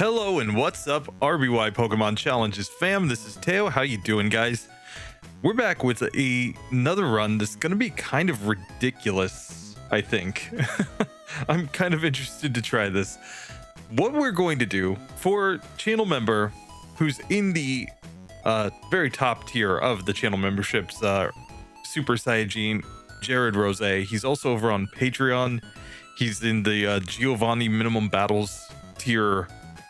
Hello and what's up, RBY Pokemon Challenges fam? This is Teo. How you doing, guys? We're back with another run that's going to be kind of ridiculous, I think. I'm kind of interested to try this. What we're going to do for channel member who's in the very top tier of the channel memberships, Super Saiyajin Jared Rose. He's also over on Patreon. He's in the Giovanni Minimum Battles tier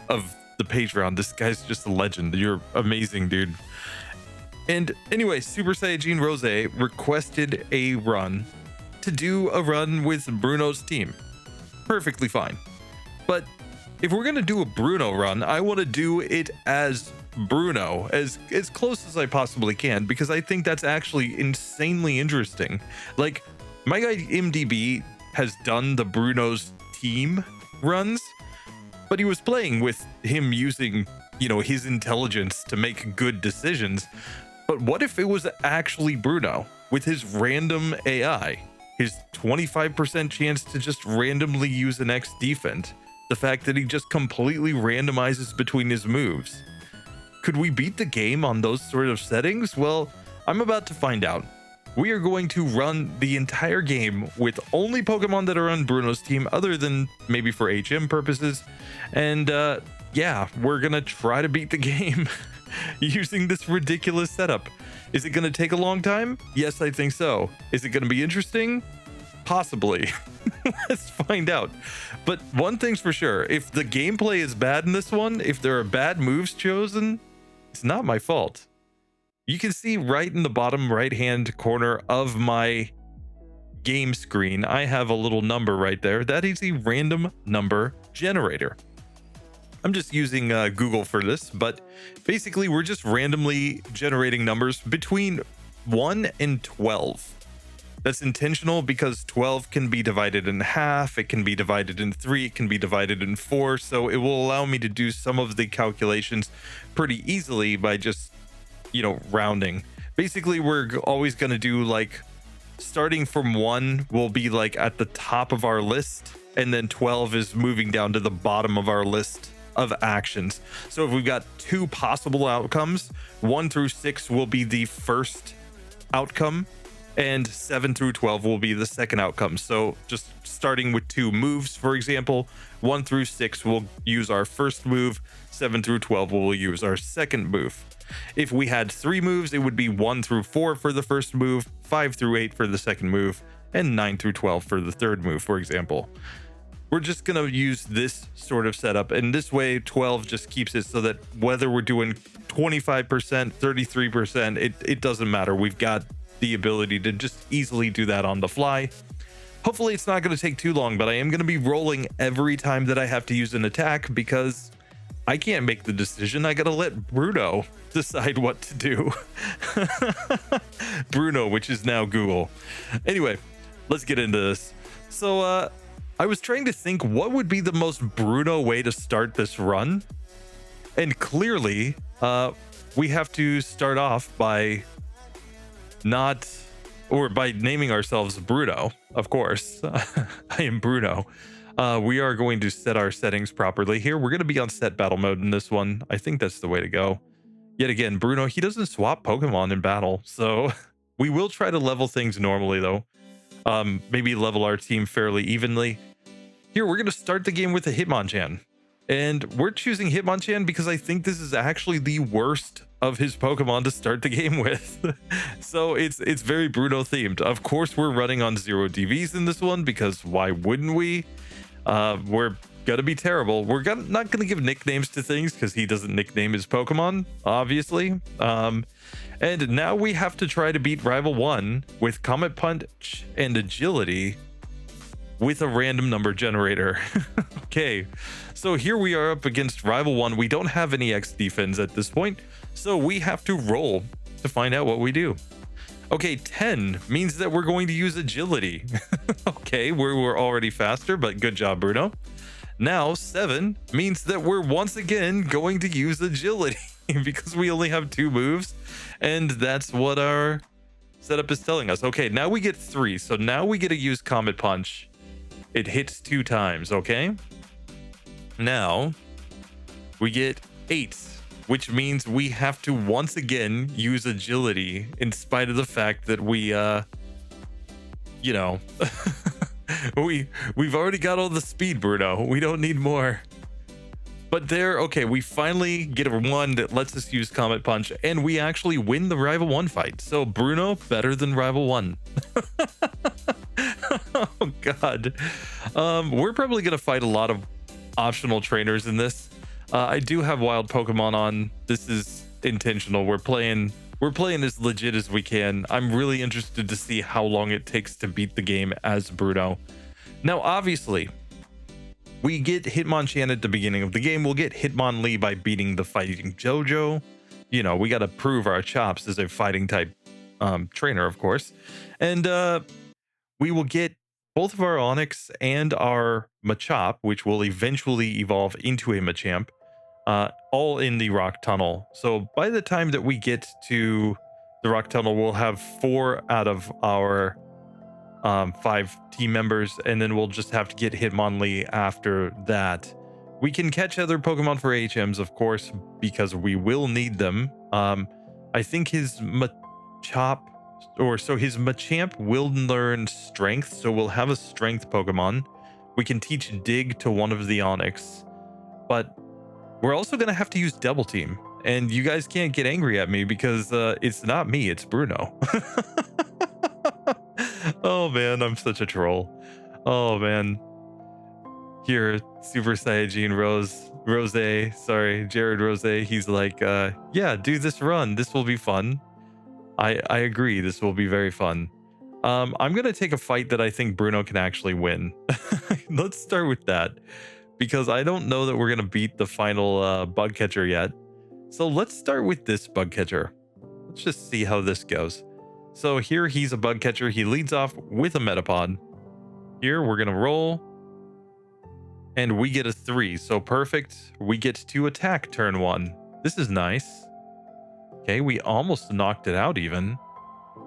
of the Patreon. This guy's just a legend. You're amazing, dude. And anyway, Super Saiyajin Rose requested a run to do a run with Bruno's team. Perfectly fine. But if we're gonna do a Bruno run, I want to do it as Bruno, as close as I possibly can, because I think that's actually insanely interesting. Like, my guy MDB has done the Bruno's team runs, but he was playing with him using, his intelligence to make good decisions. But what if it was actually Bruno with his random AI, his 25% chance to just randomly use an X defense, the fact that he just completely randomizes between his moves? Could we beat the game on those sort of settings? Well, I'm about to find out. We are going to run the entire game with only Pokemon that are on Bruno's team, other than maybe for HM purposes. And yeah, we're gonna try to beat the game using this ridiculous setup. Is it gonna take a long time? Yes, I think so. Is it gonna be interesting? Possibly. Let's find out. But one thing's for sure, if the gameplay is bad in this one, if there are bad moves chosen, it's not my fault. You can see right in the bottom right hand corner of my game screen, I have a little number right there. That is a random number generator. I'm just using Google for this, but basically we're just randomly generating numbers between 1 and 12. That's intentional because 12 can be divided in half, it can be divided in 3, it can be divided in 4, so it will allow me to do some of the calculations pretty easily by just rounding. Basically, we're always going to do, like, starting from 1 will be like at the top of our list, and then 12 is moving down to the bottom of our list of actions. So if we've got 2 possible outcomes, 1 through 6 will be the first outcome, and 7 through 12 will be the second outcome. So just starting with 2 moves, for example, 1 through 6 will use our first move, 7 through 12 will use our second move. If we had 3 moves, it would be 1 through 4 for the first move, 5 through 8 for the second move, and 9 through 12 for the third move, for example. We're just going to use this sort of setup, and this way 12 just keeps it so that whether we're doing 25%, 33%, it doesn't matter. We've got the ability to just easily do that on the fly. Hopefully it's not going to take too long, but I am going to be rolling every time that I have to use an attack because I can't make the decision. I gotta let Bruno decide what to do. Bruno, which is now Google. Anyway, let's get into this. So I was trying to think what would be the most Bruno way to start this run. And clearly, we have to start off by by naming ourselves Bruno, of course. I am Bruno. We are going to set our settings properly here. We're going to be on set battle mode in this one. I think that's the way to go. Yet again, Bruno, he doesn't swap Pokemon in battle, so we will try to level things normally, though. Maybe level our team fairly evenly. Here, we're going to start the game with a Hitmonchan. And we're choosing Hitmonchan because I think this is actually the worst of his Pokemon to start the game with. So it's very Bruno themed. Of course, we're running on 0 DVs in this one because why wouldn't we? We're gonna be terrible. We're not gonna give nicknames to things because he doesn't nickname his Pokemon, obviously. And now we have to try to beat Rival 1 with Comet Punch and Agility with a random number generator. Okay, so here we are up against Rival 1. We don't have any X defense at this point, so we have to roll to find out what we do. Okay, 10 means that we're going to use Agility. Okay, we're already faster, but good job, Bruno. Now, 7 means that we're once again going to use Agility because we only have 2 moves, and that's what our setup is telling us. Okay, now we get 3, so now we get to use Comet Punch. It hits 2 times, okay? Now, We get 8, which means we have to once again use agility in spite of the fact that we, you know, we've already got all the speed, Bruno. We don't need more. But there, okay, we finally get a 1 that lets us use Comet Punch, and we actually win the Rival 1 fight. So Bruno, better than Rival 1. Oh, God. We're probably going to fight a lot of optional trainers in this. I do have wild Pokemon on. This is intentional. We're playing as legit as we can. I'm really interested to see how long it takes to beat the game as Bruno. Now, obviously, we get Hitmonchan at the beginning of the game. We'll get Hitmonlee by beating the Fighting JoJo. You know, we got to prove our chops as a fighting type trainer, of course. And we will get both of our Onix and our Machop, which will eventually evolve into a Machamp, all in the Rock Tunnel. So by the time that we get to the Rock Tunnel, we'll have 4 out of our 5 team members, and then we'll just have to get Hitmonlee after that. We can catch other Pokemon for HMs, of course, because we will need them. I think his Machop, his Machamp will learn Strength, so we'll have a Strength Pokemon. We can teach Dig to one of the Onix, but we're also going to have to use Double Team. And you guys can't get angry at me because it's not me, it's Bruno. Oh man, I'm such a troll. Oh man. Here, Super Saiyajin Jared Rose, he's like, yeah, do this run. This will be fun. I agree, this will be very fun. I'm gonna take a fight that I think Bruno can actually win. Let's start with that, because I don't know that we're gonna beat the final bug catcher yet. So let's start with this bug catcher. Let's just see how this goes. So here he's a bug catcher. He leads off with a Metapod. Here we're gonna roll, and we get a 3. So perfect. We get to attack turn 1. This is nice. Okay, we almost knocked it out even.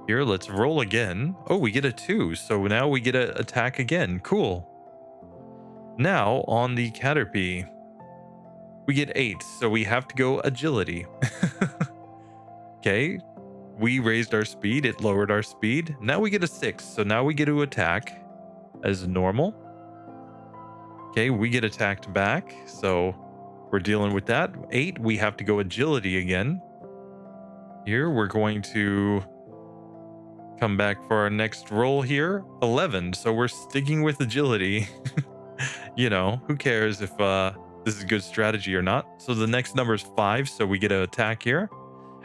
Here, let's roll again. Oh, we get a 2. So now we get to attack again. Cool. Now on the Caterpie, we get 8. So we have to go agility. Okay. We raised our speed, it lowered our speed. Now we get a 6, so now we get to attack as normal. Okay, we get attacked back, so we're dealing with that. 8, we have to go agility again. Here, we're going to come back for our next roll here. 11, so we're sticking with agility. You know, who cares if this is a good strategy or not. So the next number is 5, so we get to attack here.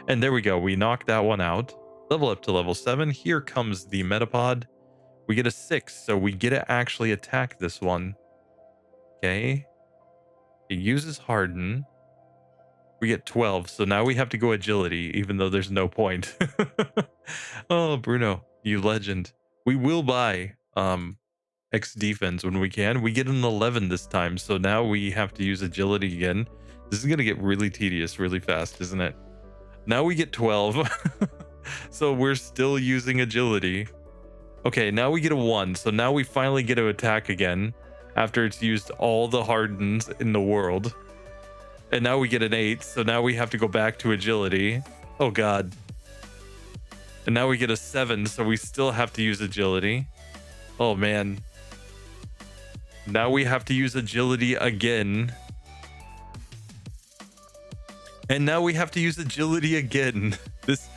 And there we go. We knocked that one out. Level up to level 7. Here comes the Metapod. We get a 6, so we get to actually attack this one. Okay. It uses Harden. We get 12, so now we have to go agility, even though there's no point. Oh, Bruno, you legend. We will buy X defense when we can. We get an 11 this time, so now we have to use agility again. This is going to get really tedious really fast, isn't it? Now we get 12. So we're still using agility. Okay, now we get a 1. So now we finally get to attack again after it's used all the hardens in the world. And now we get an 8. So now we have to go back to agility. Oh god. And now we get a 7. So we still have to use agility. Oh man. Now we have to use agility again. And now we have to use agility again. This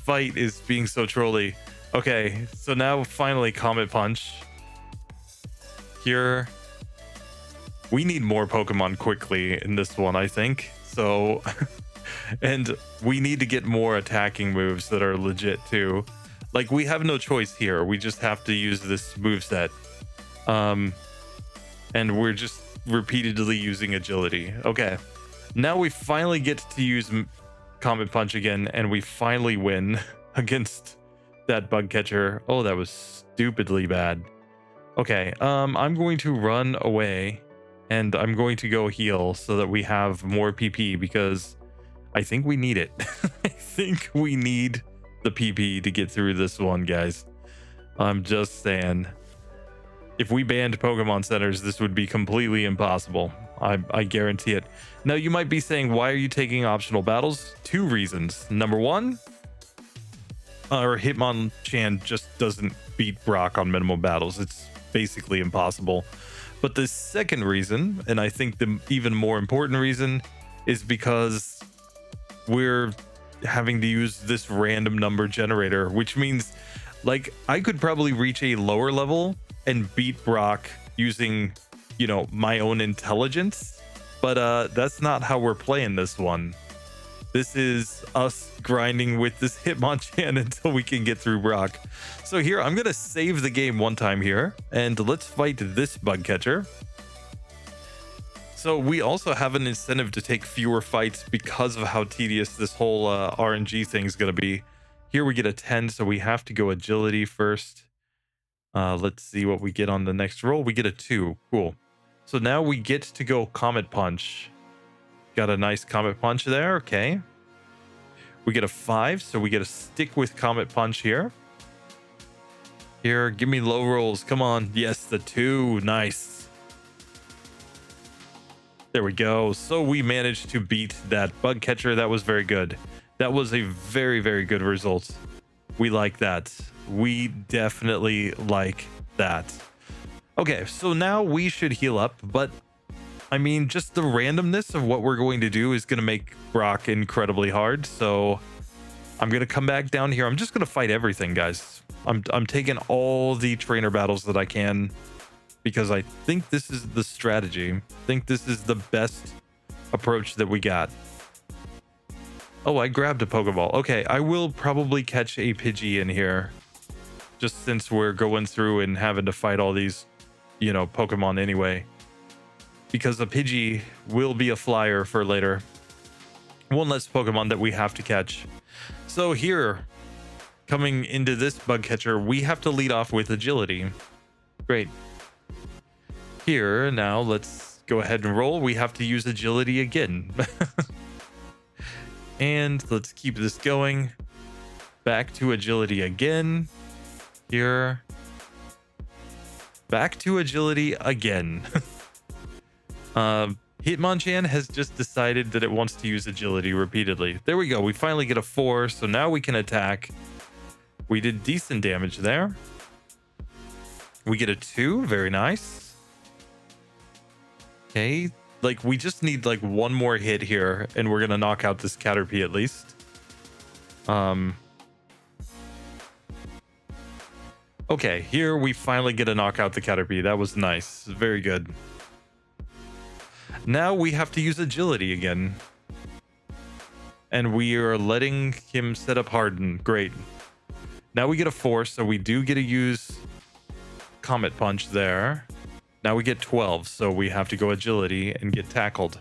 fight is being so trolly. Okay, so now finally Comet Punch. Here. We need more Pokemon quickly in this one, I think. So, and we need to get more attacking moves that are legit too. Like, we have no choice here. We just have to use this moveset. And we're just repeatedly using agility. Okay. Now we finally get to use Comet Punch again, and we finally win against that bug catcher. Oh, that was stupidly bad. Okay, I'm going to run away, and I'm going to go heal so that we have more PP, because I think we need it. I think we need the PP to get through this one, guys. I'm just saying. If we banned Pokemon centers, this would be completely impossible. I guarantee it. Now, you might be saying, why are you taking optional battles? 2 reasons. Number 1, our Hitmonchan just doesn't beat Brock on minimal battles. It's basically impossible. But the second reason, and I think the even more important reason, is because we're having to use this random number generator, which means like I could probably reach a lower level and beat Brock using, you know, my own intelligence, but that's not how we're playing this one. This is us grinding with this Hitmonchan until we can get through Brock. So here, I'm gonna save the game one time here, and let's fight this bug catcher. So we also have an incentive to take fewer fights because of how tedious this whole RNG thing is gonna be. Here we get a 10, so we have to go agility first. Let's see what we get on the next roll. We get a 2. Cool. So now we get to go Comet Punch. Got a nice Comet Punch there. Okay. We get a 5, so we get to stick with Comet Punch here. Here, give me low rolls. Come on. Yes, the 2. Nice. There we go. So we managed to beat that bug catcher. That was very good. That was a very, very good result. We like that. We definitely like that. Okay, so now we should heal up, but I mean, just the randomness of what we're going to do is going to make Brock incredibly hard. So I'm going to come back down here. I'm just going to fight everything, guys. I'm taking all the trainer battles that I can because I think this is the strategy. I think this is the best approach that we got. Oh, I grabbed a Pokeball. Okay, I will probably catch a Pidgey in here just since we're going through and having to fight all these, you know, Pokemon anyway. Because a Pidgey will be a flyer for later. One less Pokemon that we have to catch. So here, coming into this bug catcher, we have to lead off with agility. Great. Here, now let's go ahead and roll. We have to use agility again. And let's keep this going. Back to agility again. Here. Back to agility again. Hitmonchan has just decided that it wants to use agility repeatedly. There we go. We finally get a 4, so now we can attack. We did decent damage there. We get a 2. Very nice. Okay. Like, we just need, like, one more hit here, and we're gonna knock out this Caterpie at least. Okay, here we finally get to knock out the Caterpie. That was nice. Very good. Now we have to use agility again. And we are letting him set up Harden. Great. Now we get a 4, so we do get to use Comet Punch there. Now we get 12, so we have to go agility and get tackled.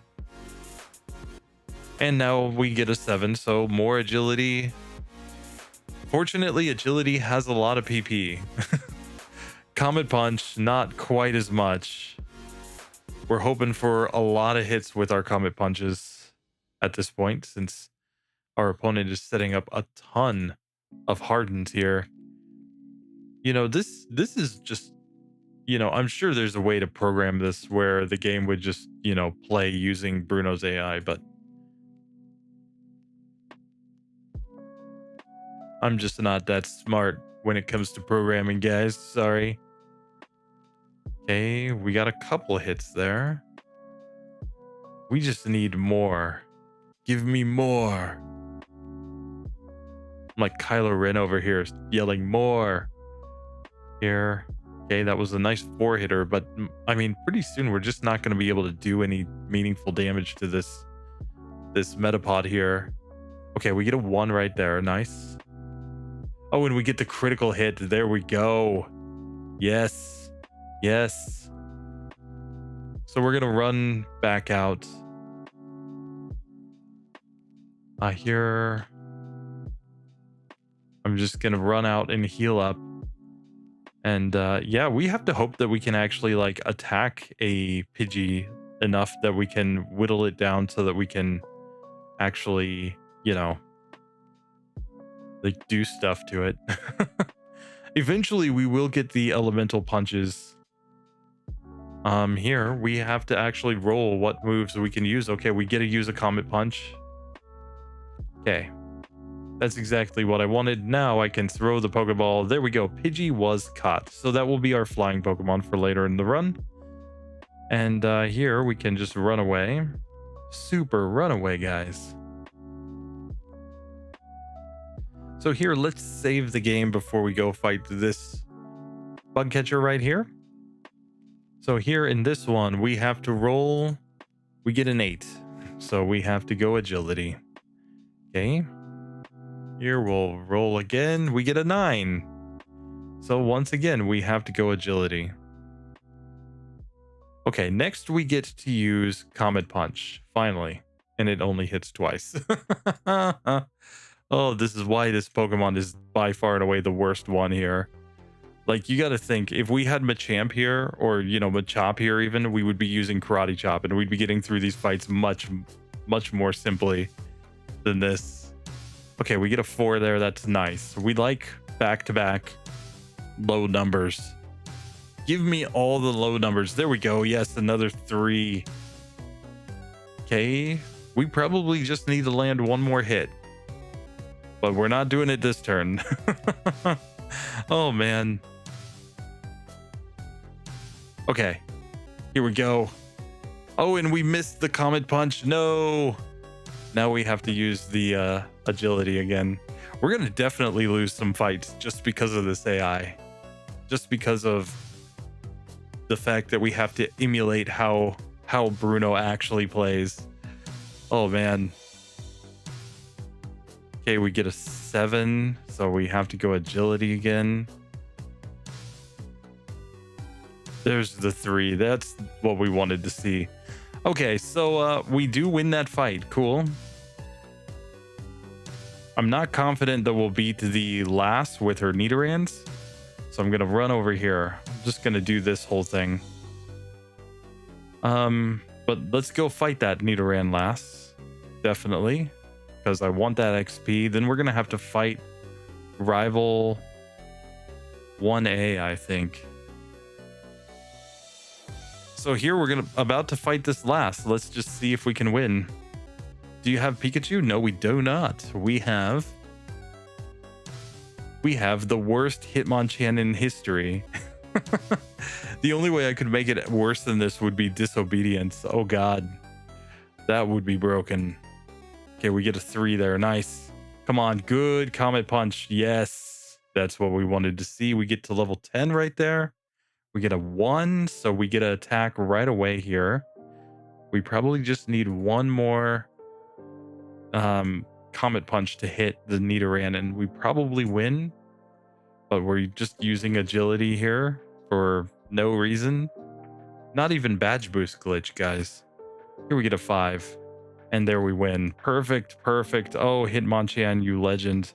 And now we get a 7, so more agility. Fortunately, agility has a lot of PP. Comet Punch, not quite as much. We're hoping for a lot of hits with our Comet Punches at this point, since our opponent is setting up a ton of Hardens here. You know, this is just, you know, I'm sure there's a way to program this where the game would just, you know, play using Bruno's AI, but I'm just not that smart when it comes to programming, guys. Sorry. Okay, we got a couple hits there. We just need more. Give me more. I'm like Kylo Ren over here yelling more. Here. Okay, that was a nice 4-hitter, but I mean, pretty soon we're just not going to be able to do any meaningful damage to this Metapod here. Okay, we get a 1 right there. Nice. Oh, and we get the critical hit. There we go. Yes. Yes. So we're going to run back out. Here. I'm just going to run out and heal up. And yeah, we have to hope that we can actually like attack a Pidgey enough that we can whittle it down so that we can actually, you know, like do stuff to it. Eventually we will get the elemental punches Here we have to actually roll what moves we can use. Okay, we get to use a Comet Punch. Okay, that's exactly what I wanted. Now I can throw the Pokeball. There we go. Pidgey was caught. So that will be our flying Pokemon for later in the run. And here we can just run away. Super runaway, guys. So here, let's save the game before we go fight this bug catcher right here. So here in this one, we have to roll. We get an 8. So we have to go agility. Okay. Here we'll roll again. We get a 9. So once again, we have to go agility. Okay, next we get to use Comet Punch, finally. And it only hits twice. Oh, this is why this Pokemon is by far and away the worst one here. Like, you got to think, if we had Machamp here, or, you know, Machop here even, we would be using Karate Chop, and we'd be getting through these fights much more simply than this. Okay, we get a 4 there. That's nice. We like back-to-back low numbers. Give me all the low numbers. There we go. Yes, another 3. Okay, we probably just need to land one more hit. But we're not doing it this turn. Oh, man. Okay, here we go. Oh, and we missed the Comet Punch. No. Now we have to use the agility again. We're going to definitely lose some fights just because of this AI. Just because of the fact that we have to emulate how Bruno actually plays. Oh, man. Okay, we get a 7, so we have to go agility again. There's the 3. That's what we wanted to see. Okay, so we do win that fight. Cool. I'm not confident that we'll beat the Lass with her Nidorans, so I'm gonna run over here. I'm just gonna do this whole thing. But let's go fight that Nidoran Lass. Definitely. Because I want that XP. Then we're gonna have to fight rival 1A, I think. So here we're about to fight this Lass. Let's just see if we can win. Do you have Pikachu? No, we do not. We have the worst Hitmonchan in history. The only way I could make it worse than this would be Disobedience. Oh god, that would be broken. Okay, we get a 3 there. Nice. Come on, good Comet Punch. Yes, that's what we wanted to see. We get to level 10 right there. We get a 1, so we get an attack right away here. We probably just need one more Comet Punch to hit the Nidoran, and we probably win. But we're just using agility here for no reason. Not even badge boost glitch, guys. Here we get a 5. And there we win. Perfect, perfect. Oh, Hitmonchan, you legend.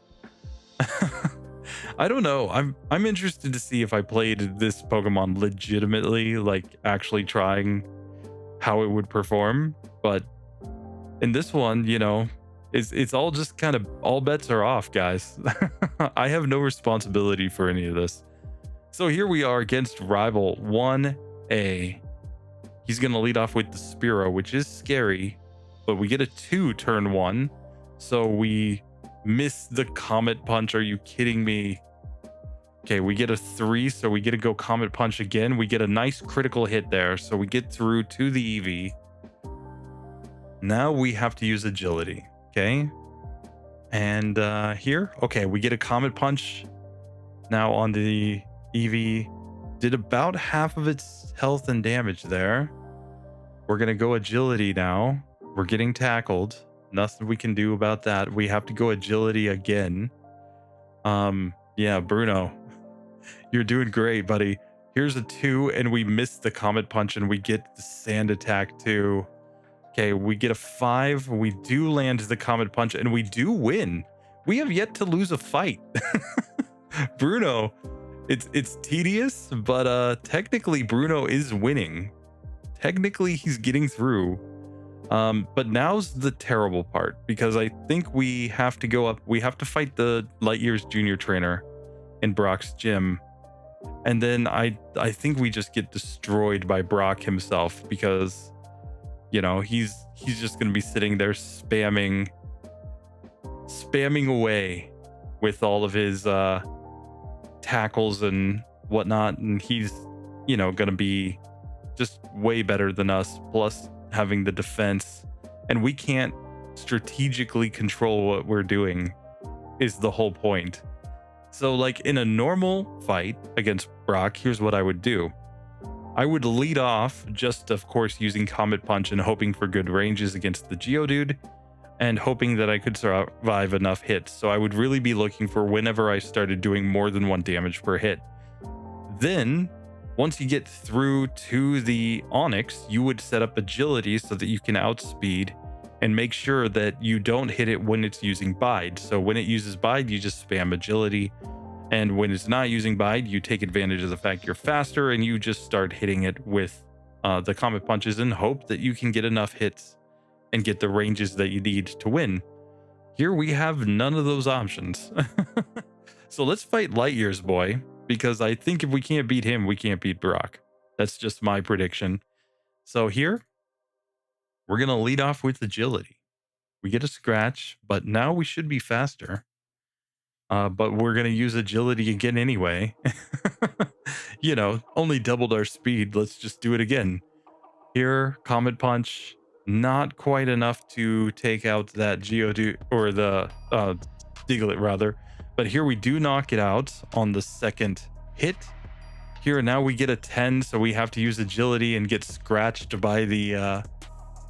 I don't know. I'm interested to see if I played this Pokemon legitimately, like actually trying how it would perform. But in this one, you know, it's all just kind of, all bets are off, guys. I have no responsibility for any of this. So here we are against rival 1A. He's going to lead off with the Spearow, which is scary, but we get a 2 turn 1. So we miss the Comet Punch. Are you kidding me? Okay, we get a 3, so we get to go Comet Punch again. We get a nice critical hit there, so we get through to the EV. Now we have to use agility, okay? And here, okay, we get a Comet Punch. Now on the EV, did about half of its health and damage there. We're gonna go agility now. We're getting tackled. Nothing we can do about that. We have to go agility again. Yeah, Bruno, you're doing great, buddy. Here's a 2, and we miss the Comet Punch, and we get the Sand Attack too. Okay, we get a 5. We do land the Comet Punch, and we do win. We have yet to lose a fight. Bruno, it's tedious, but technically Bruno is winning. Technically he's getting through. But now's the terrible part, because I think we have to go up. We have to fight the Light Years Junior Trainer in Brock's gym. And then I think we just get destroyed by Brock himself because, you know, he's just going to be sitting there spamming away with all of his tackles and whatnot, and he's, you know, going to be just way better than us, plus having the defense, and we can't strategically control what we're doing is the whole point. So like in a normal fight against Brock, here's what I would do. I would lead off, just of course using Comet Punch and hoping for good ranges against the Geodude, and hoping that I could survive enough hits. So I would really be looking for whenever I started doing more than 1 damage per hit. Then, once you get through to the Onyx, you would set up agility so that you can outspeed and make sure that you don't hit it when it's using Bide. So when it uses Bide, you just spam agility. And when it's not using Bide, you take advantage of the fact you're faster and you just start hitting it with the Comet Punches and hope that you can get enough hits and get the ranges that you need to win. Here we have none of those options. So let's fight Light Years Boy, because I think if we can't beat him, we can't beat Brock. That's just my prediction. So here, we're going to lead off with agility. We get a scratch, but now we should be faster. But we're going to use agility again anyway. You know, only doubled our speed. Let's just do it again. Here, Comet Punch. Not quite enough to take out that Geodude, or the Diglett rather. But here we do knock it out on the second hit. Here now we get a 10, so we have to use agility and get scratched by the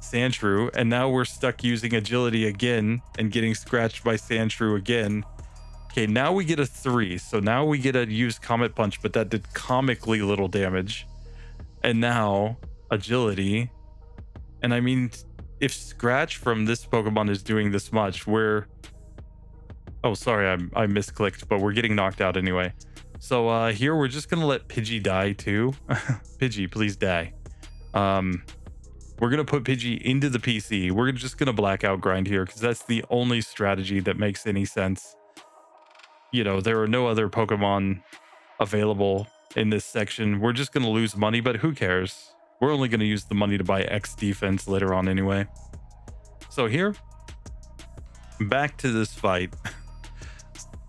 Sandshrew. And now we're stuck using agility again and getting scratched by Sandshrew again. Okay, now we get a 3. So now we get to use Comet Punch, but that did comically little damage. And now agility. And I mean, if Scratch from this Pokemon is doing this much, we're... Oh, sorry, I misclicked, but we're getting knocked out anyway. So here we're just going to let Pidgey die too. Pidgey, please die. We're going to put Pidgey into the PC. We're just going to blackout grind here because that's the only strategy that makes any sense. You know, there are no other Pokemon available in this section. We're just going to lose money, but who cares? We're only going to use the money to buy X defense later on anyway. So here, back to this fight.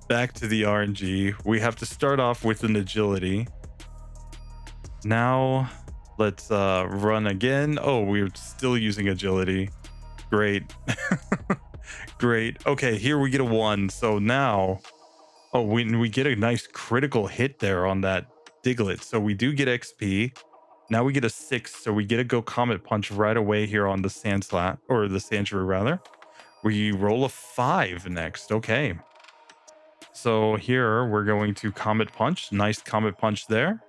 Back to the RNG. We have to start off with an agility. Now, let's run again. Oh, we're still using agility. Great. Great. Okay, here we get a 1. So now, oh, we get a nice critical hit there on that Diglett. So we do get XP. Now we get a 6, so we get to go Comet Punch right away here on the Sandslot, or the Sandshrew rather. We roll a 5 next. Okay. So here we're going to Comet Punch. Nice Comet Punch there.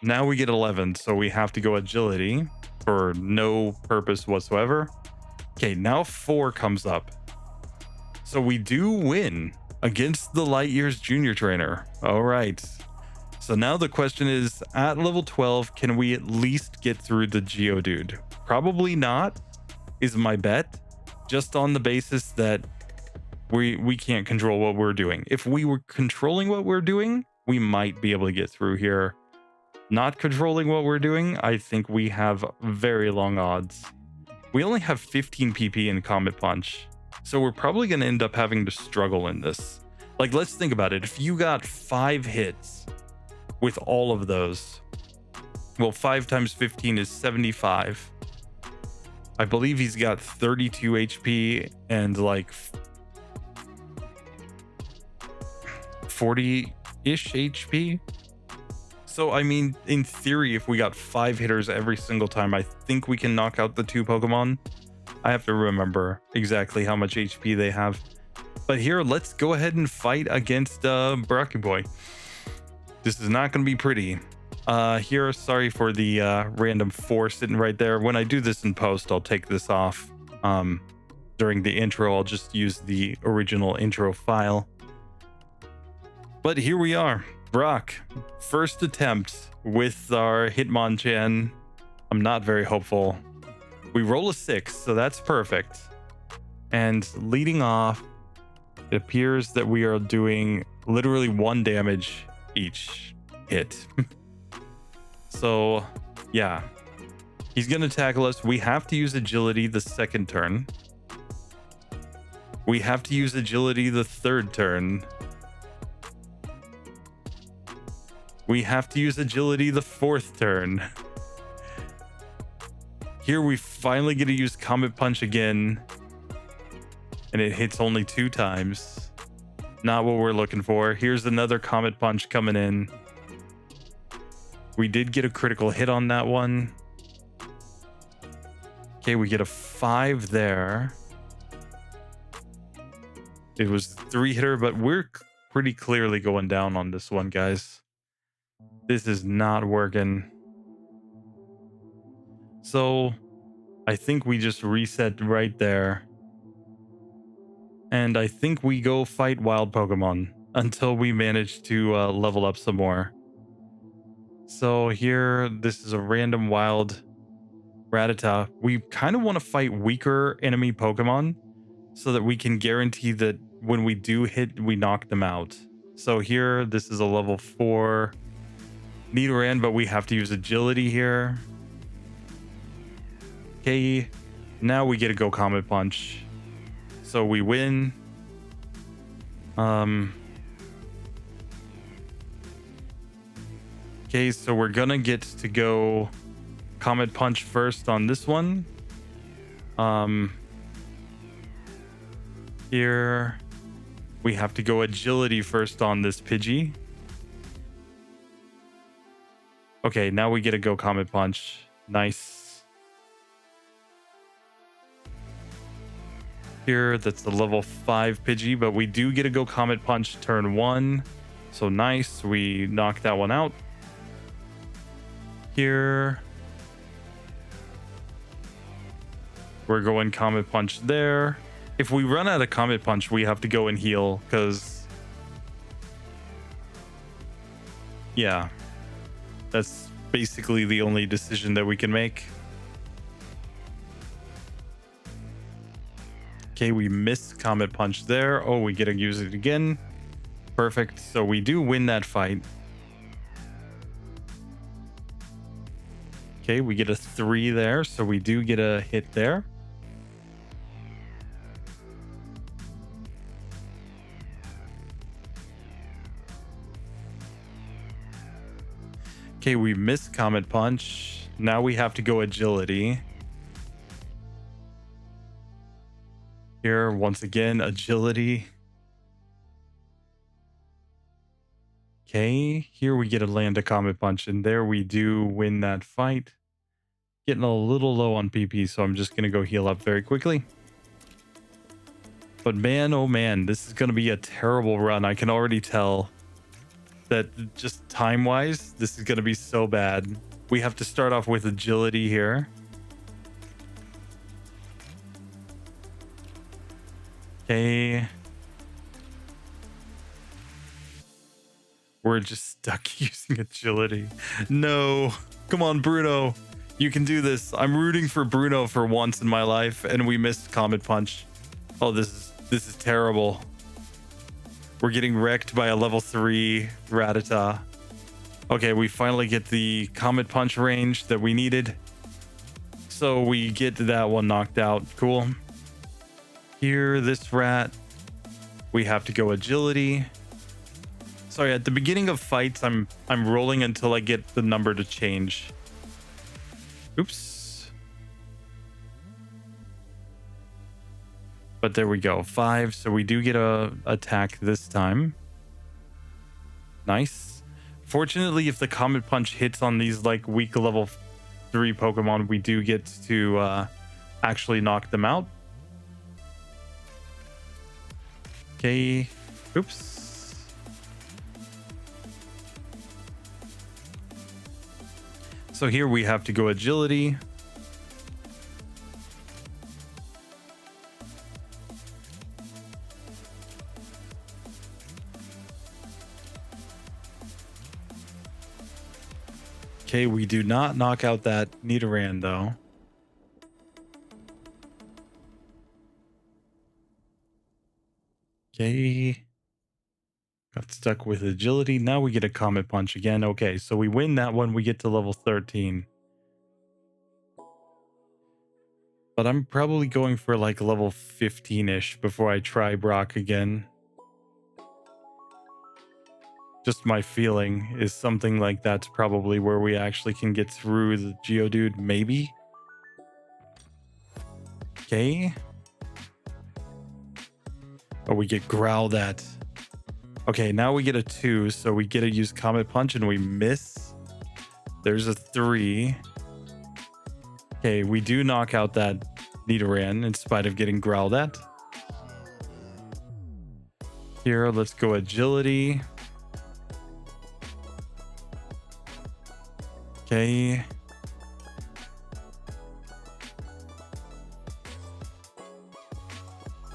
Now we get 11, so we have to go agility for no purpose whatsoever. Okay, now 4 comes up. So we do win against the Light Years Junior Trainer. All right. So now the question is, at level 12, can we at least get through the Geodude? Probably not, is my bet, just on the basis that we can't control what we're doing. If we were controlling what we're doing, we might be able to get through here. Not controlling what we're doing, I think we have very long odds. We only have 15 PP in Comet Punch, so we're probably going to end up having to struggle in this. Like, let's think about it. If you got 5 hits with all of those, well, 5 times 15 is 75. I believe he's got 32 HP and like 40-ish HP. So, I mean, in theory, if we got 5 hitters every single time, I think we can knock out the 2 Pokemon. I have to remember exactly how much HP they have. But here, let's go ahead and fight against Brocky Boy. This is not going to be pretty. Here, sorry for the random 4 sitting right there. When I do this in post, I'll take this off. During the intro, I'll just use the original intro file. But here we are. Brock, first attempt with our Hitmonchan. I'm not very hopeful. We roll a 6, so that's perfect. And leading off, it appears that we are doing literally 1 damage each. hit. So, yeah. He's going to tackle us. We have to use agility the second turn. We have to use agility the third turn. We have to use agility the fourth turn. Here we finally get to use Comet Punch again. And it hits only 2 times. Not what we're looking for. Here's another Comet Punch coming in. We did get a critical hit on that one. Okay, we get a 5 there. It was 3-hitter, but we're pretty clearly going down on this one, guys. This is not working. So I think we just reset right there. And I think we go fight wild Pokemon until we manage to level up some more. So here, this is a random wild Rattata. We kind of want to fight weaker enemy Pokemon so that we can guarantee that when we do hit, we knock them out. So here, this is a level 4 Nidoran, but we have to use agility here. Okay, now we get to go Comet Punch. So we win. Okay, so we're gonna get to go Comet Punch first on this one. Here we have to go agility first on this Pidgey. Okay, now we get to go Comet Punch. Nice. Here, that's the level 5 Pidgey, but we do get to go Comet Punch turn 1. So nice, we knock that one out. Here, we're going Comet Punch there. If we run out of Comet Punch, we have to go and heal, because yeah, that's basically the only decision that we can make. Okay, we missed Comet Punch there. Oh, we get to use it again. Perfect. So we do win that fight. Okay, we get a 3 there. So we do get a hit there. Okay, we missed Comet Punch. Now we have to go agility. Here, once again, agility. Okay, here we get to land a Comet Punch, and there we do win that fight. Getting a little low on PP, so I'm just going to go heal up very quickly. But man, oh man, this is going to be a terrible run. I can already tell that just time-wise, this is going to be so bad. We have to start off with agility here. Okay. We're just stuck using agility. No. Come on, Bruno. You can do this. I'm rooting for Bruno for once in my life, and we missed Comet Punch. Oh, this is terrible. We're getting wrecked by a level 3 Rattata. Okay, we finally get the Comet Punch range that we needed. So we get that one knocked out. Cool. Here, this rat, we have to go agility. Sorry, at the beginning of fights, I'm rolling until I get the number to change. Oops. But there we go, 5. So we do get a attack this time. Nice. Fortunately, if the Comet Punch hits on these like weak level 3 Pokemon, we do get to actually knock them out. Okay. Oops. So here we have to go agility. Okay, we do not knock out that Nidoran though. Okay. Got stuck with agility. Now we get a Comet Punch again. Okay, so we win that one. We get to level 13. But I'm probably going for like level 15-ish before I try Brock again. Just my feeling is something like that's probably where we actually can get through the Geodude, maybe. Okay. Oh, we get growled at. Okay, now we get a 2, so we get to use Comet Punch and we miss. There's a 3. Okay, we do knock out that Nidoran in spite of getting growled at. Here, let's go agility. Okay.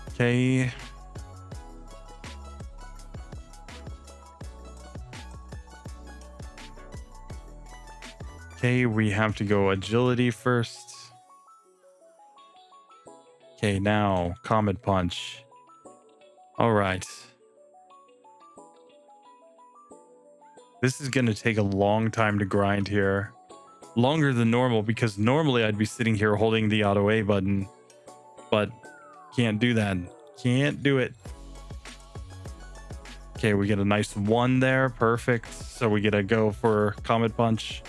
Okay. Okay, we have to go agility first. Okay, now Comet Punch. All right. This is going to take a long time to grind here. Longer than normal, because normally I'd be sitting here holding the auto A button, but can't do that. Can't do it. Okay, we get a nice 1 there. Perfect. So we get to go for Comet Punch.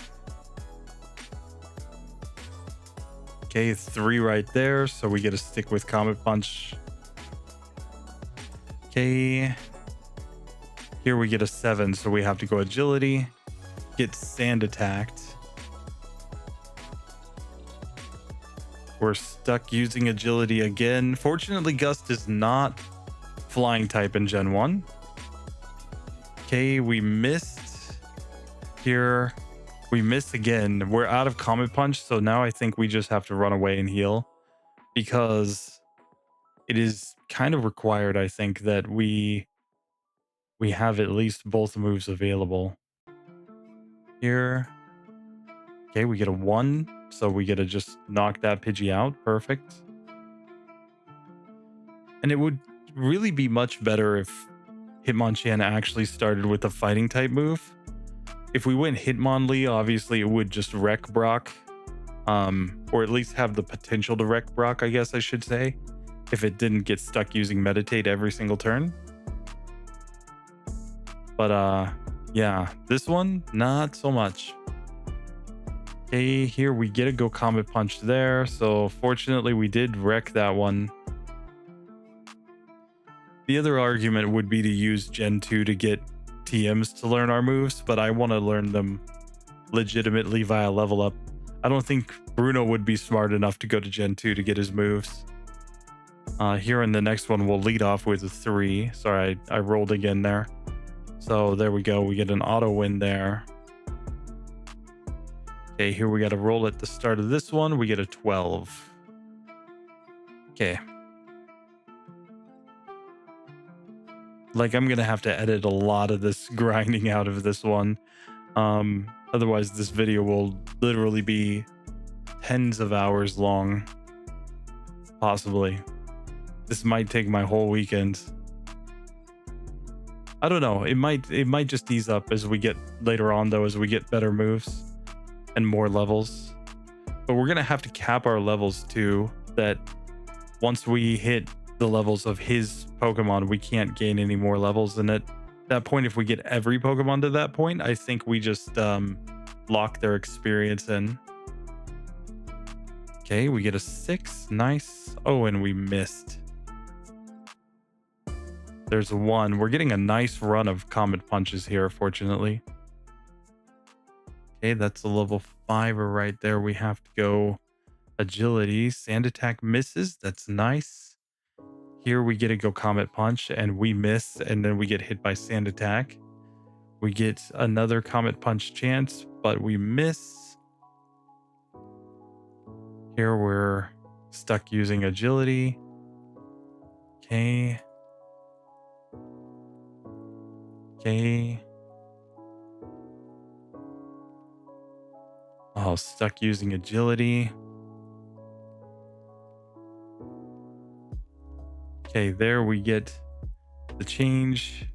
Okay, 3 right there. So we get to stick with Comet Punch. Okay. Here we get a 7, so we have to go agility. Get sand attacked. We're stuck using agility again. Fortunately, Gust is not flying type in Gen 1. Okay, we missed here. We missed again. We're out of Comet Punch, so now I think we just have to run away and heal, because it is kind of required, I think, that we have at least both moves available. Here. Okay, we get a 1, so we get to just knock that Pidgey out. Perfect. And it would really be much better if Hitmonchan actually started with a fighting type move. If we went Hitmonlee, obviously it would just wreck Brock. Or at least have the potential to wreck Brock, I guess I should say, if it didn't get stuck using Meditate every single turn. But yeah, this one, not so much. Okay, here we get to go Comet Punch there. So fortunately, we did wreck that one. The other argument would be to use Gen 2 to get TMs to learn our moves, but I want to learn them legitimately via level up. I don't think Bruno would be smart enough to go to Gen 2 to get his moves. Here in the next one, we'll lead off with a 3. Sorry, I rolled again there. So there we go. We get an auto win there. Okay, here we got to roll at the start of this one. We get a 12. Okay. Like, I'm going to have to edit a lot of this grinding out of this one. Otherwise, this video will literally be tens of hours long. Possibly. This might take my whole weekend. I don't know. It might just ease up as we get later on, though, as we get better moves and more levels. But we're going to have to cap our levels too, that once we hit the levels of his Pokemon, we can't gain any more levels. And at that point, if we get every Pokemon to that point, I think we just lock their experience in. Okay, we get a 6. Nice. Oh, and we missed. There's a 1. We're getting a nice run of Comet Punches here, fortunately. Okay, that's a level 5er right there. We have to go agility. Sand attack misses. That's nice. Here we get to go Comet Punch and we miss, and then we get hit by Sand Attack. We get another Comet Punch chance, but we miss. Here we're stuck using agility. Okay. Okay. Oh, stuck using agility. Okay, there we get the change.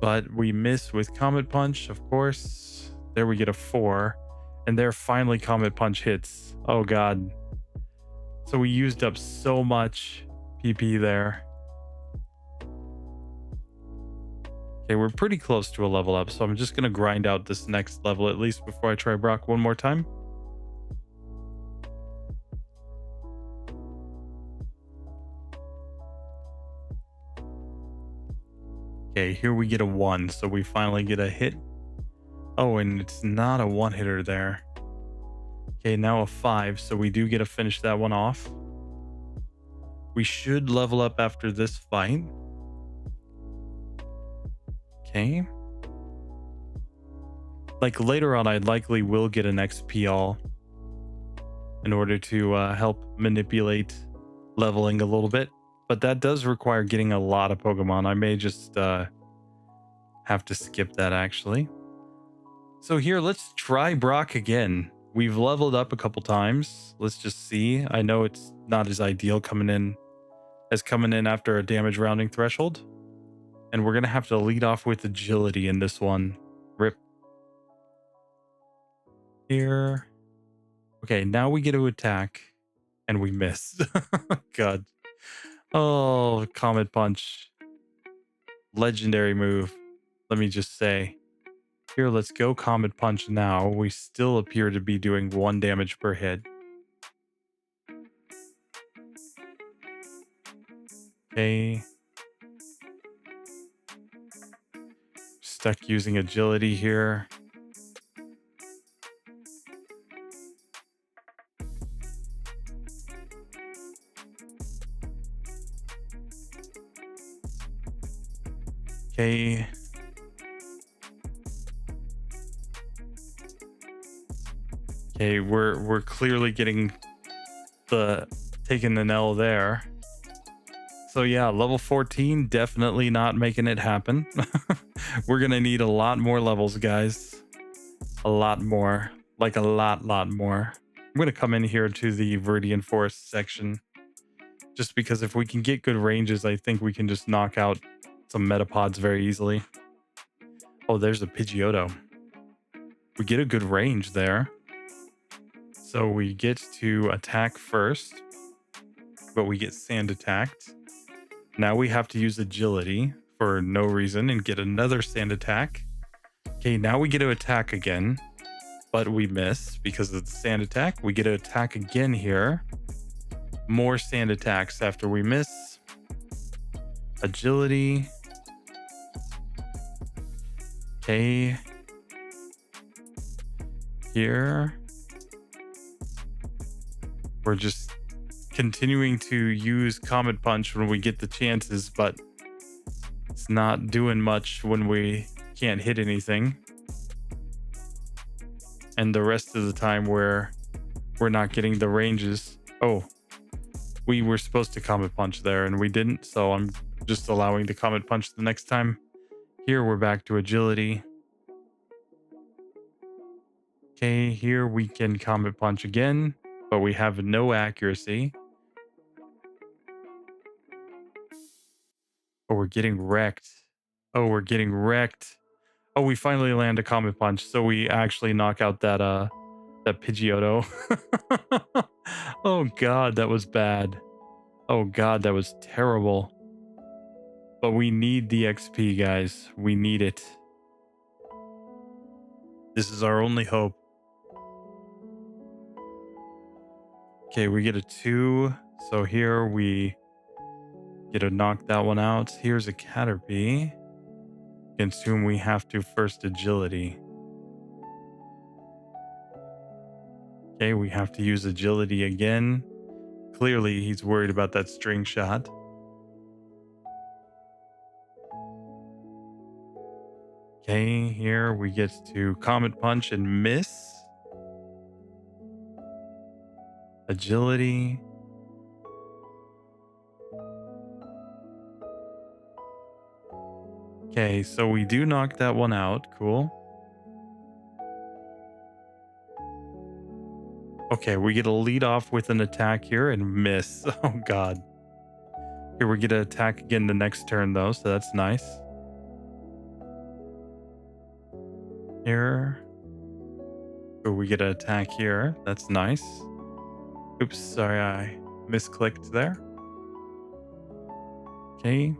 but we miss with Comet Punch, of course. There we get a 4, and there finally Comet Punch hits. Oh god. So we used up so much PP there. Okay, we're pretty close to a level up, so I'm just going to grind out this next level at least before I try Brock one more time. Okay, here we get a 1, so we finally get a hit. Oh, and it's not a one-hitter there. Okay, now a 5, so we do get to finish that one off. We should level up after this fight. Okay. Like later on, I likely will get an XP all in order to help manipulate leveling a little bit. But that does require getting a lot of Pokemon. I may just have to skip that actually. So here, let's try Brock again. We've leveled up a couple times. Let's just see. I know it's not as ideal coming in after a damage rounding threshold. And we're going to have to lead off with agility in this one. Rip. Here. Okay, now we get to attack. And we miss. God. Oh, Comet Punch. Legendary move. Let me just say. Here, let's go Comet Punch now. We still appear to be doing 1 damage per hit. Okay. Stuck using agility here. Okay. Okay, we're clearly getting taking an L there. So yeah, level 14, definitely not making it happen. We're gonna need a lot more levels, guys. A lot more. Like a lot more. I'm gonna come in here to the Viridian Forest section. Just because if we can get good ranges, I think we can just knock out some Metapods very easily. Oh, there's a Pidgeotto. We get a good range there. So we get to attack first, but we get sand attacked. Now we have to use agility for no reason and get another sand attack. Okay, now we get to attack again, but we miss because of the sand attack. We get to attack again here. More sand attacks after we miss. Agility. Okay. Here. We're just continuing to use Comet Punch when we get the chances, but it's not doing much when we can't hit anything. And the rest of the time we're not getting the ranges. Oh, we were supposed to Comet Punch there and we didn't, so I'm just allowing the Comet Punch the next time. Here we're back to agility. Okay, here we can Comet Punch again, but we have no accuracy. Oh, we're getting wrecked. Oh, we're getting wrecked. Oh, we finally land a Comet Punch, so we actually knock out that Pidgeotto. Oh god, that was bad. Oh god, that was terrible. But we need the XP, guys. We need it. This is our only hope. Okay, we get a 2. So here we get to knock that one out. Here's a Caterpie, against whom we have to first agility. Okay, we have to use agility again. Clearly, he's worried about that string shot. Okay, here we get to Comet Punch and miss. Agility. Okay, so we do knock that one out. Cool. Okay, we get to lead off with an attack here and miss. Oh, God. Here we get to attack again the next turn, though, so that's nice. Here. Oh, we get an attack here. That's nice. Oops, sorry, I misclicked there. Okay.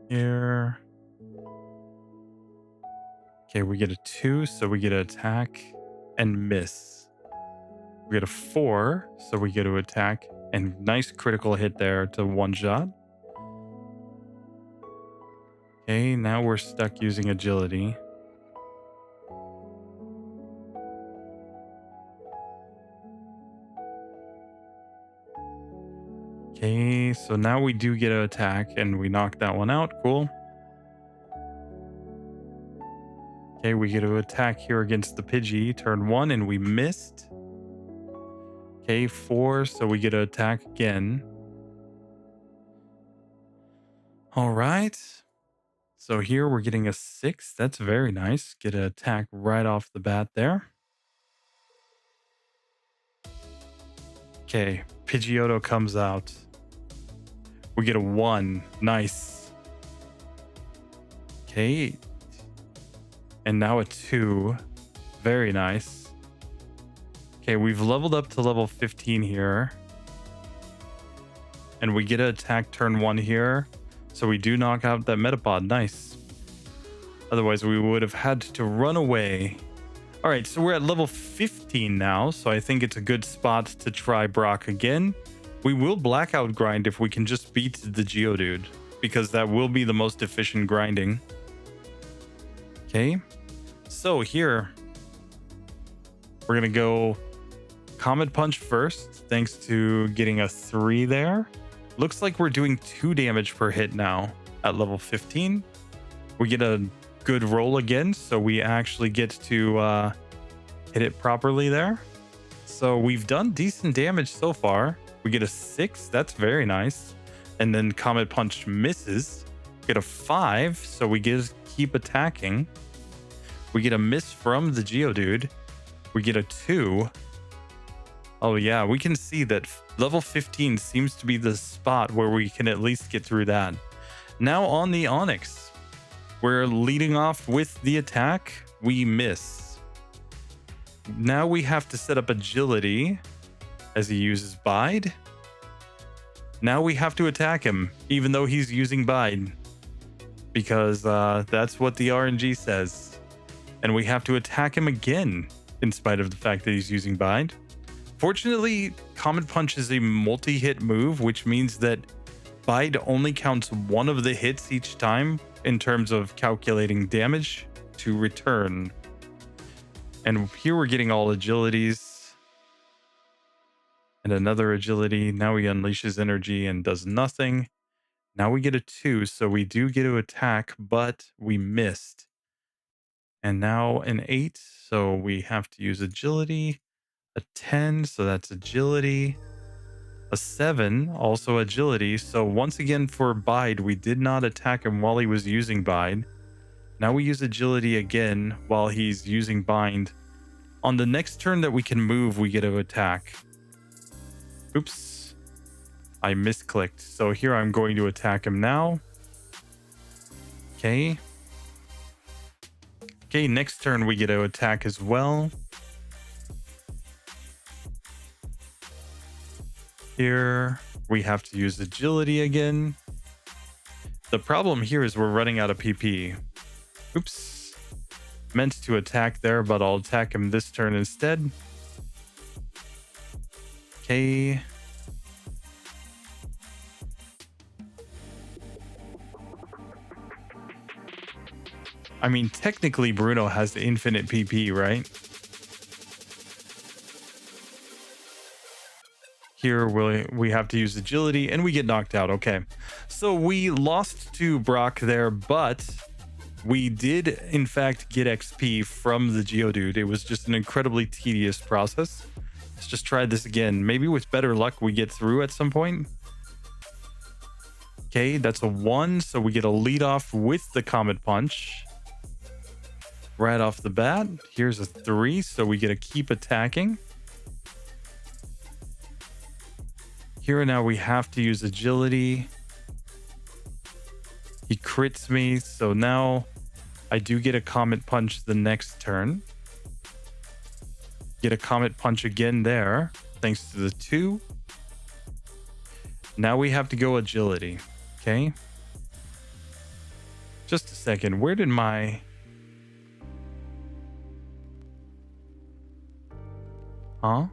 Here. Okay, we get a 2, so we get to attack and miss. We get a 4, so we get to attack and nice critical hit there to one shot. Okay, now we're stuck using agility. Okay, so now we do get an attack and we knock that one out. Cool. Okay, we get to attack here against the Pidgey. Turn 1 and we missed. Okay, 4, so we get to attack again. All right. So here we're getting a 6. That's very nice. Get an attack right off the bat there. Okay, Pidgeotto comes out. We get a 1. Nice. Okay. And now a 2. Very nice. Okay, we've leveled up to level 15 here. And we get to attack turn 1 here. So we do knock out that Metapod. Nice. Otherwise, we would have had to run away. All right, so we're at level 15 now. So I think it's a good spot to try Brock again. We will blackout grind if we can just beat the Geodude, because that will be the most efficient grinding. Okay, so here we're going to go Comet Punch first, thanks to getting a 3 there. Looks like we're doing 2 damage per hit now at level 15. We get a good roll again, so we actually get to hit it properly there. So we've done decent damage so far. We get a 6. That's very nice. And then Comet Punch misses. Get a 5, so we keep attacking. We get a miss from the Geodude. We get a 2. Oh yeah, we can see that level 15 seems to be the spot where we can at least get through that. Now on the Onix, we're leading off with the attack. We miss. Now we have to set up agility as he uses Bide. Now we have to attack him, even though he's using Bide, because that's what the RNG says. And we have to attack him again, in spite of the fact that he's using Bide. Fortunately, Comet Punch is a multi-hit move, which means that Bide only counts one of the hits each time in terms of calculating damage to return. And here we're getting all agilities. And another agility. Now he unleashes energy and does nothing. Now we get a 2, so we do get to attack, but we missed. And now an 8, so we have to use agility. A 10, so that's agility. A 7, also agility. So once again for Bide, we did not attack him while he was using Bide. Now we use agility again while he's using Bind. On the next turn that we can move, we get to attack. Oops. I misclicked. So here I'm going to attack him now. Okay. Okay, next turn we get to attack as well. Here we have to use agility again. The problem here is we're running out of PP. Oops. Meant to attack there, but I'll attack him this turn instead. Okay. I mean, technically Bruno has the infinite PP, right? Here we have to use agility and we get knocked out. Okay, so we lost to Brock there, but we did in fact get XP from the Geodude. It was just an incredibly tedious process. Let's just try this again. Maybe with better luck we get through at some point. Okay, that's a 1, so we get a lead off with the Comet Punch right off the bat. Here's a 3, so we get to keep attacking. Here now we have to use agility. He crits me, so now I do get a Comet Punch the next turn. Get a Comet Punch again there, thanks to the 2. Now we have to go Agility, okay? Just a second, where did my... Huh?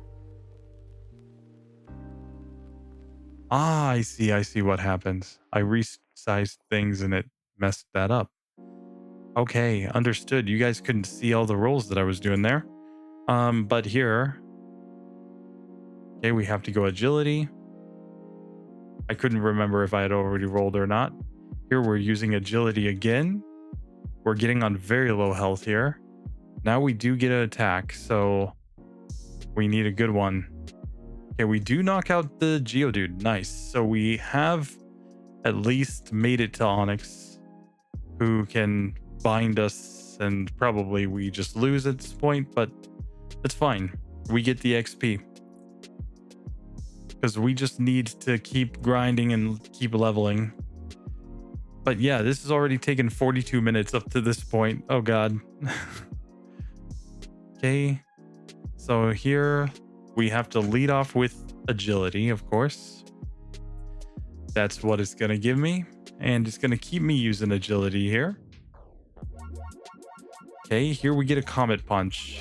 Ah, I see what happens. I resized things and it messed that up. Okay, understood. You guys couldn't see all the rolls that I was doing there. But here, okay, we have to go Agility. I couldn't remember if I had already rolled or not. Here we're using Agility again. We're getting on very low health here. Now we do get an attack, so we need a good one. Okay, we do knock out the Geodude. Nice. So we have at least made it to Onyx, who can bind us, and probably we just lose at this point, but that's fine. We get the XP. Because we just need to keep grinding and keep leveling. But yeah, this has already taken 42 minutes up to this point. Oh god. Okay. So here we have to lead off with Agility, of course. That's what it's going to give me. And it's going to keep me using Agility here. Okay, here we get a Comet Punch.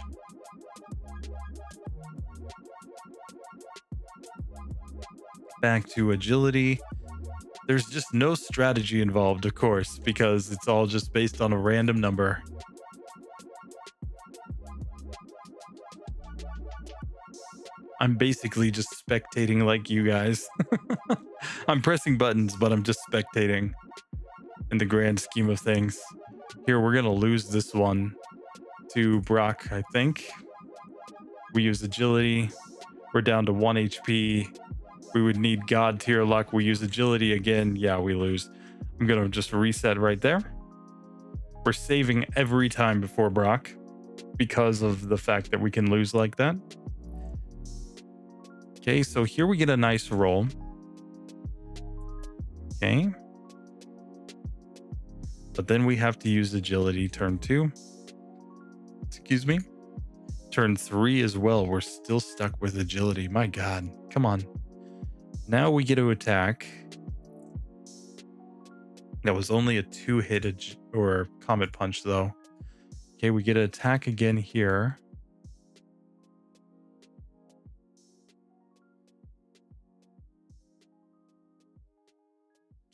Back to Agility. There's just no strategy involved, of course, because it's all just based on a random number. I'm basically just spectating like you guys. I'm pressing buttons, but I'm just spectating in the grand scheme of things. Here, we're going to lose this one to Brock, I think. We use Agility. We're down to 1 HP. We would need God tier luck. We use Agility again. Yeah, we lose. I'm going to just reset right there. We're saving every time before Brock because of the fact that we can lose like that. Okay, so here we get a nice roll. Okay. But then we have to use Agility turn 2. Excuse me. Turn 3 as well. We're still stuck with Agility. My god. Come on. Now we get to attack. That was only a 2-hit or Comet Punch though. Okay, we get to attack again here.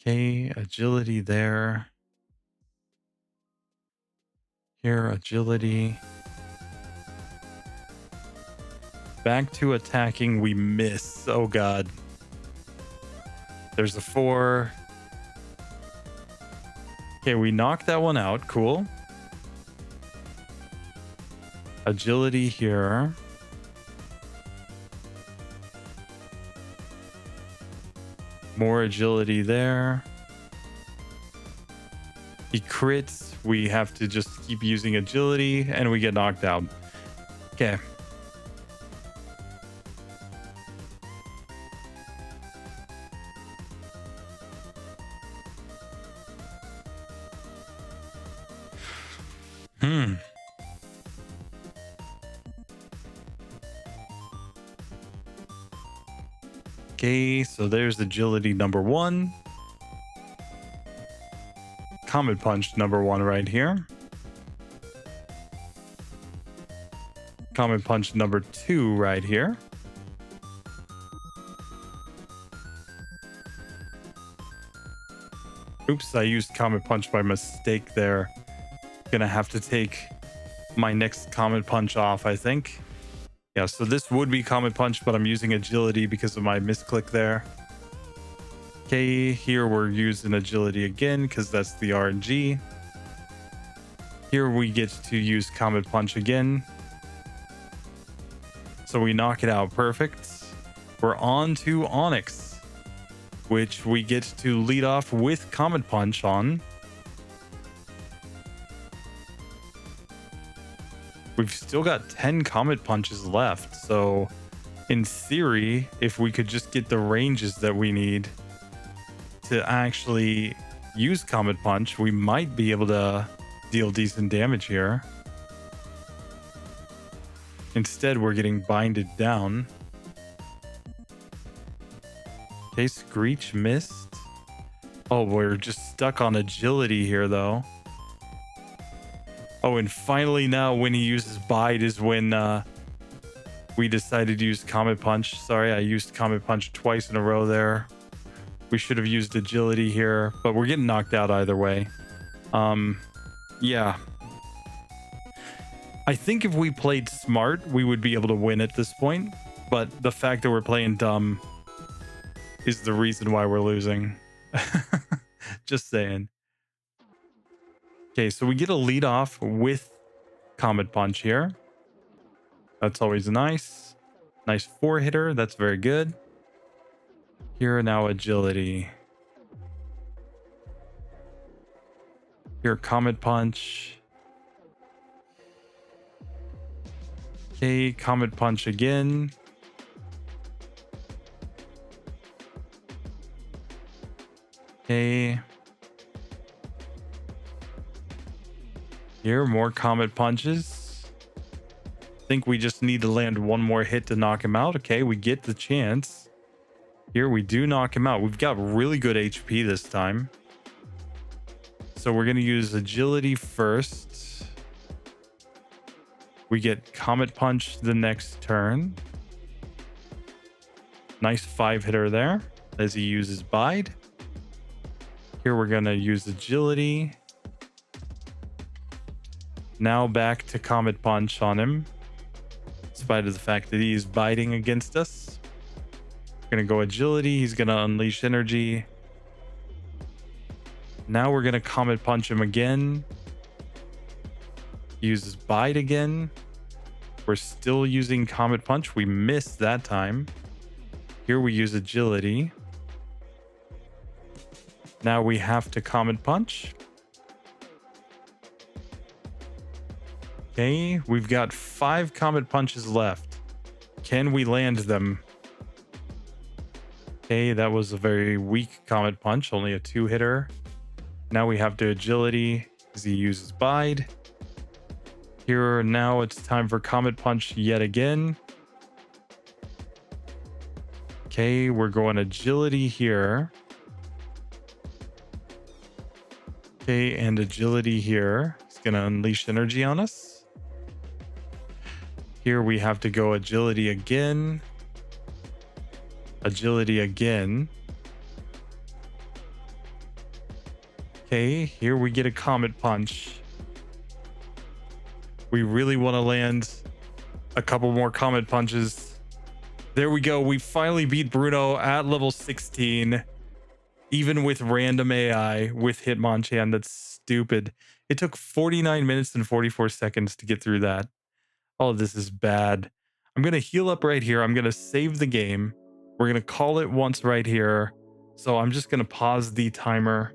Okay, Agility there. Here, Agility. Back to attacking, we miss. Oh god. There's a 4. Okay, we knocked that one out. Cool. Agility here. More Agility there. He crits. We have to just keep using Agility and we get knocked out. Okay. Okay, so there's Agility number 1. Comet Punch number 1 right here. Comet Punch number 2 right here. Oops, I used Comet Punch by mistake there. Gonna have to take my next Comet Punch off, I think. Yeah, so this would be Comet Punch, but I'm using Agility because of my misclick there. Okay, here we're using Agility again because that's the RNG. Here we get to use Comet Punch again. So we knock it out. Perfect. We're on to Onyx, which we get to lead off with Comet Punch on. We've still got 10 Comet Punches left, so in theory, if we could just get the ranges that we need to actually use Comet Punch, we might be able to deal decent damage here. Instead, we're getting binded down. Okay, Screech missed. Oh, we're just stuck on agility here, though. Oh, and finally now when he uses Bide is when we decided to use Comet Punch. Sorry, I used Comet Punch twice in a row there. We should have used agility here, but we're getting knocked out either way. Yeah. I think if we played smart, we would be able to win at this point. But the fact that we're playing dumb is the reason why we're losing. Just saying. Okay, so we get a lead off with Comet Punch here. That's always nice. Nice 4-hitter. That's very good. Here now agility. Here Comet Punch. Okay, Comet Punch again. Okay. Here, more Comet Punches. I think we just need to land one more hit to knock him out. Okay, we get the chance. Here, we do knock him out. We've got really good HP this time. So we're going to use agility first. We get Comet Punch the next turn. Nice 5-hitter there as he uses Bide. Here we're going to use agility. Now back to Comet Punch on him. In spite of the fact that he's biting against us. We're going to go agility. He's going to unleash energy. Now we're going to Comet Punch him again. He uses Bide again. We're still using Comet Punch. We missed that time. Here we use agility. Now we have to Comet Punch. Okay, we've got 5 Comet Punches left. Can we land them? Okay, that was a very weak Comet Punch, only a 2-hitter. Now we have to agility as he uses Bide. Here, now it's time for Comet Punch yet again. Okay, we're going agility here. Okay, and agility here. It's going to unleash energy on us. Here we have to go agility again. Agility again. Okay, here we get a Comet Punch. We really want to land a couple more Comet Punches. There we go. We finally beat Bruno at level 16. Even with random AI with Hitmonchan. That's stupid. It took 49 minutes and 44 seconds to get through that. Oh, this is bad. I'm going to heal up right here. I'm going to save the game. We're going to call it once right here. So I'm just going to pause the timer.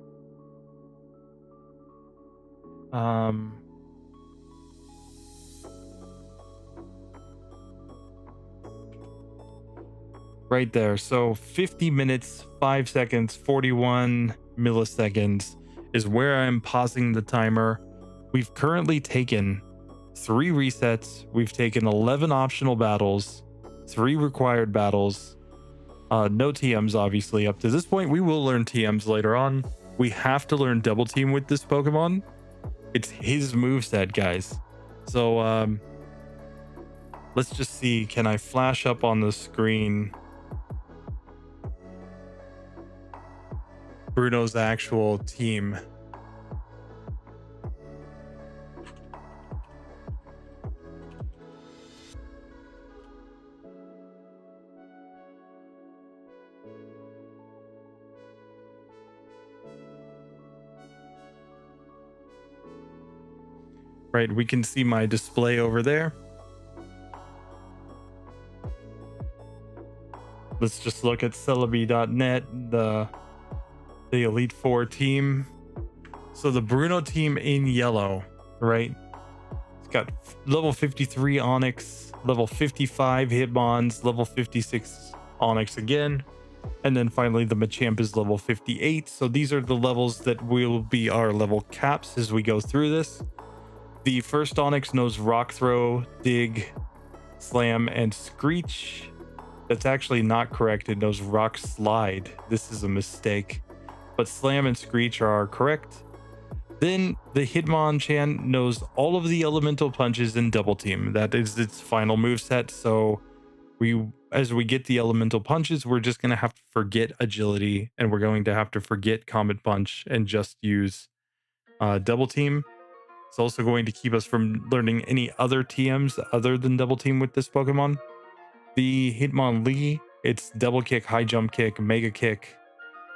Right there. So 50 minutes, 5 seconds, 41 milliseconds is where I'm pausing the timer. We've currently taken 3 resets. We've taken 11 optional battles, 3 required battles. No TMs, obviously, up to this point. We will learn TMs later on. We have to learn Double Team with this Pokemon. It's his moveset, guys. So let's just see. Can I flash up on the screen Bruno's actual team? Right, we can see my display over there. Let's just look at Celebi.net, the Elite Four team. So the Bruno team in yellow, right? It's got level 53 Onyx, level 55 Hitmons, level 56 Onyx again, And then finally, the Machamp is level 58. So these are the levels that will be our level caps as we go through this. The first Onyx knows Rock Throw, Dig, Slam, and Screech. That's actually not correct. It knows Rock Slide. This is a mistake. But Slam and Screech are correct. Then the Hitmonchan knows all of the elemental punches in Double Team. That is its final moveset. So as we get the elemental punches, we're just going to have to forget agility, and we're going to have to forget Comet Punch and just use Double Team. It's also going to keep us from learning any other TMs other than Double Team with this Pokemon. The Hitmonlee, it's Double Kick, High Jump Kick, Mega Kick,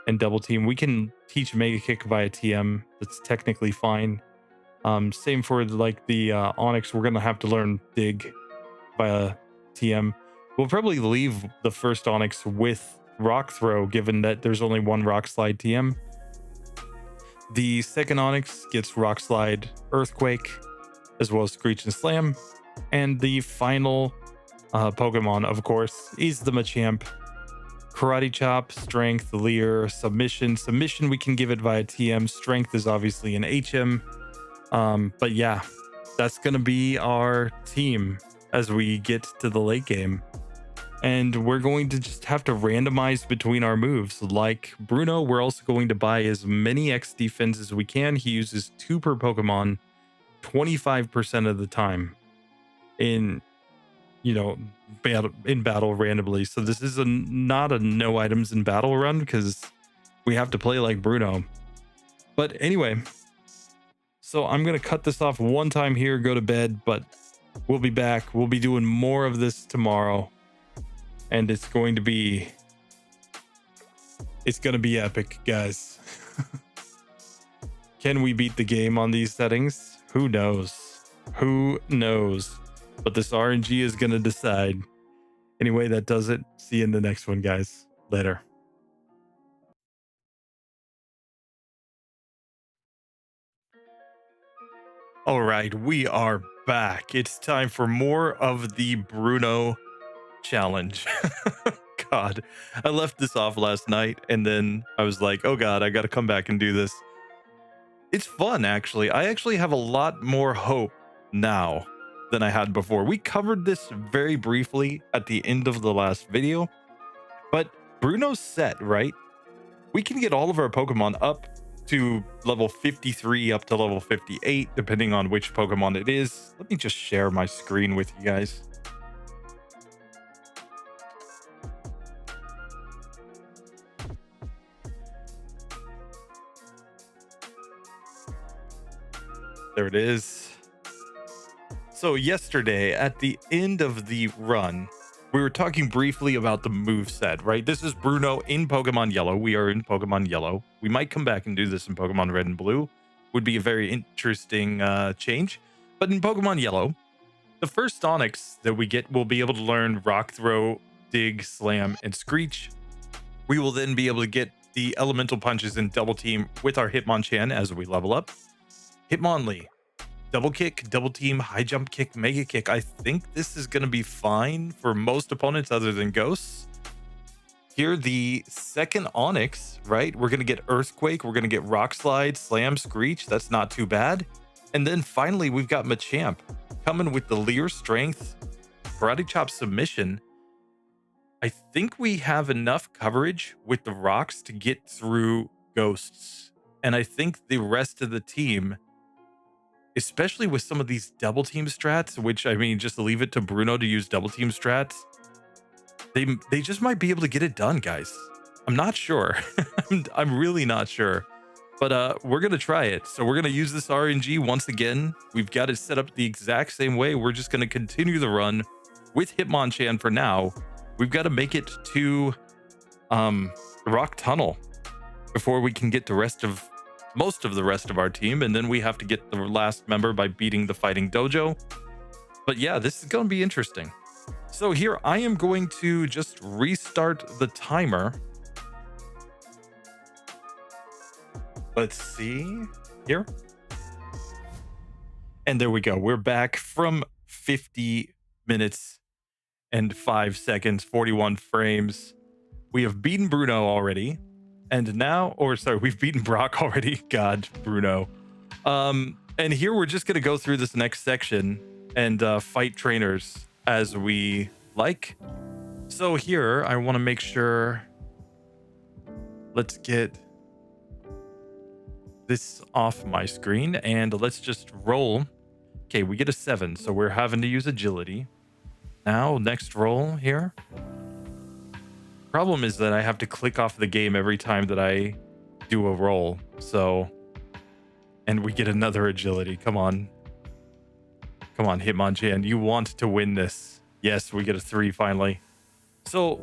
and Double Team. We can teach Mega Kick via TM. That's technically fine. Same for like the Onyx. We're going to have to learn Dig via TM. We'll probably leave the first Onyx with Rock Throw, given that there's only one Rock Slide TM. The second Onyx gets Rock Slide, Earthquake, as well as Screech and Slam. And the final Pokemon, of course, is the Machamp. Karate Chop, Strength, Leer, Submission. Submission, we can give it via TM. Strength is obviously an HM. But yeah, that's going to be our team as we get to the late game. And we're going to just have to randomize between our moves. Like Bruno, we're also going to buy as many X defense as we can. He uses 2 per Pokemon 25% of the time in battle randomly. So this is not a no items in battle run because we have to play like Bruno. But anyway, so I'm going to cut this off one time here, go to bed, but we'll be back. We'll be doing more of this tomorrow. And it's going to be epic, guys. Can we beat the game on these settings? Who knows? Who knows? But this RNG is going to decide. Anyway, that does it. See you in the next one, guys. Later. All right, we are back. It's time for more of the Bruno challenge. God, I left this off last night and then I was like, oh God, I got to come back and do this. It's fun, actually. I actually have a lot more hope now than I had before. We covered this very briefly at the end of the last video, but Bruno's set, right? We can get all of our Pokemon up to level 53 up to level 58, depending on which Pokemon it is. Let me just share my screen with you guys. There it is. So yesterday, at the end of the run, we were talking briefly about the moveset, right? This is Bruno in Pokemon Yellow. We are in Pokemon Yellow. We might come back and do this in Pokemon Red and Blue. Would be a very interesting change. But in Pokemon Yellow, the first Onyx that we get will be able to learn Rock Throw, Dig, Slam, and Screech. We will then be able to get the Elemental Punches in Double Team with our Hitmonchan as we level up. Hitmonlee. Double Kick, Double Team, High Jump Kick, Mega Kick. I think this is going to be fine for most opponents other than Ghosts. Here, the second Onyx, right? We're going to get Earthquake. We're going to get Rock Slide, Slam, Screech. That's not too bad. And then finally, we've got Machamp coming with the Leer Strength, Karate Chop Submission. I think we have enough coverage with the rocks to get through Ghosts. And I think the rest of the team, especially with some of these double team strats, which I mean, just leave it to Bruno to use double team strats. They just might be able to get it done, guys. I'm not sure. I'm really not sure. But we're going to try it. So we're going to use this RNG once again. We've got it set up the exact same way. We're just going to continue the run with Hitmonchan for now. We've got to make it to Rock Tunnel before we can get most of the rest of our team, and then we have to get the last member by beating the Fighting Dojo. But yeah, this is going to be interesting. So here I am going to just restart the timer. Let's see here. And there we go. We're back from 50 minutes and 5 seconds, 41 frames. We have beaten Bruno already. And now, or sorry, we've beaten Brock already. God, Bruno. And here we're just going to go through this next section and fight trainers as we like. So here, I want to make sure. Let's get this off my screen and let's just roll. Okay, we get a 7, so we're having to use agility. Now, next roll here. Problem is that I have to click off the game every time that I do a roll. So, and we get another agility. Come on. Come on, Hitmonchan. You want to win this. Yes, we get a 3 finally. So,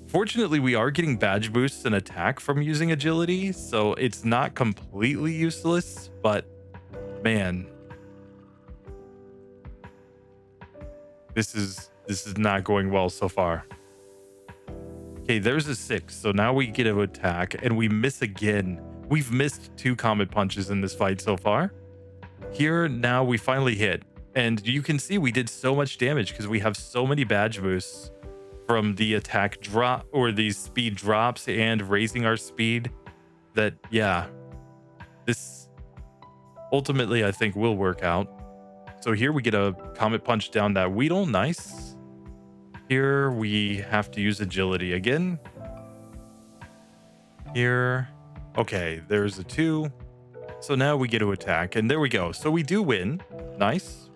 fortunately, we are getting badge boosts and attack from using agility. So it's not completely useless, but man, this is not going well so far. Okay, there's a 6. So now we get to attack and we miss again. We've missed 2 comet punches in this fight so far. Here, now we finally hit. And you can see we did so much damage because we have so many badge boosts from the attack drop or these speed drops and raising our speed that, yeah, this ultimately I think will work out. So here we get a comet punch down that Weedle. Nice. Here we have to use agility again. Here. Okay, there's a 2. So now we get to attack and there we go. So we do win. Nice.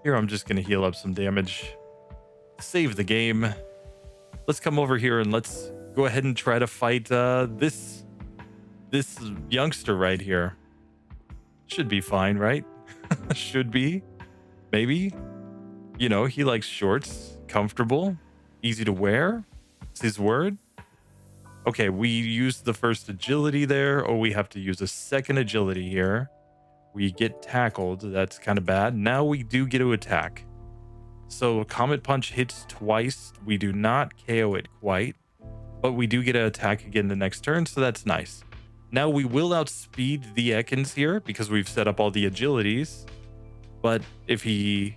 Here I'm just going to heal up some damage. Save the game. Let's come over here and let's go ahead and try to fight this youngster right here. Should be fine, right? Should be. Maybe. You know, he likes shorts, comfortable, easy to wear. It's his word. Okay, we used the first agility there. Oh, we have to use a second agility here. We get tackled. That's kind of bad. Now we do get to attack. So Comet Punch hits twice. We do not KO it quite, but we do get to attack again the next turn. So that's nice. Now we will outspeed the Ekans here because we've set up all the agilities. But if he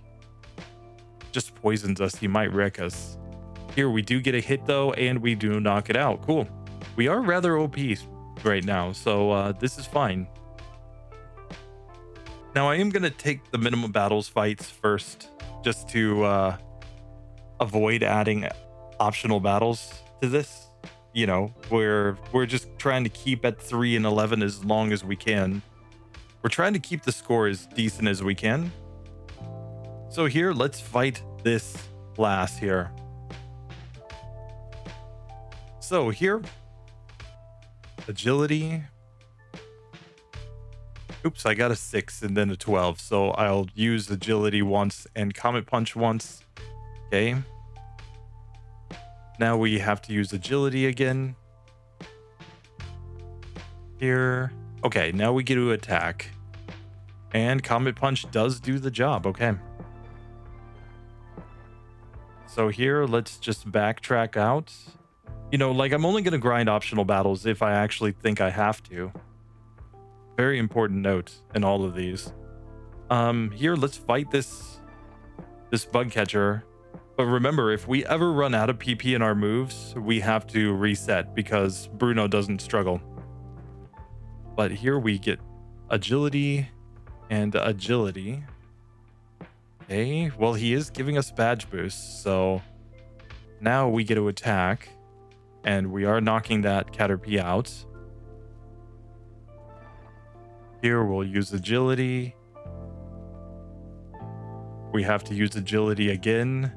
just poisons us, he might wreck us. Here we do get a hit though, and we do knock it out. Cool. We are rather OP right now, so this is fine. Now I am going to take the minimum battles fights first, just to avoid adding optional battles to this. You know, we're just trying to keep at 3 and 11 as long as we can. We're trying to keep the score as decent as we can. So here, let's fight this class here. So here, agility. Oops, I got a 6 and then a 12. So I'll use agility once and Comet Punch once. Okay. Now we have to use agility again. Here. Okay, now we get to attack. And Comet Punch does do the job. Okay. So here, let's just backtrack out. You know, like I'm only going to grind optional battles if I actually think I have to. Very important note in all of these. Here, let's fight this bug catcher. But remember, if we ever run out of PP in our moves, we have to reset because Bruno doesn't struggle. But here we get agility and agility. Okay, well, he is giving us badge boosts, so now we get to attack, and we are knocking that Caterpie out. Here we'll use agility. We have to use agility again,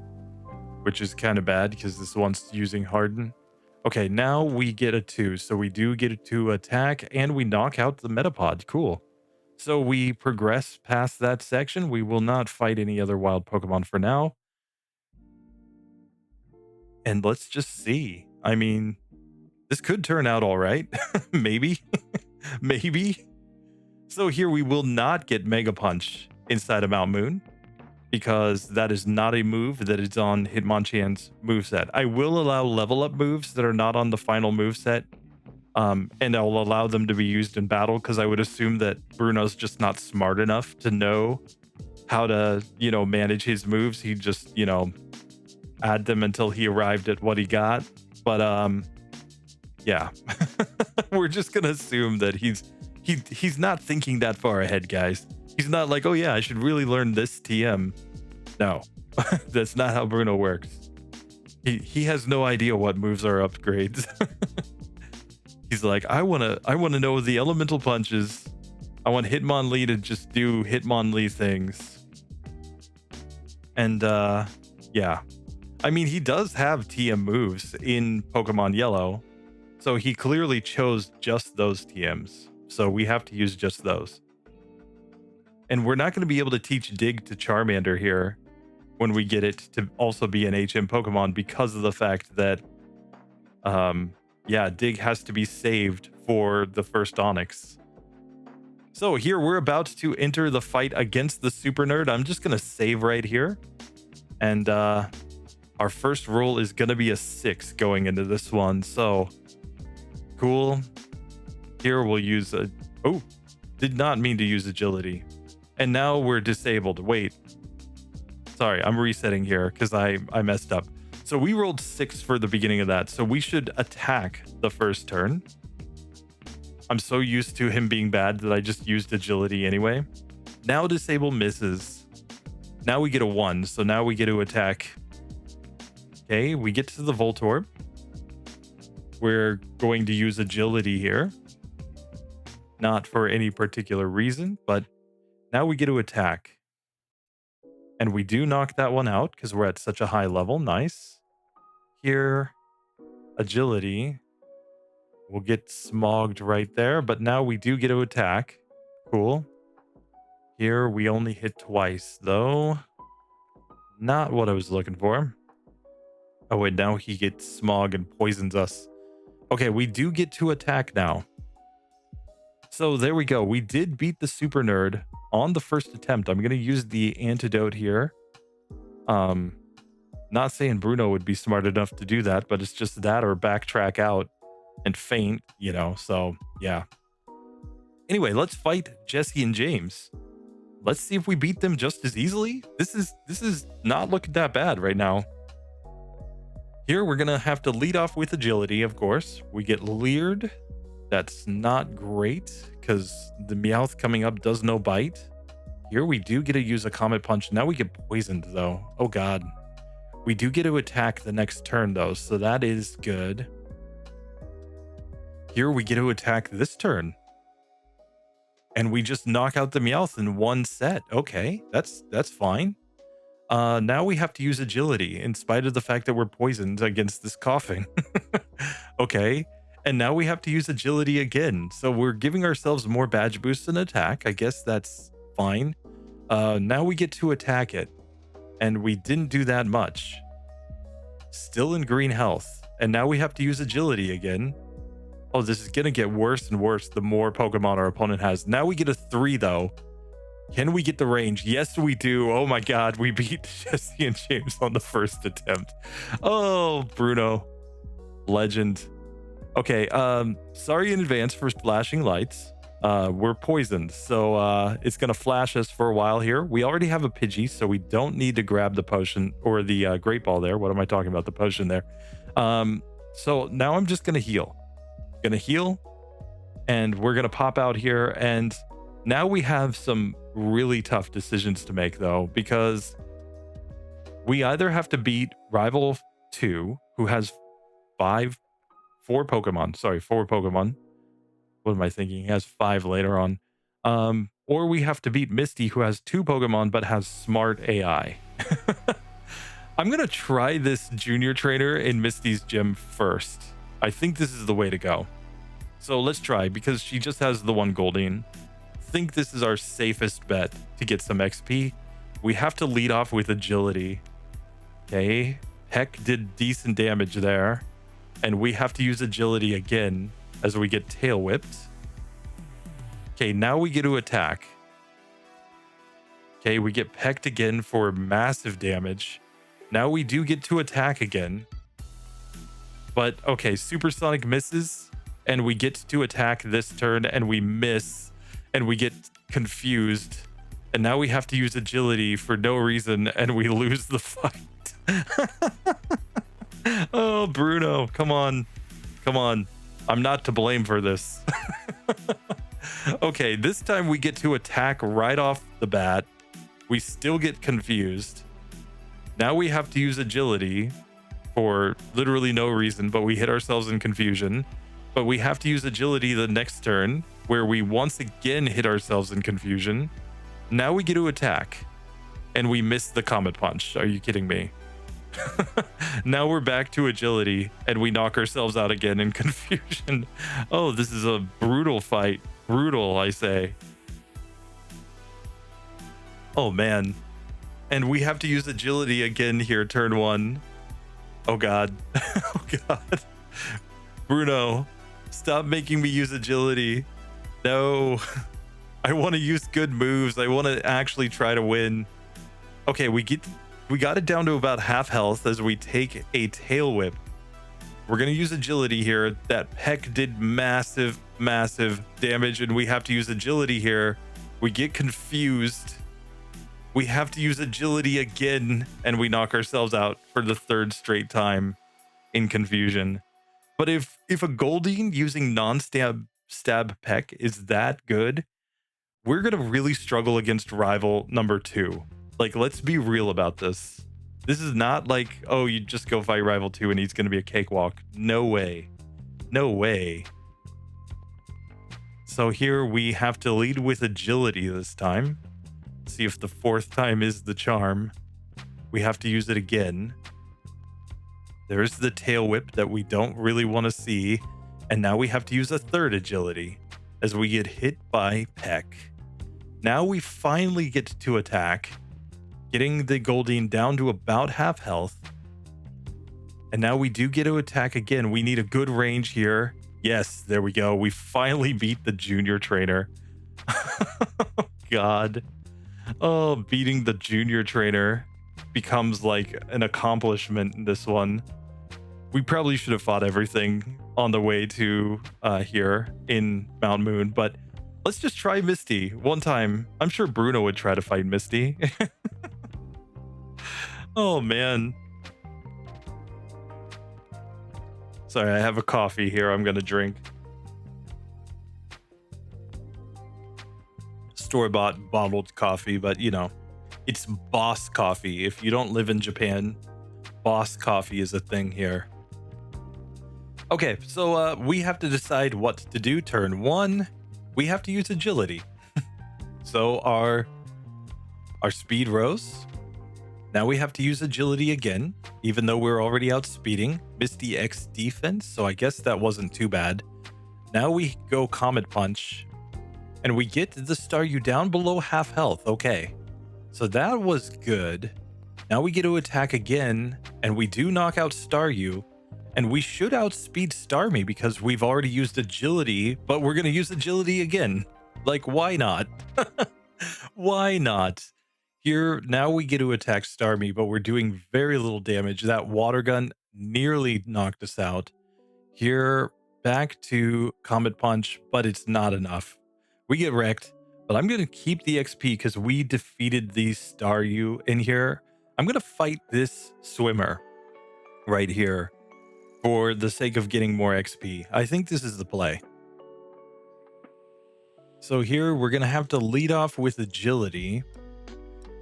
which is kind of bad because this one's using harden. Okay, now we get a 2, so we do get to attack, and we knock out the Metapod. Cool. So we progress past that section. We will not fight any other wild Pokemon for now. And let's just see. I mean, this could turn out all right. Maybe. Maybe. So here we will not get Mega Punch inside of Mount Moon because that is not a move that is on Hitmonchan's moveset. I will allow level up moves that are not on the final moveset. And I'll allow them to be used in battle because I would assume that Bruno's just not smart enough to know how to, you know, manage his moves. He just, you know, add them until he arrived at what he got. But yeah. We're just gonna assume that he's not thinking that far ahead, guys. He's not like, oh yeah, I should really learn this TM. No. That's not how Bruno works. He has no idea what moves are upgrades. He's like, I wanna know the elemental punches. I want Hitmonlee to just do Hitmonlee things. And yeah. I mean, he does have TM moves in Pokemon Yellow. So he clearly chose just those TMs. So we have to use just those. And we're not going to be able to teach Dig to Charmander here when we get it to also be an HM Pokemon because of the fact that, yeah, Dig has to be saved for the first Onix. So here we're about to enter the fight against the Super Nerd. I'm just going to save right here. And our first roll is going to be a 6 going into this one. So cool. Here we'll use a... Oh, did not mean to use agility. And now we're disabled. Wait. Sorry, I'm resetting here because I messed up. So we rolled 6 for the beginning of that. So we should attack the first turn. I'm so used to him being bad that I just used agility anyway. Now disable misses. Now we get a 1. So now we get to attack. Okay, we get to the Voltorb. We're going to use agility here. Not for any particular reason, but now we get to attack. And we do knock that one out because we're at such a high level. Nice. Here, agility. We'll get smogged right there, but now we do get to attack. Cool. Here, we only hit twice, though. Not what I was looking for. Oh, wait, now he gets smog and poisons us. Okay, we do get to attack now. So there we go. We did beat the Super Nerd on the first attempt. I'm going to use the antidote here. Not saying Bruno would be smart enough to do that, but it's just that or backtrack out and faint, you know, so yeah. Anyway, let's fight Jesse and James. Let's see if we beat them just as easily. This is not looking that bad right now. Here, we're going to have to lead off with agility, of course. We get leered. That's not great because the Meowth coming up does no bite. Here, we do get to use a Comet Punch. Now we get poisoned, though. Oh, God. We do get to attack the next turn, though, so that is good. Here, we get to attack this turn. And we just knock out the Meowth in one set. Okay, that's fine. Now we have to use agility in spite of the fact that we're poisoned against this coughing. Okay, and now we have to use agility again. So we're giving ourselves more badge boosts and attack. I guess that's fine. Now we get to attack it. And we didn't do that much. Still in green health. And now we have to use agility again. Oh, this is going to get worse and worse the more Pokemon our opponent has. Now we get a 3, though. Can we get the range? Yes, we do. Oh my God, we beat Jesse and James on the first attempt. Oh, Bruno. Legend. Okay, sorry in advance for flashing lights. We're poisoned, so it's going to flash us for a while here. We already have a Pidgey, so we don't need to grab the potion or the Great Ball there. What am I talking about? The potion there. So now I'm just going to heal. Going to heal, and we're going to pop out here, and now we have some really tough decisions to make, though, because we either have to beat Rival 2, who has 4 Pokemon. What am I thinking? He has 5 later on. Or we have to beat Misty, who has 2 Pokemon but has smart AI. I'm going to try this junior trainer in Misty's gym first. I think this is the way to go. So let's try, because she just has the 1 Goldeen. I think this is our safest bet to get some XP. We have to lead off with agility. Okay. Heck did decent damage there. And we have to use agility again as we get tail whipped. Okay, now we get to attack. Okay, we get pecked again for massive damage. Now we do get to attack again. But okay, supersonic misses, and we get to attack this turn, and we miss, and we get confused. And now we have to use agility for no reason, and we lose the fight. Oh, Bruno, come on. Come on. I'm not to blame for this. Okay, this time we get to attack right off the bat. We still get confused. Now we have to use agility for literally no reason, but we hit ourselves in confusion. But we have to use agility the next turn, where we once again hit ourselves in confusion. Now we get to attack, and we miss the comet punch. Are you kidding me? Now we're back to agility, and we knock ourselves out again in confusion. Oh, this is a brutal fight. Brutal, I say. Oh, man. And we have to use agility again here, turn one. Oh, God. Oh, God. Bruno, stop making me use agility. No. I want to use good moves. I want to actually try to win. Okay, we got it down to about half health as we take a tail whip. We're going to use agility here. That peck did massive, massive damage, and we have to use agility here. We get confused. We have to use agility again, and we knock ourselves out for the third straight time in confusion. But if a Goldeen using non-stab peck is that good, we're going to really struggle against rival number 2. Like, let's be real about this. This is not like, oh, you just go fight rival 2 and he's going to be a cakewalk. No way. No way. So here we have to lead with agility this time. See if the fourth time is the charm. We have to use it again. There's the tail whip that we don't really want to see. And now we have to use a third agility as we get hit by Peck. Now we finally get to attack, getting the Goldeen down to about half health. And now we do get to attack again. We need a good range here. Yes, there we go. We finally beat the junior trainer. God. Oh, beating the junior trainer becomes like an accomplishment in this one. We probably should have fought everything on the way to here in Mount Moon, but let's just try Misty one time. I'm sure Bruno would try to fight Misty. Oh, man. Sorry, I have a coffee here I'm going to drink. Store-bought bottled coffee, but you know, it's Boss coffee. If you don't live in Japan, Boss coffee is a thing here. Okay, so we have to decide what to do. Turn one, we have to use agility. So our speed rose. Now we have to use agility again, even though we're already outspeeding. Misty X defense, so I guess that wasn't too bad. Now we go Comet Punch, and we get the Staryu down below half health. Okay, so that was good. Now we get to attack again, and we do knock out Staryu, and we should outspeed Starmie because we've already used agility, but we're going to use agility again. Like, why not? Why not? Here, now we get to attack Starmie, but we're doing very little damage. That water gun nearly knocked us out. Here, back to Comet Punch, but it's not enough. We get wrecked, but I'm going to keep the XP because we defeated the Staryu in here. I'm going to fight this swimmer right here for the sake of getting more XP. I think this is the play. So here, we're going to have to lead off with agility.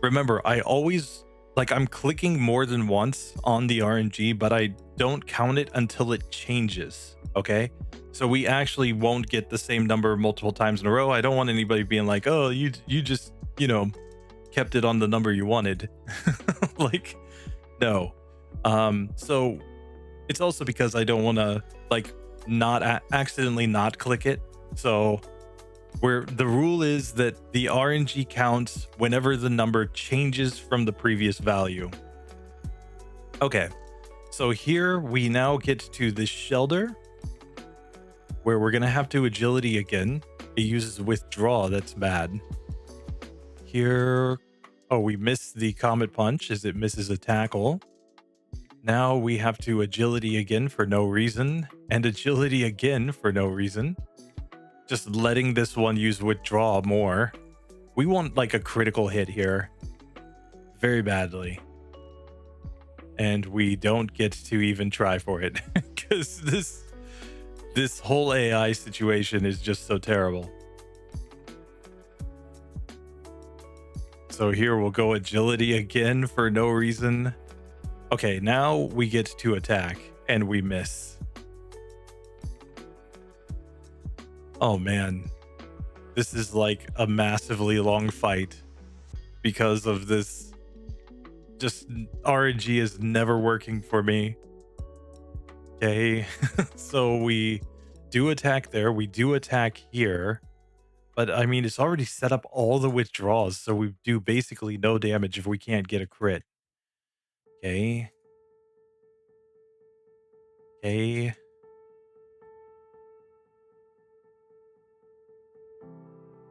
Remember, I always, I'm clicking more than once on the RNG, but I don't count it until it changes, okay? So we actually won't get the same number multiple times in a row. I don't want anybody being like, oh, you just, kept it on the number you wanted. No. So it's also because I don't want to, not accidentally not click it. So where the rule is that the RNG counts whenever the number changes from the previous value. Okay, so here we now get to this shelter where we're gonna have to agility again. It uses withdraw, that's bad. Here, oh, we missed the Comet Punch as it misses a tackle. Now we have to agility again for no reason, and agility again for no reason. Just letting this one use withdraw more. We want a critical hit here. Very badly. and we don't get to even try for it because this whole AI situation is just so terrible. So here we'll go agility again for no reason. Okay, now we get to attack and we miss. Oh man, this is like a massively long fight because of this. Just RNG is never working for me. Okay, so we do attack there. We do attack here. But I mean, it's already set up all the withdrawals. So we do basically no damage if we can't get a crit. Okay. Okay.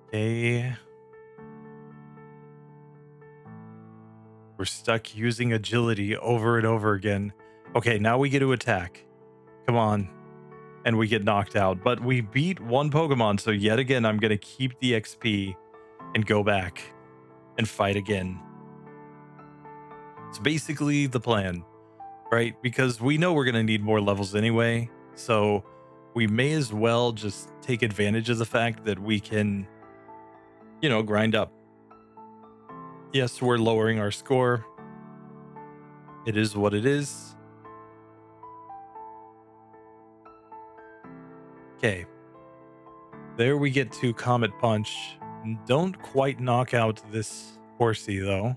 Okay. We're stuck using agility over and over again. Okay, now we get to attack. Come on. And we get knocked out. But we beat one Pokemon. So yet again, I'm going to keep the XP and go back and fight again. It's basically the plan, right? Because we know we're going to need more levels anyway. So we may as well just take advantage of the fact that we can, grind up. Yes, we're lowering our score. It is what it is. Okay. There we get to Comet Punch. Don't quite knock out this horsey, though.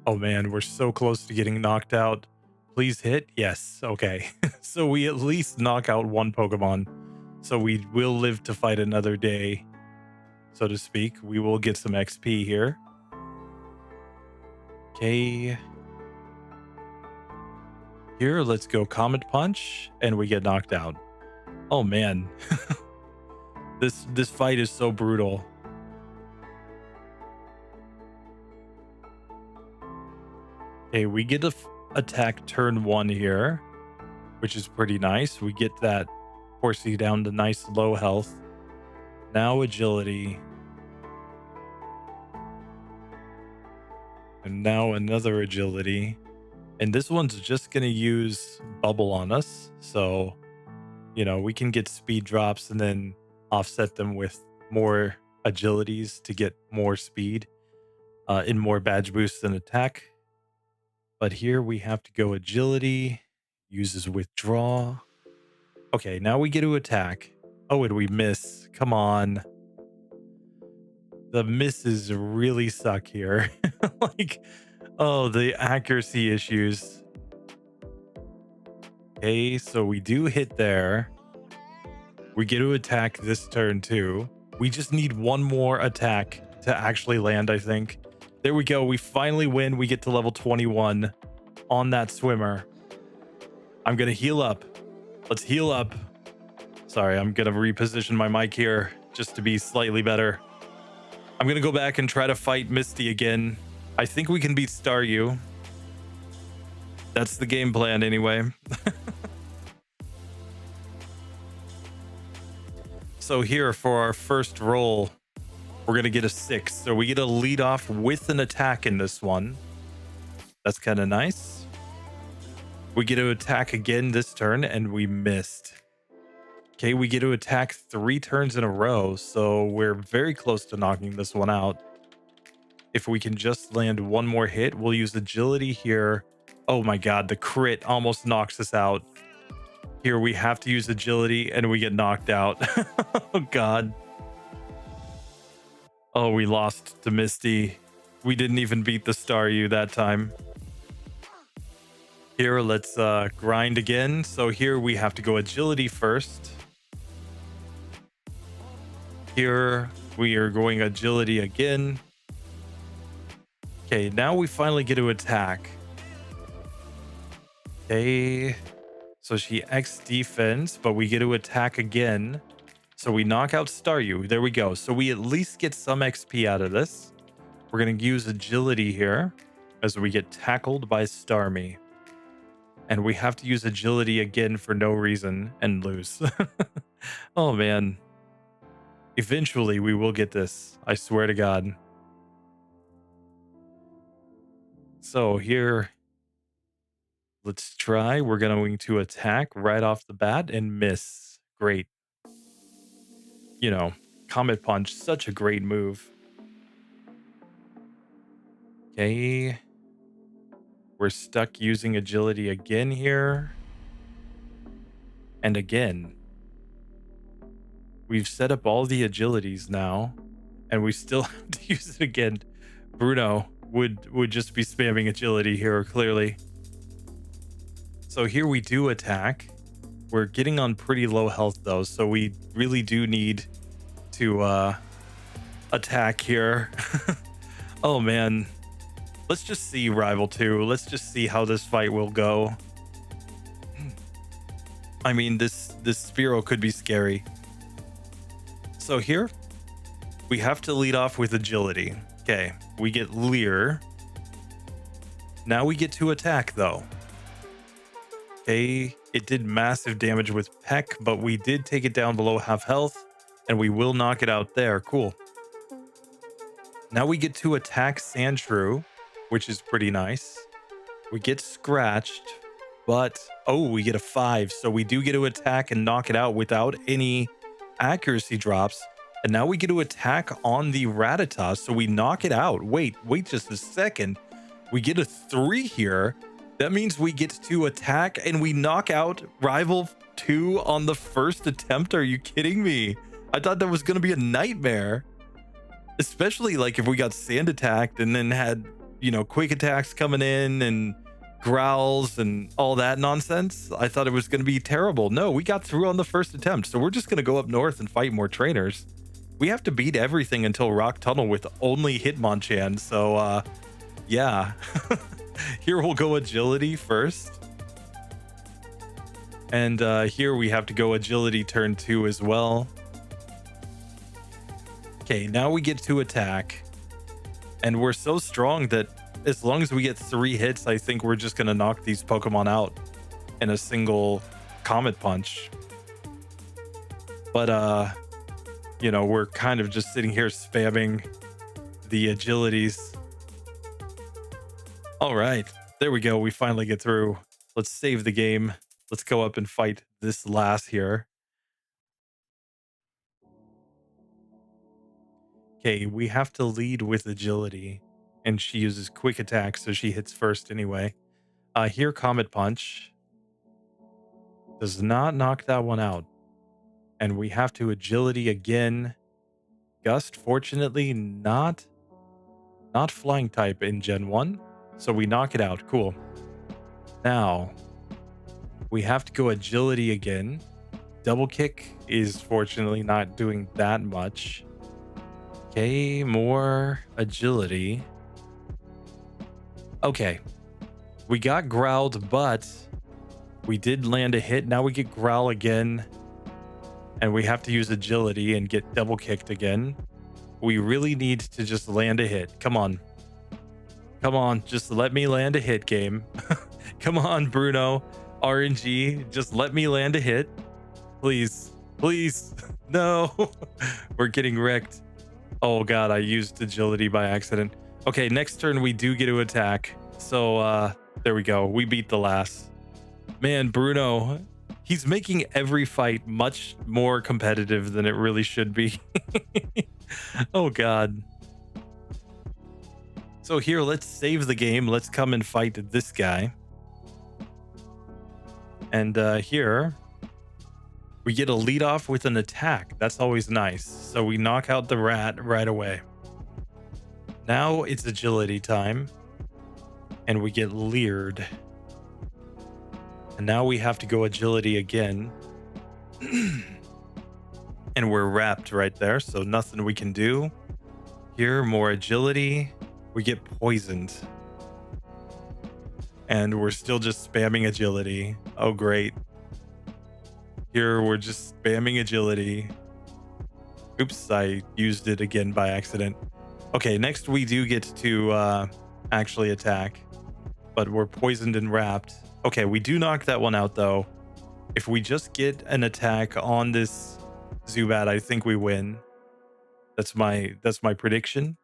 Oh man, we're so close to getting knocked out. Please hit. Yes. Okay. So we at least knock out one Pokemon. So we will live to fight another day, so to speak. We will get some XP here. Okay. Here, let's go Comet Punch, and we get knocked out. Oh man. This fight is so brutal. Okay, we get to attack turn 1 here, which is pretty nice. We get that horsey down to nice low health. Now agility. And now another agility. And this one's just going to use bubble on us. So, we can get speed drops and then offset them with more agilities to get more speed in more badge boosts and attack. But here we have to go agility, uses withdraw. Okay, now we get to attack. Oh, and we miss. Come on. The misses really suck here. The accuracy issues. Okay, so we do hit there. We get to attack this turn too. We just need one more attack to actually land, I think. There we go. We finally win. We get to level 21 on that swimmer. I'm going to heal up. Let's heal up. Sorry, I'm going to reposition my mic here just to be slightly better. I'm going to go back and try to fight Misty again. I think we can beat Staryu. That's the game plan anyway. So here for our first roll, we're going to get a 6. So we get a lead off with an attack in this one. That's kind of nice. We get to attack again this turn and we missed. Okay, we get to attack 3 turns in a row. So we're very close to knocking this one out. If we can just land one more hit, we'll use agility here. Oh my God, the crit almost knocks us out. Here we have to use agility and we get knocked out. Oh God. Oh, we lost to Misty. We didn't even beat the Staryu that time. Here, let's grind again. So here we have to go agility first. Here we are going agility again. Okay, now we finally get to attack. Okay. So she X defense, but we get to attack again. So we knock out Staryu. There we go. So we at least get some XP out of this. We're going to use agility here as we get tackled by Starmie. And we have to use agility again for no reason and lose. Oh, man. Eventually, we will get this. I swear to God. So here, let's try. We're going to attack right off the bat and miss. Great. You know, Comet Punch, such a great move. Okay. We're stuck using agility again here. And again. We've set up all the agilities now, and we still have to use it again. Bruno would just be spamming agility here, clearly. So here we do attack. We're getting on pretty low health though, so we really do need to attack here. Oh man. Let's just see Rival 2. Let's just see how this fight will go. I mean, this Spearow could be scary. So here, we have to lead off with agility. Okay, we get Leer. Now we get to attack though. Okay, it did massive damage with Peck, but we did take it down below half health, and we will knock it out there. Cool. Now we get to attack Sandshrew, which is pretty nice. We get scratched, but we get a 5. So we do get to attack and knock it out without any accuracy drops. And now we get to attack on the Rattata, so we knock it out. Wait just a second. We get a 3 here. That means we get to attack and we knock out Rival 2 on the first attempt. Are you kidding me? I thought that was going to be a nightmare. Especially like if we got sand attacked and then had, you know, quick attacks coming in and growls and all that nonsense. I thought it was going to be terrible. No, we got through on the first attempt. So we're just going to go up north and fight more trainers. We have to beat everything until Rock Tunnel with only Hitmonchan. So, yeah. Here we'll go agility first. And here we have to go agility turn 2 as well. Okay, now we get to attack. And we're so strong that as long as we get 3 hits, I think we're just going to knock these Pokemon out in a single Comet Punch. But, you know, we're kind of just sitting here spamming the agilities. All right, there we go. We finally get through. Let's save the game. Let's go up and fight this last here. Okay, we have to lead with agility, and she uses quick attack, so she hits first anyway. Here, Comet Punch does not knock that one out, and we have to agility again. Gust, fortunately, not flying type in Gen 1, so we knock it out. Cool. Now, we have to go agility again. Double kick is fortunately not doing that much. Okay, more agility. Okay, we got growled, but we did land a hit. Now we get growl again, and we have to use agility and get double kicked again. We really need to just land a hit. Come on. Come on, just let me land a hit, game. Come on, Bruno. RNG, just let me land a hit. Please. Please. No. We're getting wrecked. Oh god, I used agility by accident. Okay, next turn we do get to attack. So there we go. We beat the last. Man, Bruno, he's making every fight much more competitive than it really should be. Oh god. So here, let's save the game. Let's come and fight this guy. And here, we get a lead off with an attack. That's always nice. So we knock out the rat right away. Now it's agility time. And we get leered. And now we have to go agility again. And we're wrapped right there. So nothing we can do. Here, more agility. We get poisoned. And we're still just spamming agility. Oh, great. Here, we're just spamming agility. Oops, I used it again by accident. Okay, next we do get to actually attack. But we're poisoned and wrapped. Okay, we do knock that one out, though. If we just get an attack on this Zubat, I think we win. That's my prediction.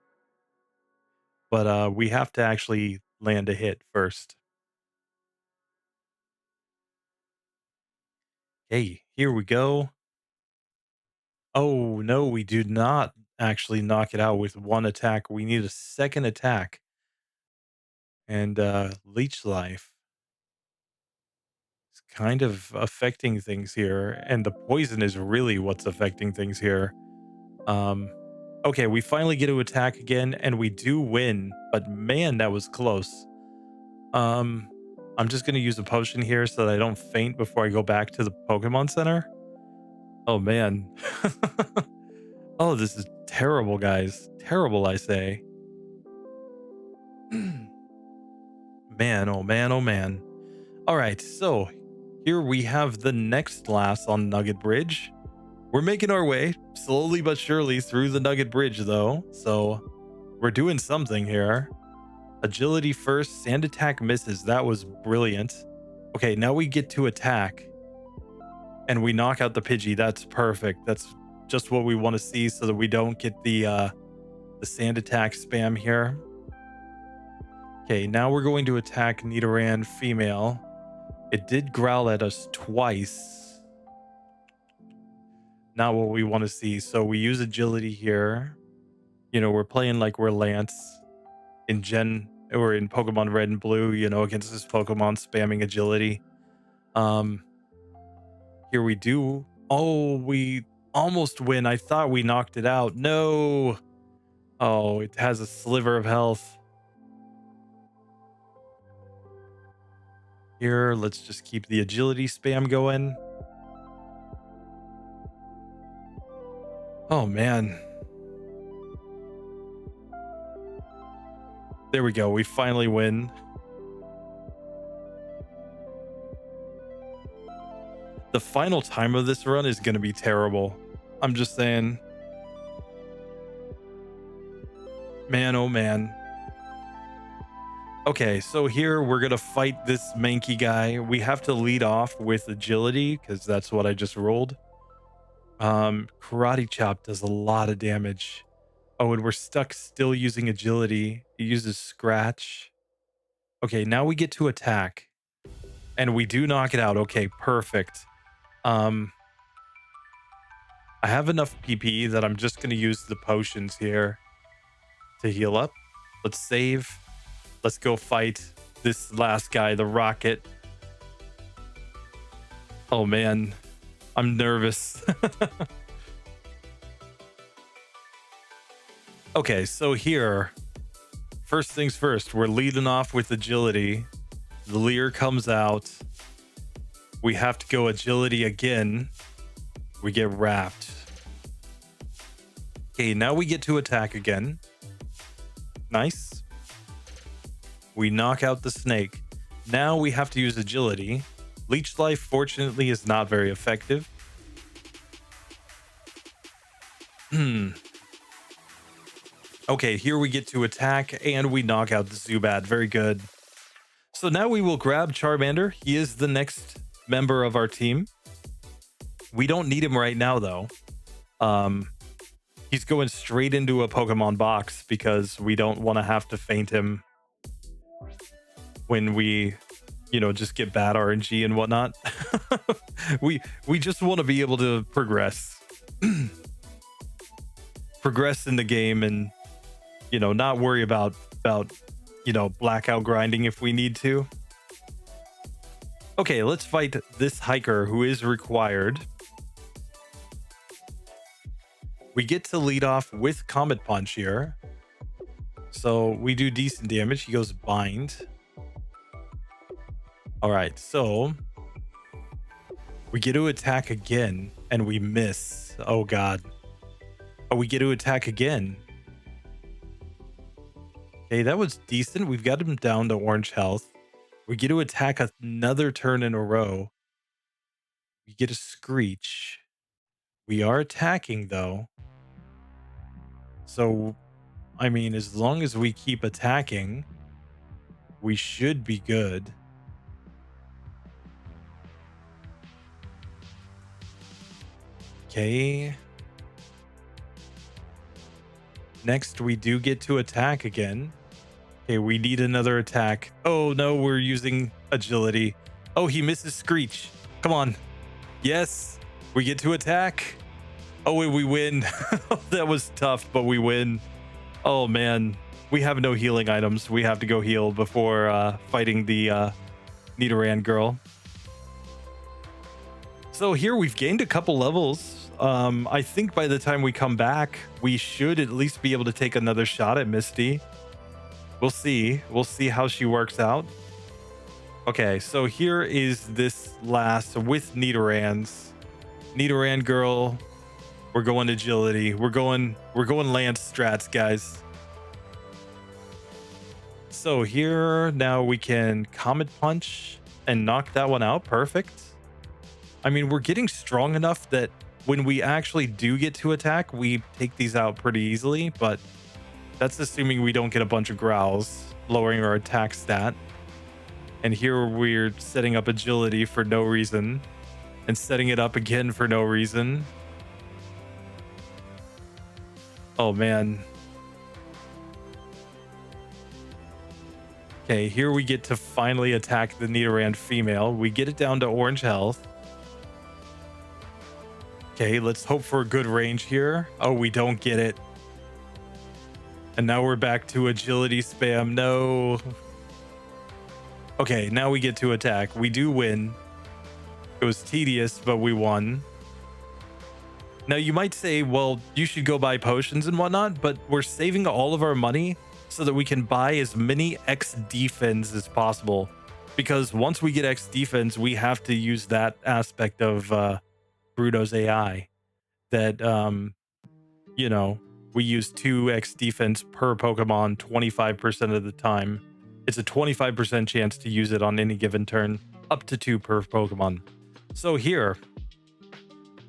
But we have to actually land a hit first. Hey, here we go. Oh, no, we do not actually knock it out with one attack. We need a second attack. And leech life is kind of affecting things here. And the poison is really what's affecting things here. Um, okay, we finally get to attack again, and we do win. But man, that was close. Um, I'm just gonna use a potion here so that I don't faint before I go back to the Pokemon Center. Oh man. Oh, this is terrible, guys. Terrible, I say. Man, oh man, oh man. All right, so here we have the next class on Nugget Bridge. We're making our way slowly but surely through the Nugget Bridge, though. So we're doing something here. Agility first, sand attack misses. That was brilliant. Okay, now we get to attack and we knock out the Pidgey. That's perfect. That's just what we want to see so that we don't get the sand attack spam here. Okay, now we're going to attack Nidoran female. It did growl at us twice. Not what we want to see. So we use agility here. You know, we're playing like we're Lance in Gen or in Pokemon Red and Blue, you know, against this Pokemon spamming agility. Here we do. Oh, we almost win. I thought we knocked it out. No. Oh, it has a sliver of health. Here, let's just keep the agility spam going. Oh, man. There we go. We finally win. The final time of this run is going to be terrible. I'm just saying. Man, oh man. Okay, so here we're going to fight this Mankey guy. We have to lead off with agility because that's what I just rolled. Karate Chop does a lot of damage. Oh, and we're stuck still using agility. It uses scratch. Okay, now we get to attack. And we do knock it out. Okay, perfect. I have enough PP that I'm just going to use the potions here to heal up. Let's save. Let's go fight this last guy, the Rocket. Oh man, I'm nervous. Okay, so here, first things first, we're leading off with agility. The Leer comes out. We have to go agility again. We get wrapped. Okay, now we get to attack again. Nice. We knock out the snake. Now we have to use agility. Leech Life, fortunately, is not very effective. Okay, here we get to attack and we knock out the Zubat. Very good. So now we will grab Charmander. He is the next member of our team. We don't need him right now, though. He's going straight into a Pokemon box because we don't want to have to feint him when we, you know, just get bad RNG and whatnot. we just want to be able to progress. Progress in the game and, you know, not worry about you know, blackout grinding if we need to. Okay, let's fight this hiker who is required. We get to lead off with Comet Punch here. So we do decent damage. He goes bind. All right, so we get to attack again and we miss. Oh God. Oh, we get to attack again. Okay, that was decent. We've got him down to orange health. We get to attack another turn in a row. We get a screech. We are attacking though. So, I mean, as long as we keep attacking, we should be good. Okay. Next, we do get to attack again. Okay, we need another attack. Oh no, we're using agility. Oh, he misses Screech. Come on. Yes, we get to attack. Oh, wait, we win. That was tough, but we win. Oh man, we have no healing items. We have to go heal before fighting the Nidoran girl. So here we've gained a couple levels. I think by the time we come back, we should at least be able to take another shot at Misty. We'll see. We'll see how she works out. Okay, so here is this last with Nidorans. Nidoran girl. We're going agility. We're going Lance strats, guys. So here now we can Comet Punch and knock that one out. Perfect. I mean, we're getting strong enough that when we actually do get to attack, we take these out pretty easily, but that's assuming we don't get a bunch of growls, lowering our attack stat. And here we're setting up agility for no reason and setting it up again for no reason. Oh, man. Okay, here we get to finally attack the Nidoran female. We get it down to orange health. Okay, let's hope for a good range here. Oh, we don't get it. And now we're back to agility spam. No. Okay, now we get to attack. We do win. It was tedious, but we won. Now you might say, well, you should go buy potions and whatnot, but we're saving all of our money so that we can buy as many X defense as possible. Because once we get X defense, we have to use that aspect of Bruno's AI that, you know, we use 2x defense per Pokemon 25% of the time. It's a 25% chance to use it on any given turn, up to 2 per Pokemon. So here,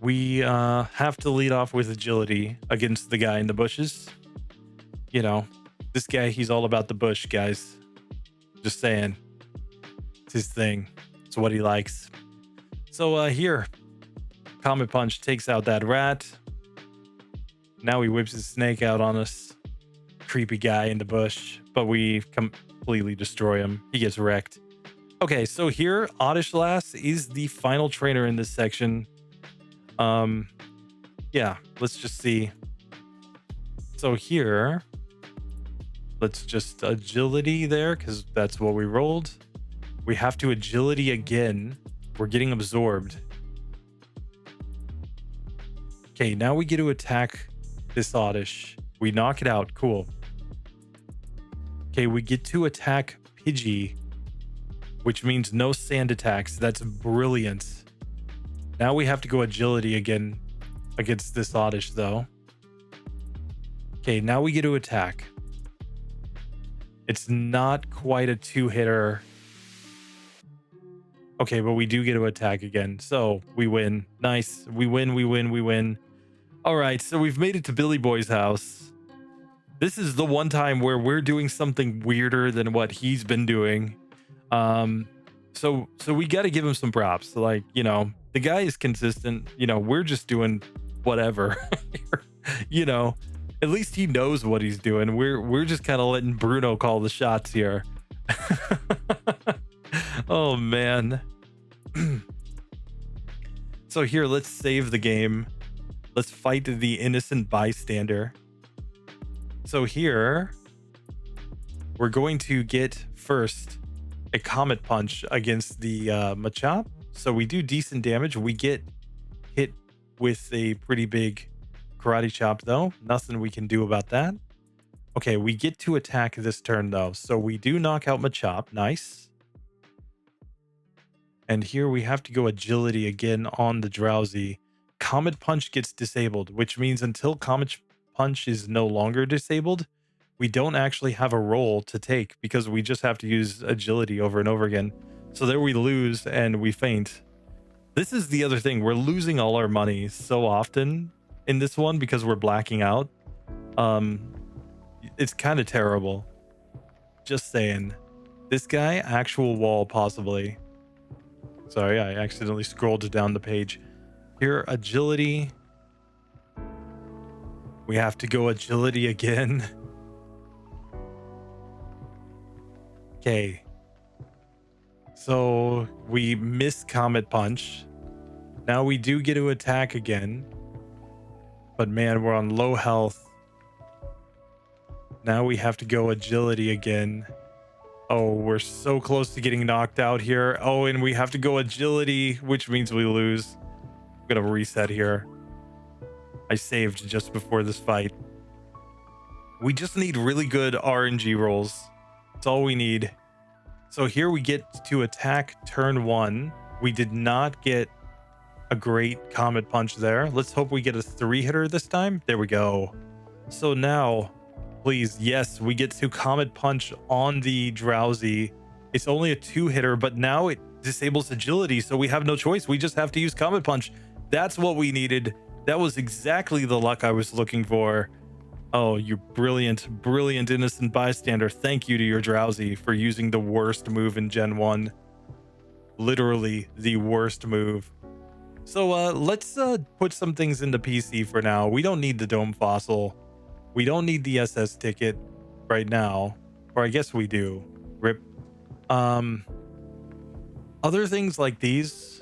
we have to lead off with agility against the guy in the bushes. You know, this guy, he's all about the bush, guys. Just saying. It's his thing. It's what he likes. So here, Comet Punch takes out that rat. Now he whips his snake out on us. Creepy guy in the bush, but we completely destroy him. He gets wrecked. Okay, so here, Oddish is the final trainer in this section. Yeah, let's just see. So here, let's just agility there, because that's what we rolled. We have to agility again. We're getting absorbed. Okay, now we get to attack this Oddish. We knock it out. Cool. Okay, we get to attack Pidgey, which means no sand attacks. That's brilliant. Now we have to go agility again against this Oddish, though. Okay, now we get to attack. It's not quite a 2-hitter. Okay, but we do get to attack again. So we win. Nice. We win. All right, so we've made it to Billy Boy's house. This is the one time where we're doing something weirder than what he's been doing. So we got to give him some props. Like, you know, the guy is consistent. You know, we're just doing whatever. You know, at least he knows what he's doing. We're just kind of letting Bruno call the shots here. Oh man. So here, let's save the game. Let's fight the innocent bystander. So here, we're going to get first a Comet Punch against the Machop. So we do decent damage. We get hit with a pretty big Karate Chop, though. Nothing we can do about that. Okay, we get to attack this turn, though. So we do knock out Machop. Nice. And here we have to go agility again on the Drowsy. Comet Punch gets disabled, which means until Comet Punch is no longer disabled, we don't actually have a roll to take because we just have to use agility over and over again. So there we lose and we faint. This is the other thing. We're losing all our money so often in this one because we're blacking out. It's kind of terrible. Just saying. This guy, actual wall possibly. Sorry, I accidentally scrolled down the page. Here, agility. We have to go agility again. Okay. So we miss Comet Punch. Now we do get to attack again. But man, we're on low health. Now we have to go agility again. Oh, we're so close to getting knocked out here. Oh, and we have to go agility, which means we lose. I'm gonna reset here. I saved just before this fight. We just need really good RNG rolls. That's all we need. So here we get to attack turn 1. We did not get a great Comet Punch there. Let's hope we get a 3-hitter this time. There we go. So now, please, yes, we get to Comet Punch on the Drowsy. It's only a 2-hitter, but now it disables agility, so we have no choice. We just have to use Comet Punch. That's what we needed. That was exactly the luck I was looking for. Oh, you brilliant, brilliant innocent bystander. Thank you to your Drowsy for using the worst move in Gen 1. Literally the worst move. So let's put some things into PC for now. We don't need the Dome Fossil. We don't need the SS ticket right now. Or I guess we do. RIP. Other things like these,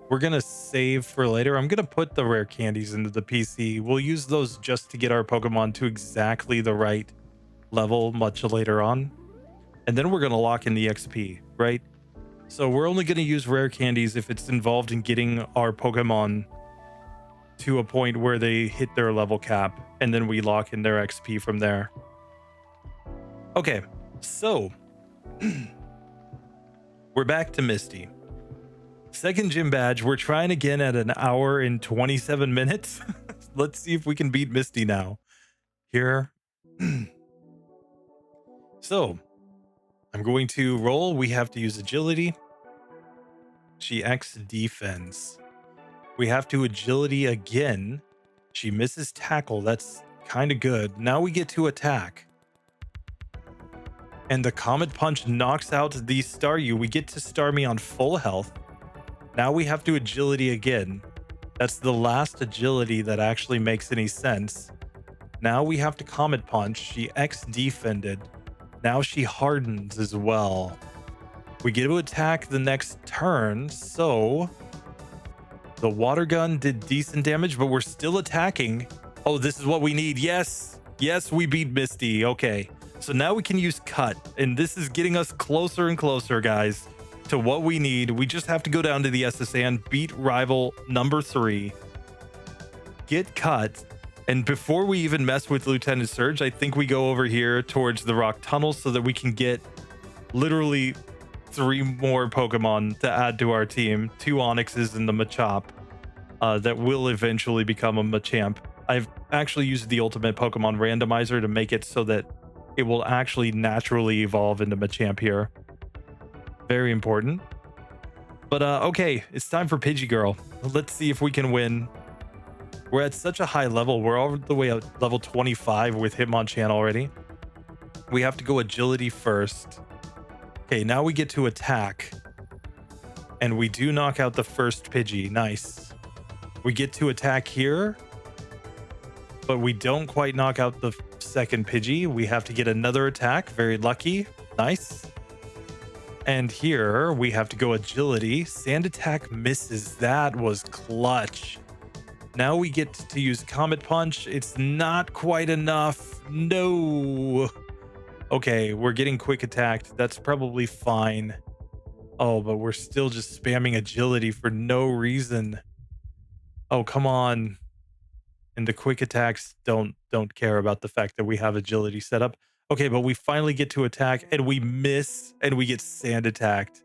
we're going to save for later. I'm going to put the rare candies into the PC. We'll use those just to get our Pokemon to exactly the right level much later on. And then we're going to lock in the XP, right? So we're only going to use rare candies if it's involved in getting our Pokemon to a point where they hit their level cap, and then we lock in their XP from there. Okay, so we're back to Misty. Second gym badge. We're trying again at 1 hour and 27 minutes. Let's see if we can beat Misty now. Here. So I'm going to roll. We have to use agility. She X defense. We have to agility again. She misses tackle. That's kind of good. Now we get to attack. And the Comet Punch knocks out the Staryu. We get to Starmie on full health. Now we have to agility again. That's the last agility that actually makes any sense. Now we have to Comet Punch. She X defended. Now she hardens as well. We get to attack the next turn, so the water gun did decent damage, but we're still attacking. Oh, this is what we need. Yes, yes, we beat Misty. Okay, so now we can use cut, and this is getting us closer and closer, guys, to what we need. We just have to go down to the SSA and beat rival number 3, get cut. And before we even mess with Lieutenant Surge, I think we go over here towards the rock tunnel so that we can get literally 3 more Pokemon to add to our team. 2 Onixes and the Machop that will eventually become a Machamp. I've actually used the ultimate Pokemon randomizer to make it so that it will actually naturally evolve into Machamp here. Very important. But okay, it's time for Pidgeygirl. Let's see if we can win. We're at such a high level. We're all the way at level 25 with Hitmonchan already. We have to go agility first. Okay, now we get to attack. And we do knock out the first Pidgey. Nice. We get to attack here. But we don't quite knock out the second Pidgey. We have to get another attack. Very lucky. Nice. And here we have to go agility. Sand attack misses. That was clutch. Now we get to use Comet Punch. It's not quite enough. No. Okay, we're getting quick attacked. That's probably fine. Oh, but we're still just spamming agility for no reason. Oh, come on. And the quick attacks don't care about the fact that we have agility set up. Okay, but we finally get to attack and we miss and we get sand attacked.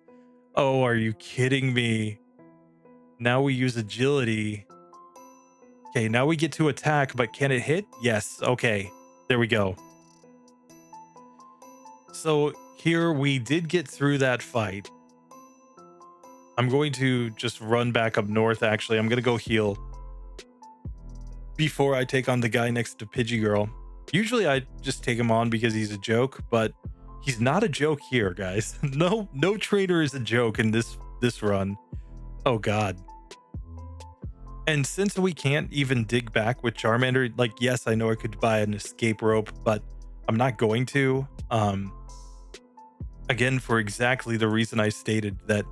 Oh, are you kidding me? Now we use agility. Okay, now we get to attack, but can it hit? Yes. Okay, there we go. So here we did get through that fight. I'm going to just run back up north, actually. I'm going to go heal before I take on the guy next to Pidgeygirl. Usually I just take him on because he's a joke, but he's not a joke here, guys. No trainer is a joke in this run. Oh, God. And since we can't even dig back with Charmander, like, yes, I know I could buy an escape rope, but I'm not going to. I Again, for exactly the reason I stated, that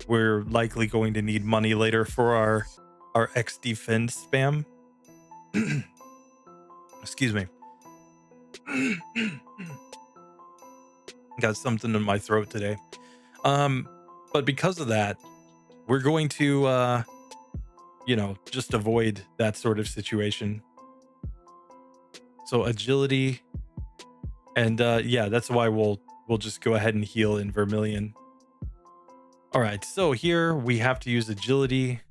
we're likely going to need money later for our X defend spam. Excuse me. Got something in my throat today. But because of that, we're going to just avoid that sort of situation. So agility, and yeah, that's why we'll just go ahead and heal in Vermilion. All right, so here we have to use agility,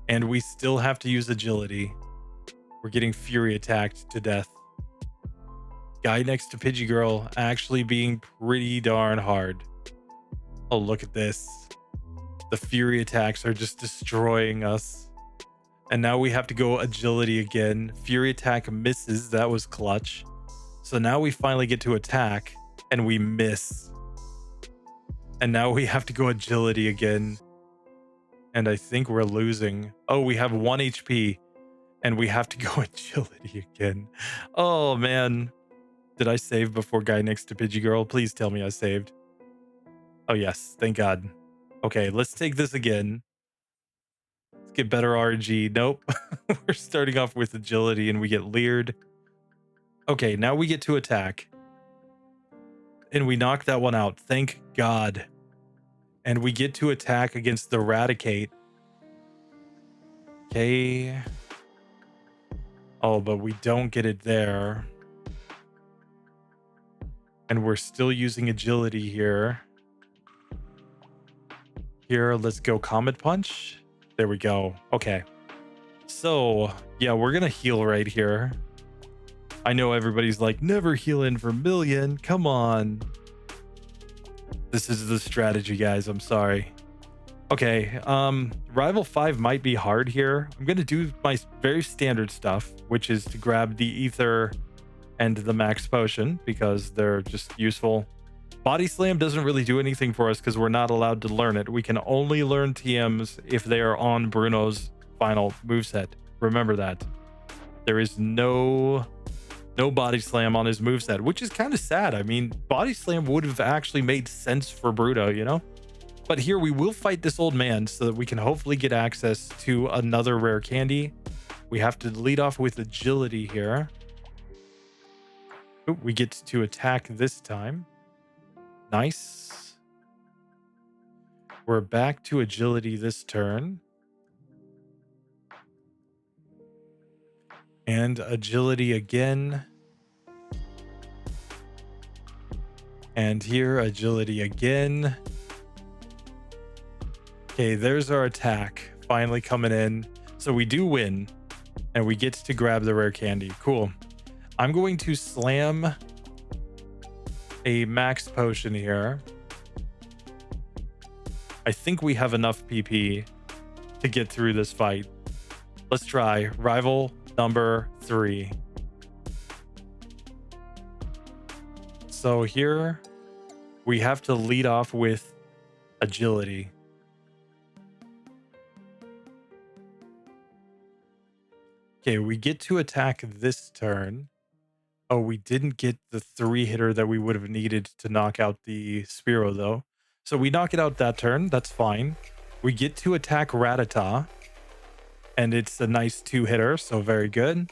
and we still have to use agility. We're getting Fury attacked to death. Guy next to Pidgey Girl actually being pretty darn hard. Oh, look at this. The Fury attacks are just destroying us. And now we have to go agility again. Fury attack misses. That was clutch. So now we finally get to attack and we miss. And now we have to go agility again. And I think we're losing. Oh, we have 1 HP and we have to go agility again. Oh, man. Did I save before Guy next to Pidgey Girl? Please tell me I saved. Oh, yes. Thank God. Okay, let's take this again. Let's get better RNG. Nope. We're starting off with agility and we get leered. Okay, now we get to attack. And we knock that one out. Thank God. And we get to attack against the Eradicate. Okay. Oh, but we don't get it there. And we're still using agility here. Here, let's go Comet Punch. There we go. Okay. So, yeah, we're going to heal right here. I know everybody's like, never heal in Vermilion. Come on. This is the strategy, guys. I'm sorry. Okay. Rival 5 might be hard here. I'm going to do my very standard stuff, which is to grab the Ether and the Max Potion because they're just useful. Body Slam doesn't really do anything for us because we're not allowed to learn it. We can only learn TMs if they are on Bruno's final moveset. Remember that. There is no Body Slam on his moveset, which is kind of sad. I mean, Body Slam would have actually made sense for Bruno, you know? But here we will fight this old man so that we can hopefully get access to another rare candy. We have to lead off with agility here. Ooh, we get to attack this time. Nice. We're back to agility this turn. And agility again. And here, agility again. Okay, there's our attack finally coming in. So we do win. And we get to grab the rare candy. Cool. I'm going to slam a Max Potion here. I think we have enough PP to get through this fight. Let's try rival number 3. So here we have to lead off with agility. Okay, we get to attack this turn. Oh, we didn't get the 3-hitter that we would have needed to knock out the Spearow, though. So we knock it out that turn. That's fine. We get to attack Rattata. And it's a nice 2-hitter, so very good.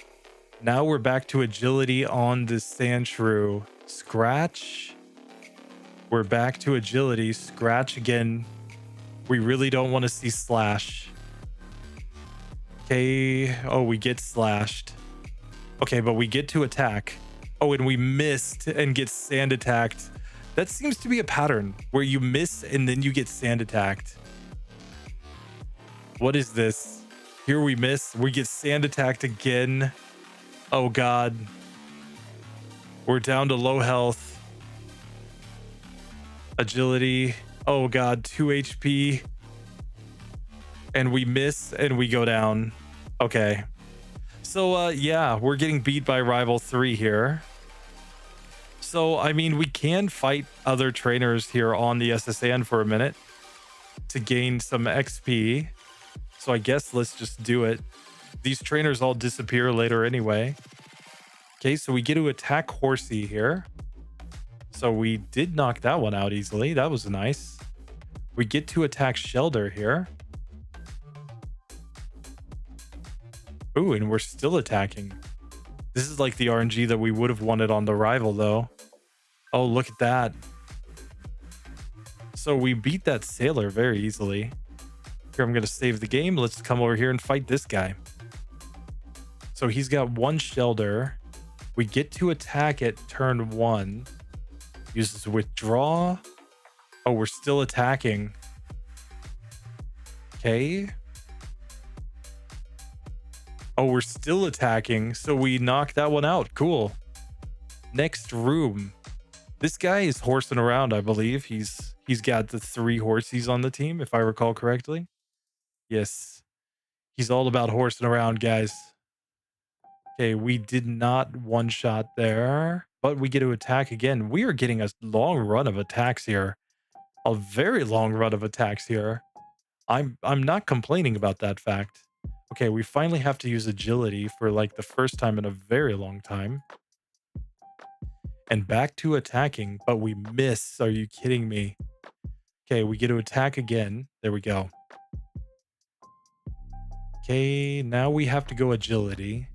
Now we're back to agility on the Sandshrew. Scratch. We're back to agility. Scratch again. We really don't want to see Slash. Okay. Oh, we get slashed. Okay, but we get to attack. Oh, and we missed and get sand attacked. That seems to be a pattern where you miss and then you get sand attacked. What is this? Here we miss. We get sand attacked again. Oh, God. We're down to low health. Agility. Oh, God. 2 HP. And we miss and we go down. Okay. So, yeah, we're getting beat by Rival 3 here. So, I mean, we can fight other trainers here on the SSN for a minute to gain some XP. So I guess let's just do it. These trainers all disappear later anyway. Okay, so we get to attack Horsey here. So we did knock that one out easily. That was nice. We get to attack Shelter here. Ooh, and we're still attacking. This is like the RNG that we would have wanted on the rival, though. Oh, look at that. So we beat that sailor very easily. Here, I'm going to save the game. Let's come over here and fight this guy. So he's got one Shelter. We get to attack at turn 1. Uses withdraw. Oh, we're still attacking. Okay. Oh, we're still attacking. So we knocked that one out. Cool. Next room. This guy is horsing around, I believe. He's got the 3 horsies on the team, if I recall correctly. Yes. He's all about horsing around, guys. Okay, we did not one-shot there, but we get to attack again. We are getting a long run of attacks here. A very long run of attacks here. I'm not complaining about that fact. Okay, we finally have to use agility for like the first time in a very long time. And back to attacking, but we miss. Are you kidding me? Okay, we get to attack again. There we go. Okay, now we have to go agility.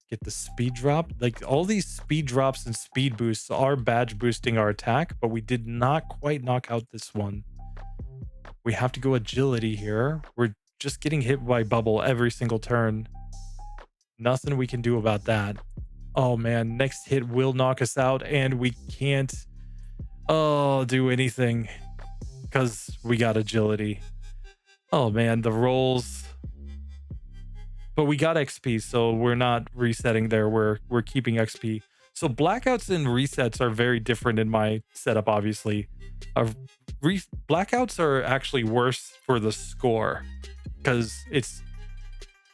Get the speed drop. Like all these speed drops and speed boosts are badge boosting our attack, but we did not quite knock out this one. We have to go agility here. We're just getting hit by bubble every single turn. Nothing we can do about that. Oh man, next hit will knock us out and we can't do anything because we got agility. Oh man, the rolls. But we got XP, so we're not resetting there. We're keeping XP. So blackouts and resets are very different in my setup, obviously. Blackouts are actually worse for the score because it's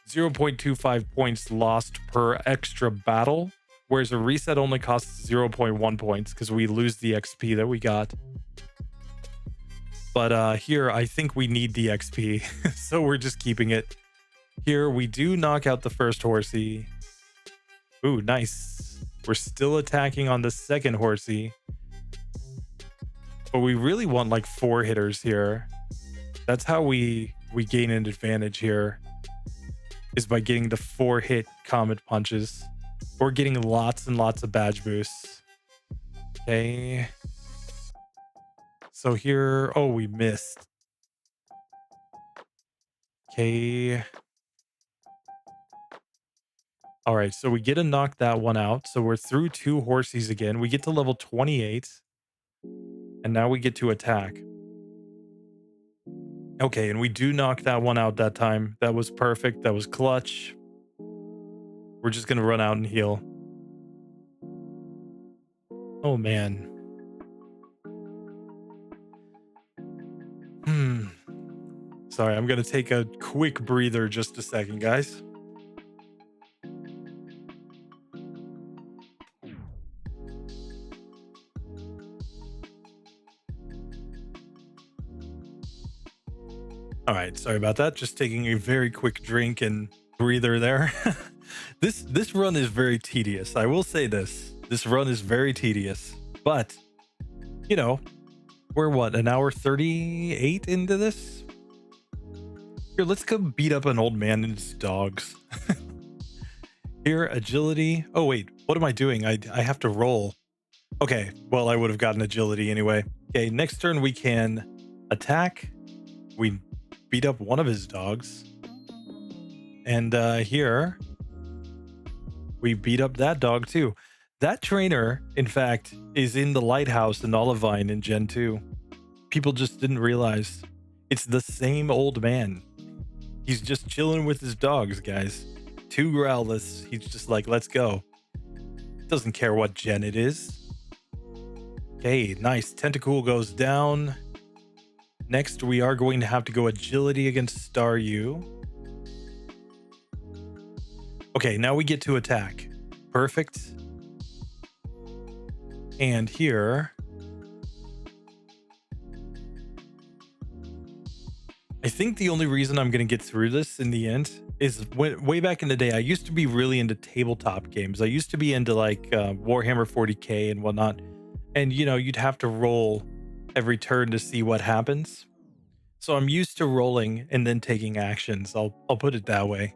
0.25 points lost per extra battle, whereas a reset only costs 0.1 points because we lose the XP that we got. But here, I think we need the XP, so we're just keeping it. Here, we do knock out the first horsey. Ooh, nice. We're still attacking on the second horsey. But we really want like 4 hitters here. That's how we gain an advantage here. Is by getting the 4-hit comet punches. Or getting lots and lots of badge boosts. Okay. So here, oh, we missed. Okay. All right, so we get to knock that one out. So we're through 2 horsies again. We get to level 28. And now we get to attack. Okay, and we do knock that one out that time. That was perfect. That was clutch. We're just going to run out and heal. Oh, man. Sorry, I'm going to take a quick breather just a second, guys. All right, sorry about that. Just taking a very quick drink and breather there. This run is very tedious. I will say this. This run is very tedious. But, you know, we're what, an hour 38 into this? Here, let's go beat up an old man and his dogs. Here, agility. Oh, wait, what am I doing? I have to roll. Okay, well, I would have gotten agility anyway. Okay, next turn we can attack. We beat up one of his dogs. And here, we beat up that dog too. That trainer, in fact, is in the lighthouse in Olivine in Gen 2. People just didn't realize. It's the same old man. He's just chilling with his dogs, guys. 2 growlers. He's just like, let's go. Doesn't care what gen it is. Okay, nice. Tentacool goes down. Next, we are going to have to go agility against Staryu. Okay, now we get to attack. Perfect. And here, I think think the only reason I'm going to get through this in the end is way back in the day, I used to be really into tabletop games. I used to be into like Warhammer 40K and whatnot. And, you'd have to roll every turn to see what happens. So I'm used to rolling and then taking actions. I'll put it that way.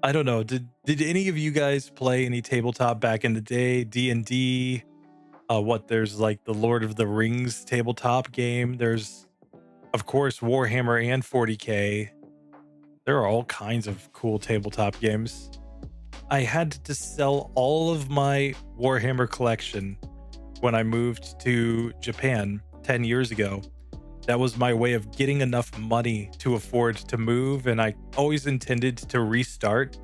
I don't know. Did any of you guys play any tabletop back in the day? D&D? There's like the Lord of the Rings tabletop game. There's, of course, Warhammer and 40K. There are all kinds of cool tabletop games. I had to sell all of my Warhammer collection when I moved to Japan 10 years ago. That was my way of getting enough money to afford to move, and I always intended to restart,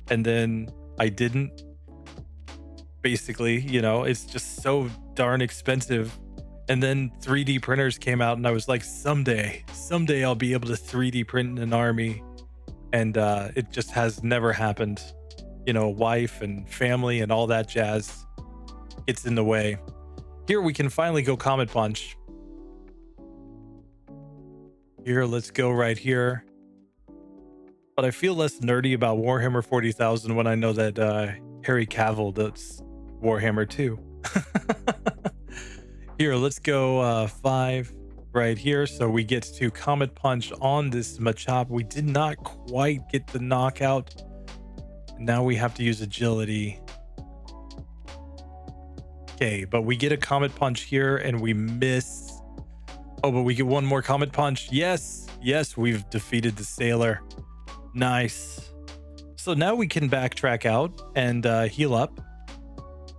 and then I didn't. Basically, it's just so darn expensive. And then 3D printers came out, and I was like, someday I'll be able to 3D print an army. And it just has never happened. Wife and family and all that jazz gets in the way. Here we can finally go Comet Punch. Here, let's go right here. But I feel less nerdy about Warhammer 40,000 when I know that Harry Cavill does Warhammer 2. Here, let's go 5 right here. So we get to Comet Punch on this Machop. We did not quite get the knockout. Now we have to use agility. Okay, but we get a Comet Punch here and we miss. Oh, but we get one more Comet Punch. Yes, we've defeated the Sailor. Nice. So now we can backtrack out and heal up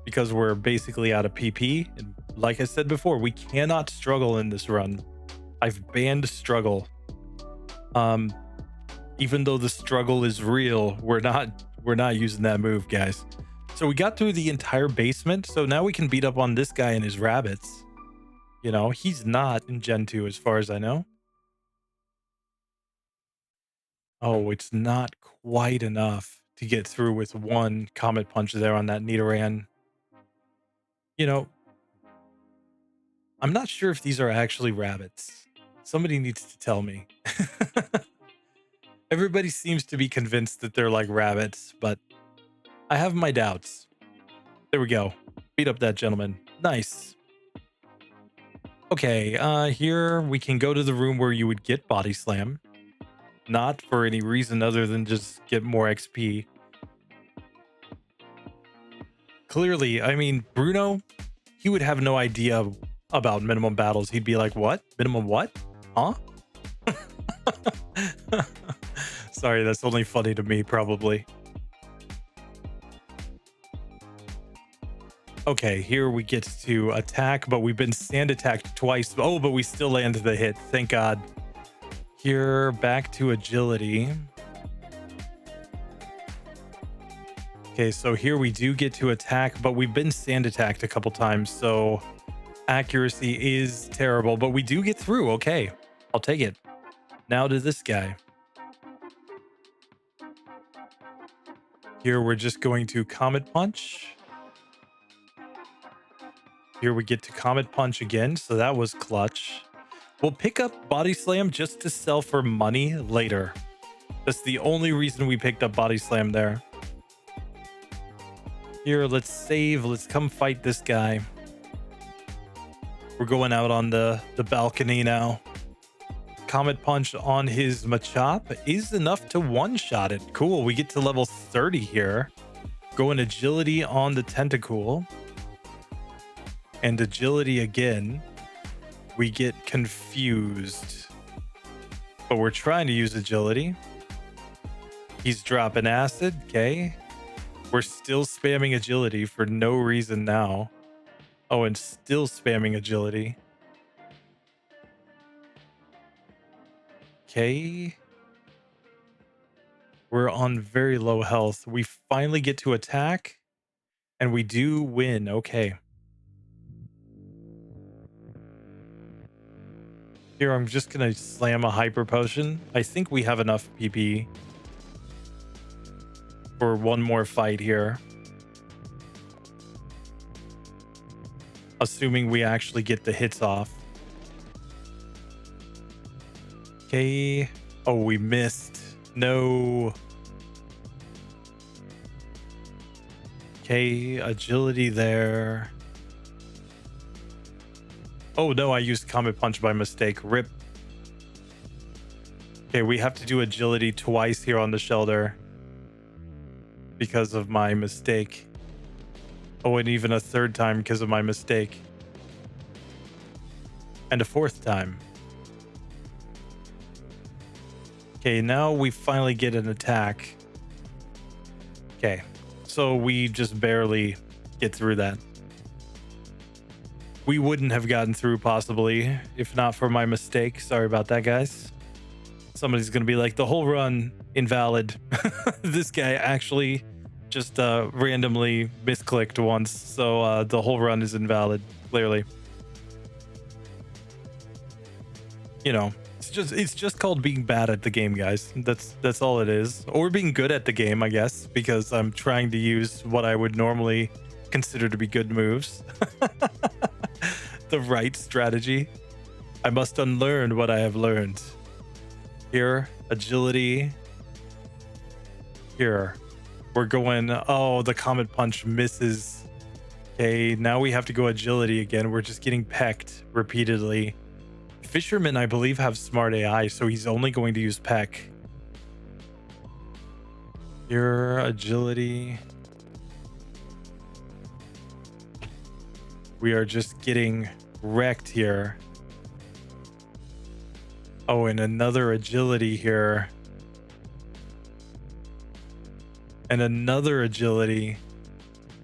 because we're basically out of PP. And like I said before, we cannot struggle in this run. I've banned struggle. Even though the struggle is real, we're not using that move, guys. So we got through the entire basement. So now we can beat up on this guy and his rabbits. He's not in Gen 2 as far as I know. Oh, it's not quite enough to get through with one Comet Punch there on that Nidoran. I'm not sure if these are actually rabbits. Somebody needs to tell me. Everybody seems to be convinced that they're like rabbits, but I have my doubts. There we go. Beat up that gentleman. Nice. Okay, here we can go to the room where you would get Body Slam. Not for any reason other than just get more XP. Clearly, I mean, Bruno, he would have no idea about minimum battles. He'd be like, what? Minimum what? Huh? Sorry, that's only funny to me, probably. Okay, here we get to attack, but we've been sand attacked twice. Oh, but we still landed the hit. Thank God. Here, back to agility. Okay, so here we do get to attack, but we've been sand attacked a couple times, so accuracy is terrible, but we do get through. Okay, I'll take it. Now to this guy. Here we're just going to Comet Punch. Here we get to Comet Punch again, so that was clutch. We'll pick up Body Slam just to sell for money later. That's the only reason we picked up Body Slam there. Here, let's save. Let's come fight this guy. We're going out on the balcony now. Comet Punch on his Machop is enough to one-shot it. Cool, we get to level 30 here. Going agility on the Tentacool. And agility again. We get confused. But we're trying to use agility. He's dropping acid. Okay. We're still spamming agility for no reason now. Oh, and still spamming agility. Okay. We're on very low health. We finally get to attack. And we do win. Okay. Here, I'm just going to slam a Hyper Potion. I think we have enough PP for one more fight here. Assuming we actually get the hits off. Okay. Oh, we missed. No. Okay, agility there. Oh no, I used Comet Punch by mistake. Rip. Okay, we have to do agility twice here on the shelter because of my mistake. Oh, and even a third time because of my mistake. And a fourth time. Okay, now we finally get an attack. Okay, so we just barely get through that. We wouldn't have gotten through possibly if not for my mistake. Sorry about that, guys. Somebody's gonna be like, the whole run invalid. This guy actually just randomly misclicked once, so the whole run is invalid, clearly. You know, it's just called being bad at the game, guys. That's all it is. Or being good at the game, I guess, because I'm trying to use what I would normally consider to be good moves. The right strategy. I must unlearn what I have learned. Here, agility. Here, we're going. Oh, the Comet Punch misses. Okay, now we have to go agility again. We're just getting pecked repeatedly. Fishermen, I believe, have smart AI, so he's only going to use peck. Here, agility. We are just getting wrecked here. Oh, and another agility here. And another agility.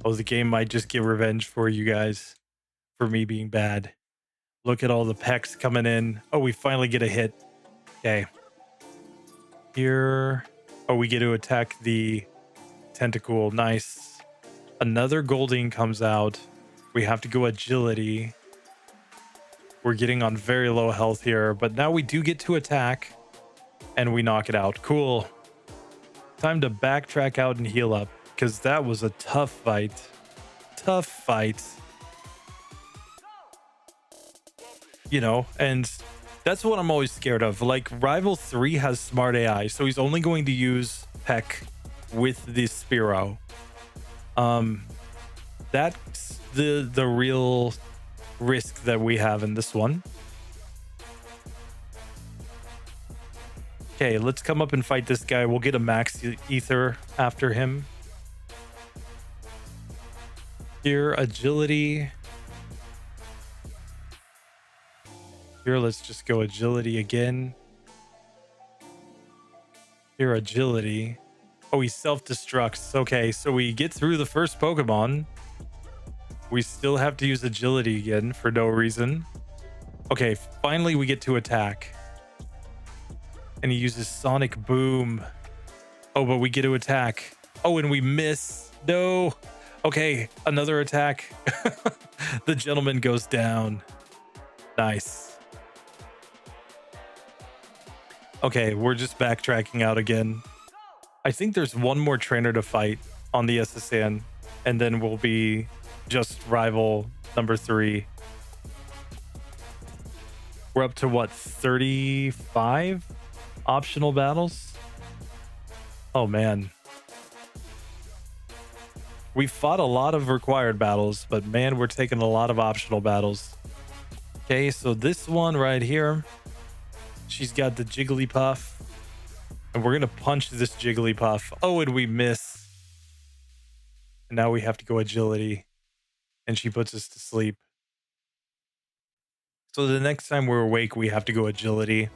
Oh, the game might just get revenge for you guys for me being bad. Look at all the pecks coming in. Oh, we finally get a hit. Okay. Here. Oh, we get to attack the tentacle. Nice. Another Golding comes out. We have to go agility. We're getting on very low health here, but now we do get to attack and we knock it out. Cool. Time to backtrack out and heal up because that was a tough fight. Tough fight. You know, and that's what I'm always scared of. Like, Rival 3 has smart AI, so he's only going to use Peck with the Spearow. That's the real risk that we have in this one. Okay, let's come up and fight this guy. We'll get a max ether after him. Here, agility. Here, let's just go agility again. Here, agility. Oh, he self-destructs. Okay, so we get through the first Pokemon. We still have to use agility again for no reason. Okay, finally we get to attack. And he uses Sonic Boom. Oh, but we get to attack. Oh, and we miss. No. Okay, another attack. The gentleman goes down. Nice. Okay, we're just backtracking out again. I think there's one more trainer to fight on the SSN, and then we'll be just rival number 3. We're up to what, 35 optional battles? Oh man. We fought a lot of required battles, but man, we're taking a lot of optional battles. Okay, so this one right here, she's got the Jigglypuff. And we're going to punch this Jigglypuff. Oh, and we miss. And now we have to go agility. And she puts us to sleep. So the next time we're awake, we have to go agility.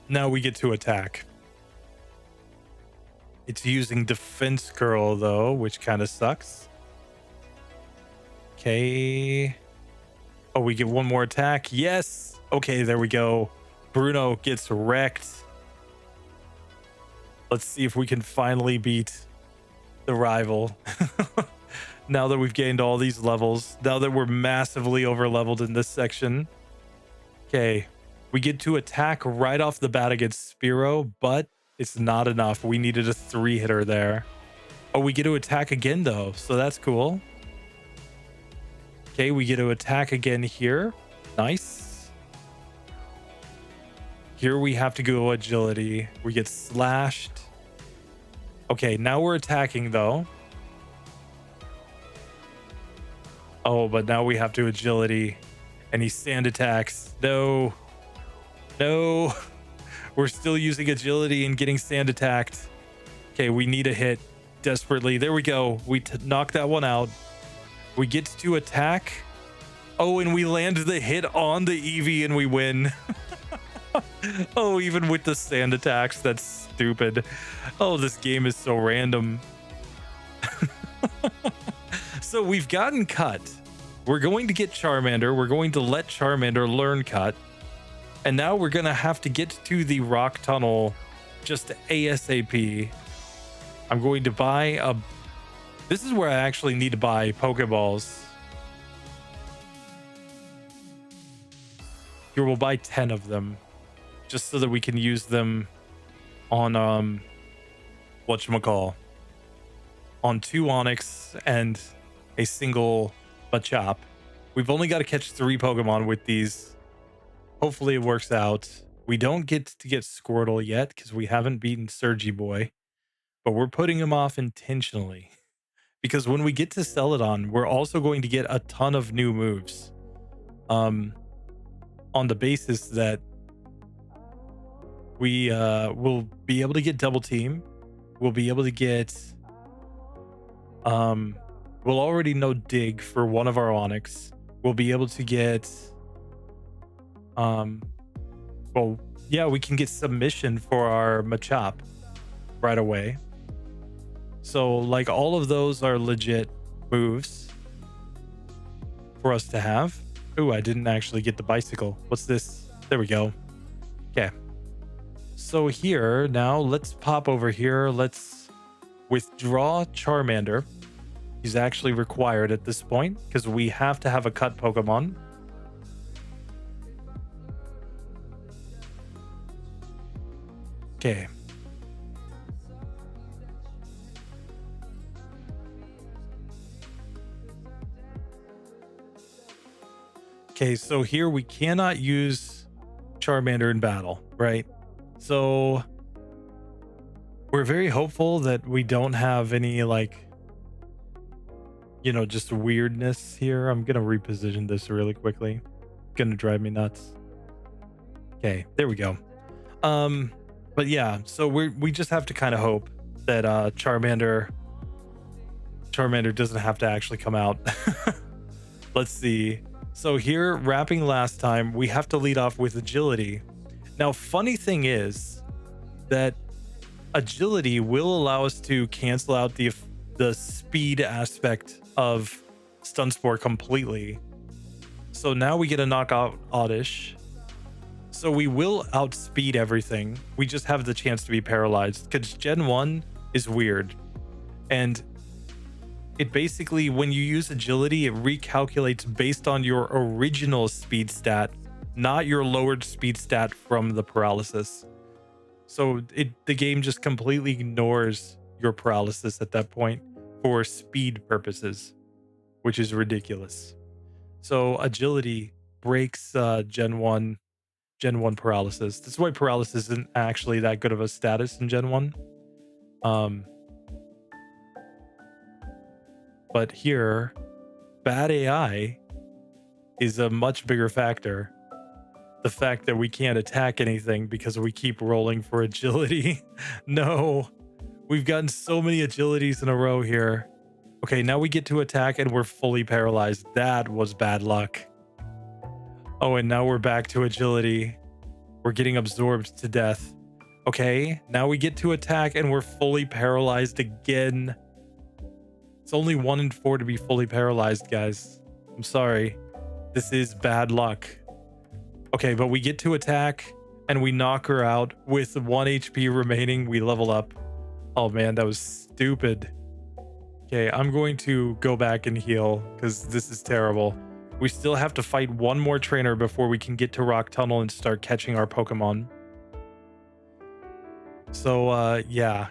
Now we get to attack. It's using Defense Curl, though, which kind of sucks. Okay. Oh, we get one more attack. Yes. Okay, there we go. Bruno gets wrecked. Let's see if we can finally beat the rival. Now that we've gained all these levels, now that we're massively over leveled in this section. Okay, we get to attack right off the bat against Spearow, but it's not enough. We needed a 3-hitter there. Oh, we get to attack again though, so that's cool. Okay, we get to attack again here. Nice. Here we have to go agility. We get slashed. Okay, now we're attacking though. Oh, but now we have to agility. And he sand attacks. No. No. We're still using agility and getting sand attacked. Okay, we need a hit desperately. There we go. We knock that one out. We get to attack. Oh, and we land the hit on the Eevee and we win. Oh, even with the sand attacks, that's stupid. Oh, this game is so random. So we've gotten cut. We're going to get Charmander. We're going to let Charmander learn cut. And now we're going to have to get to the rock tunnel just ASAP. I'm going to buy a... This is where I actually need to buy Pokeballs. Here, we'll buy 10 of them. Just so that we can use them on, whatchamacall. On 2 Onyx and a single Machop. We've only got to catch 3 Pokemon with these. Hopefully it works out. We don't get to get Squirtle yet because we haven't beaten Surgy Boy. But we're putting him off intentionally. Because when we get to Celadon, we're also going to get a ton of new moves. On the basis that we will be able to get Double Team. We'll be able to get... we'll already know Dig for one of our Onyx. We'll be able to get... well, yeah, we can get Submission for our Machop right away. So, like, all of those are legit moves for us to have. Ooh, I didn't actually get the bicycle. What's this? There we go. Okay. So here, now, let's pop over here. Let's withdraw Charmander. He's actually required at this point because we have to have a cut Pokemon. Okay. Okay, so here we cannot use Charmander in battle, right? So we're very hopeful that we don't have any, like, you know, just weirdness here. I'm gonna reposition this really quickly. Gonna drive me nuts. Okay, there we go. But yeah, so we just have to kind of hope that Charmander doesn't have to actually come out. Let's see. So here, wrapping last time, we have to lead off with agility. Now, funny thing is that agility will allow us to cancel out the speed aspect of Stun Spore completely. So now we get a knockout Oddish. So we will outspeed everything. We just have the chance to be paralyzed because Gen 1 is weird. And it basically, when you use agility, it recalculates based on your original speed stat, not your lowered speed stat from the paralysis. So the game just completely ignores your paralysis at that point for speed purposes, which is ridiculous. So agility breaks Gen 1 paralysis. That's why paralysis isn't actually that good of a status in Gen 1. But here, bad AI is a much bigger factor. The fact that we can't attack anything because we keep rolling for agility. No, we've gotten so many agilities in a row here. Okay, now we get to attack and we're fully paralyzed. That was bad luck. Oh, and now we're back to agility. We're getting absorbed to death. Okay, now we get to attack and we're fully paralyzed again. It's only 1 in 4 to be fully paralyzed, guys. I'm sorry. This is bad luck. Okay, but we get to attack and we knock her out with 1 HP remaining. We level up. Oh man, that was stupid. Okay, I'm going to go back and heal because this is terrible. We still have to fight 1 more trainer before we can get to Rock Tunnel and start catching our Pokemon. So, yeah.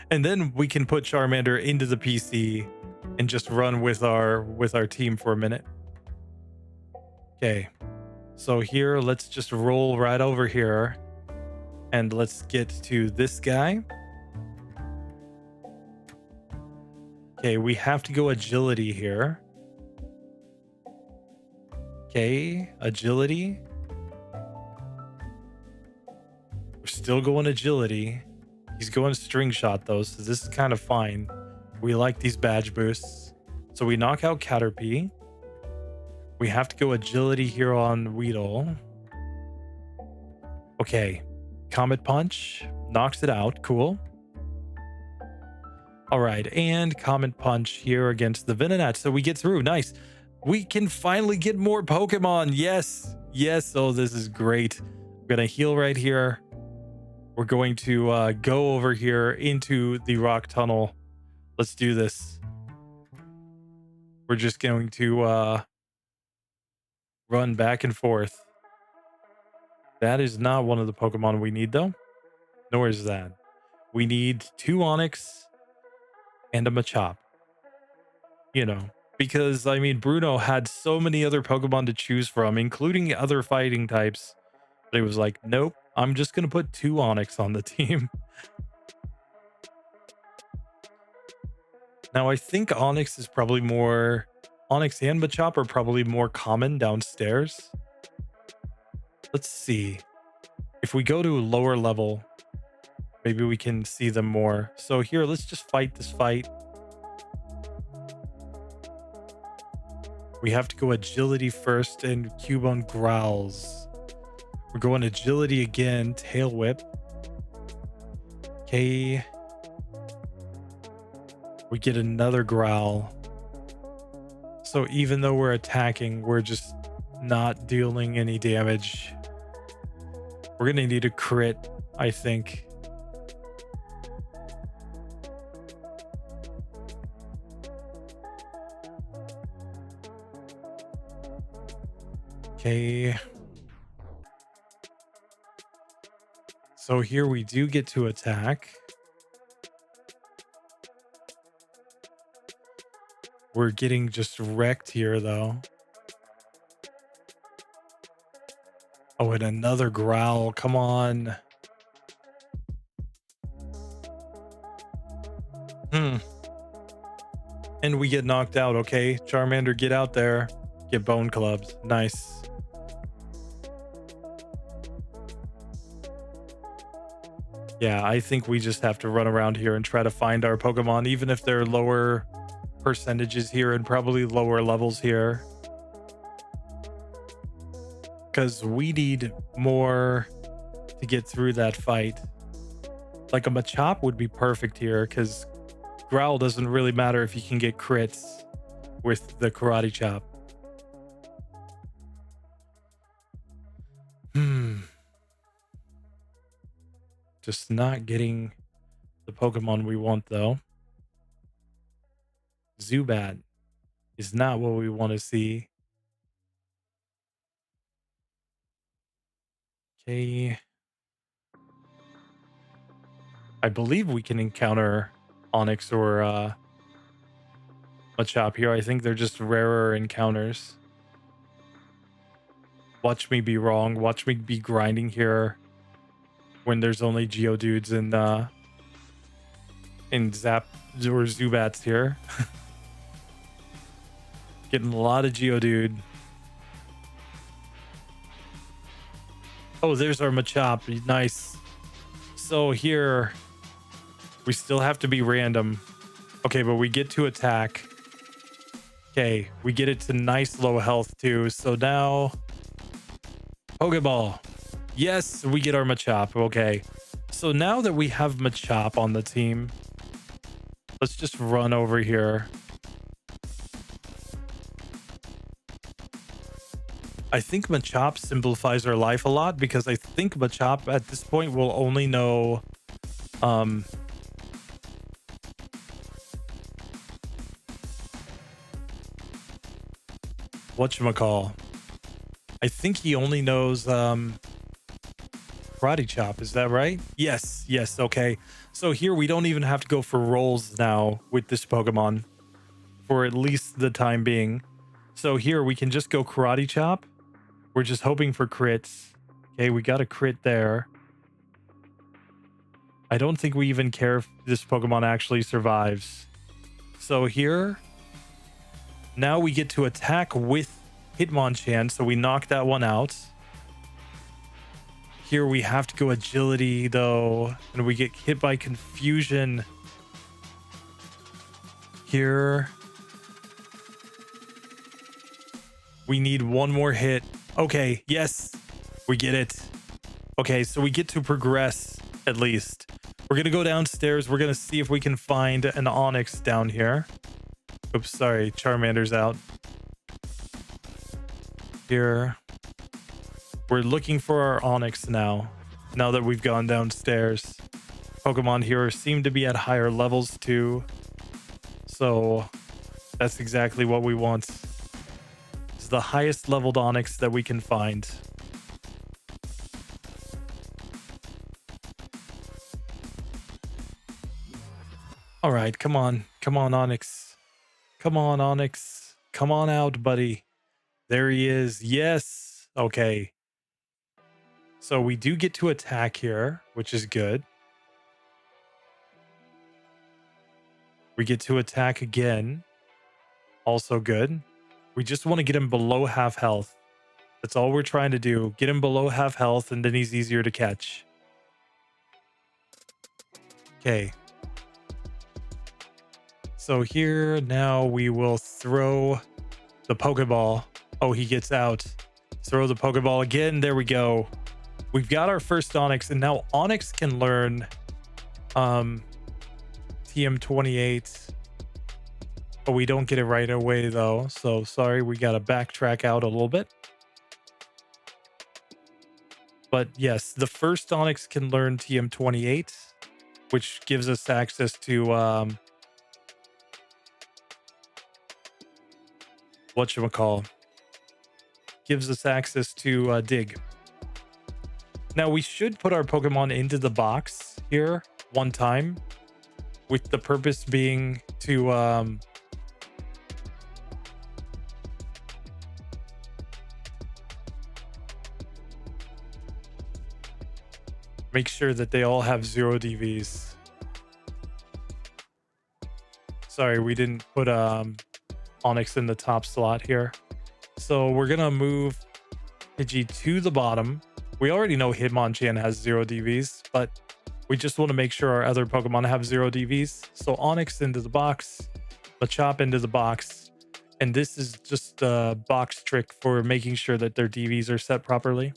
And then we can put Charmander into the PC and just run with our team for a minute. Okay. So here, let's just roll right over here. And let's get to this guy. Okay, we have to go agility here. Okay, agility. We're still going agility. He's going string shot though, so this is kind of fine. We like these badge boosts. So we knock out Caterpie. We have to go agility here on Weedle. Okay, Comet Punch knocks it out. Cool. All right, and Comet Punch here against the Venonat. So we get through. Nice. We can finally get more Pokemon. Yes. Yes. Oh, this is great. I'm going to heal right here. We're going to go over here into the rock tunnel. Let's do this. We're just going to run back and forth. That is not one of the Pokemon we need, though. Nor is that. We need 2 Onix and a Machop. You know, because, I mean, Bruno had so many other Pokemon to choose from, including other fighting types. But he was like, nope, I'm just going to put 2 Onix on the team. Now, I think Onix is probably more... Onix and Machop are probably more common downstairs. Let's see. If we go to a lower level, maybe we can see them more. So here, let's just fight this fight. We have to go agility first, and Cubone growls. We're going agility again, tail whip. Okay. We get another growl. So even though we're attacking, we're just not dealing any damage. We're going to need a crit, I think. Okay. So here we do get to attack. We're getting just wrecked here, though. Oh, and another growl. Come on. And we get knocked out. Okay, Charmander, get out there. Get bone clubs. Nice. Yeah, I think we just have to run around here and try to find our Pokemon, even if they're lower percentages here and probably lower levels here. Because we need more to get through that fight. Like a Machop would be perfect here, because Growl doesn't really matter if you can get crits with the Karate Chop. Just not getting the Pokemon we want, though. Zubat is not what we want to see. Okay. I believe we can encounter Onix or Machop here. I think they're just rarer encounters. Watch me be wrong. Watch me be grinding here when there's only Geodudes and Zap or Zubats here. Getting a lot of Geodude. Oh, there's our Machop. Nice. So here, we still have to be random. Okay, but we get to attack. Okay, we get it to nice low health too. So now, Pokeball. Yes, we get our Machop. Okay. So now that we have Machop on the team, let's just run over here. I think Machop simplifies our life a lot, because I think Machop at this point will only know whatchamacall. I think he only knows Karate Chop. Is that right? Yes. Yes. Okay. So here we don't even have to go for rolls now with this Pokemon for at least the time being. So here we can just go Karate Chop. We're just hoping for crits. Okay, we got a crit there. I don't think we even care if this Pokemon actually survives. So here, now we get to attack with Hitmonchan, so we knock that one out. Here we have to go agility though, and we get hit by confusion. Here, we need one more hit. Okay, yes, we get it. Okay, so we get to progress at least. We're gonna go downstairs. We're gonna see if we can find an Onyx down here. Oops, sorry, Charmander's out. Here. We're looking for our Onyx now that we've gone downstairs. Pokemon here seem to be at higher levels too. So that's exactly what we want. It's the highest leveled Onyx that we can find. All right, come on. Come on, Onyx. Come on, Onyx. Come on out, buddy. There he is. Yes. Okay. So we do get to attack here, which is good. We get to attack again. Also good. We just want to get him below half health. That's all we're trying to do. Get him below half health, and then he's easier to catch. Okay. So here, now we will throw the Pokeball. Oh, he gets out. Throw the Pokeball again. There we go. We've got our first Onyx, and now Onyx can learn TM28. But we don't get it right away, though. So sorry, we got to backtrack out a little bit. But yes, the first Onyx can learn TM28, which gives us access to whatchamacall. Gives us access to Dig. Now we should put our Pokemon into the box here one time, with the purpose being to make sure that they all have 0 DVs. Sorry, we didn't put Onyx in the top slot here. So we're gonna move Pidgey to the bottom. We already know Hitmonchan has 0 DVs, but we just want to make sure our other Pokemon have 0 DVs. So Onyx into the box, Machop into the box, and this is just a box trick for making sure that their DVs are set properly.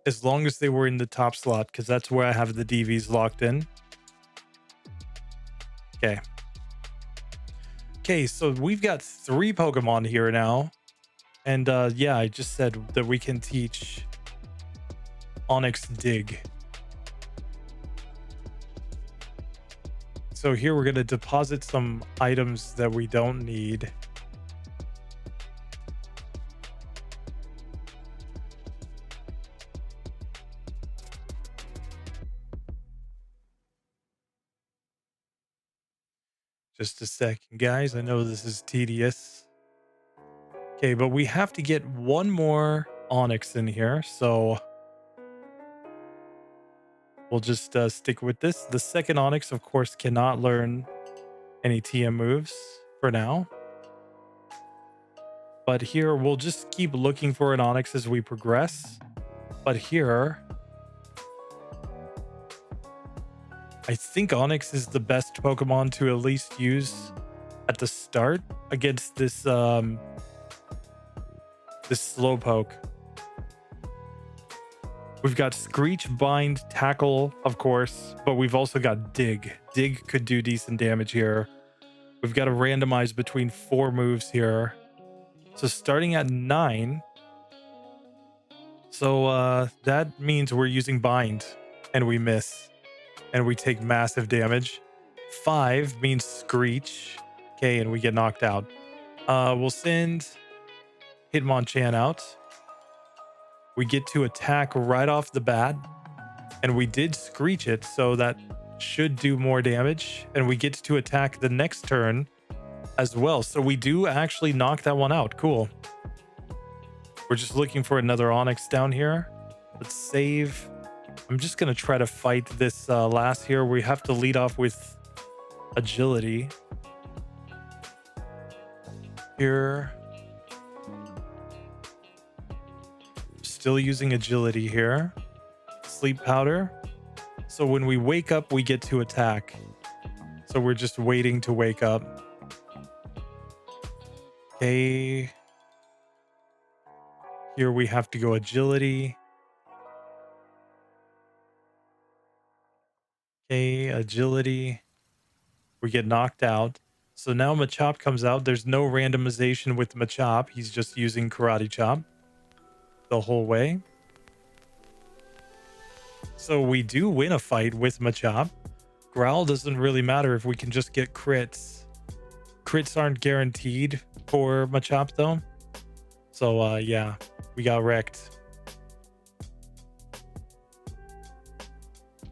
As long as they were in the top slot, because that's where I have the DVs locked in. Okay. Okay, so we've got 3 Pokemon here now. And yeah, I just said that we can teach Onyx Dig. So here we're going to deposit some items that we don't need. Just a second, guys. I know this is tedious. Okay, but we have to get one more Onyx in here, so we'll just stick with this. The second Onyx, of course, cannot learn any TM moves for now. But here, we'll just keep looking for an Onyx as we progress. But here, I think Onyx is the best Pokemon to at least use at the start against this this Slowpoke. We've got Screech, Bind, Tackle, of course, but we've also got Dig. Dig could do decent damage here. We've got to randomize between 4 moves here. So starting at 9. So that means we're using Bind and we miss. And we take massive damage. 5 means Screech. Okay, and we get knocked out. We'll send Hitmonchan out. We get to attack right off the bat. And we did Screech it, so that should do more damage. And we get to attack the next turn as well. So we do actually knock that one out. Cool. We're just looking for another Onyx down here. Let's save. I'm just going to try to fight this last here. We have to lead off with agility. Here. Still using agility here. Sleep powder. So when we wake up, we get to attack. So we're just waiting to wake up. Okay. Here we have to go agility. Okay, agility. We get knocked out. So now Machop comes out. There's no randomization with Machop. He's just using Karate Chop the whole way. So we do win a fight with Machop. Growl doesn't really matter if we can just get crits. Crits aren't guaranteed for Machop though. So yeah, we got wrecked.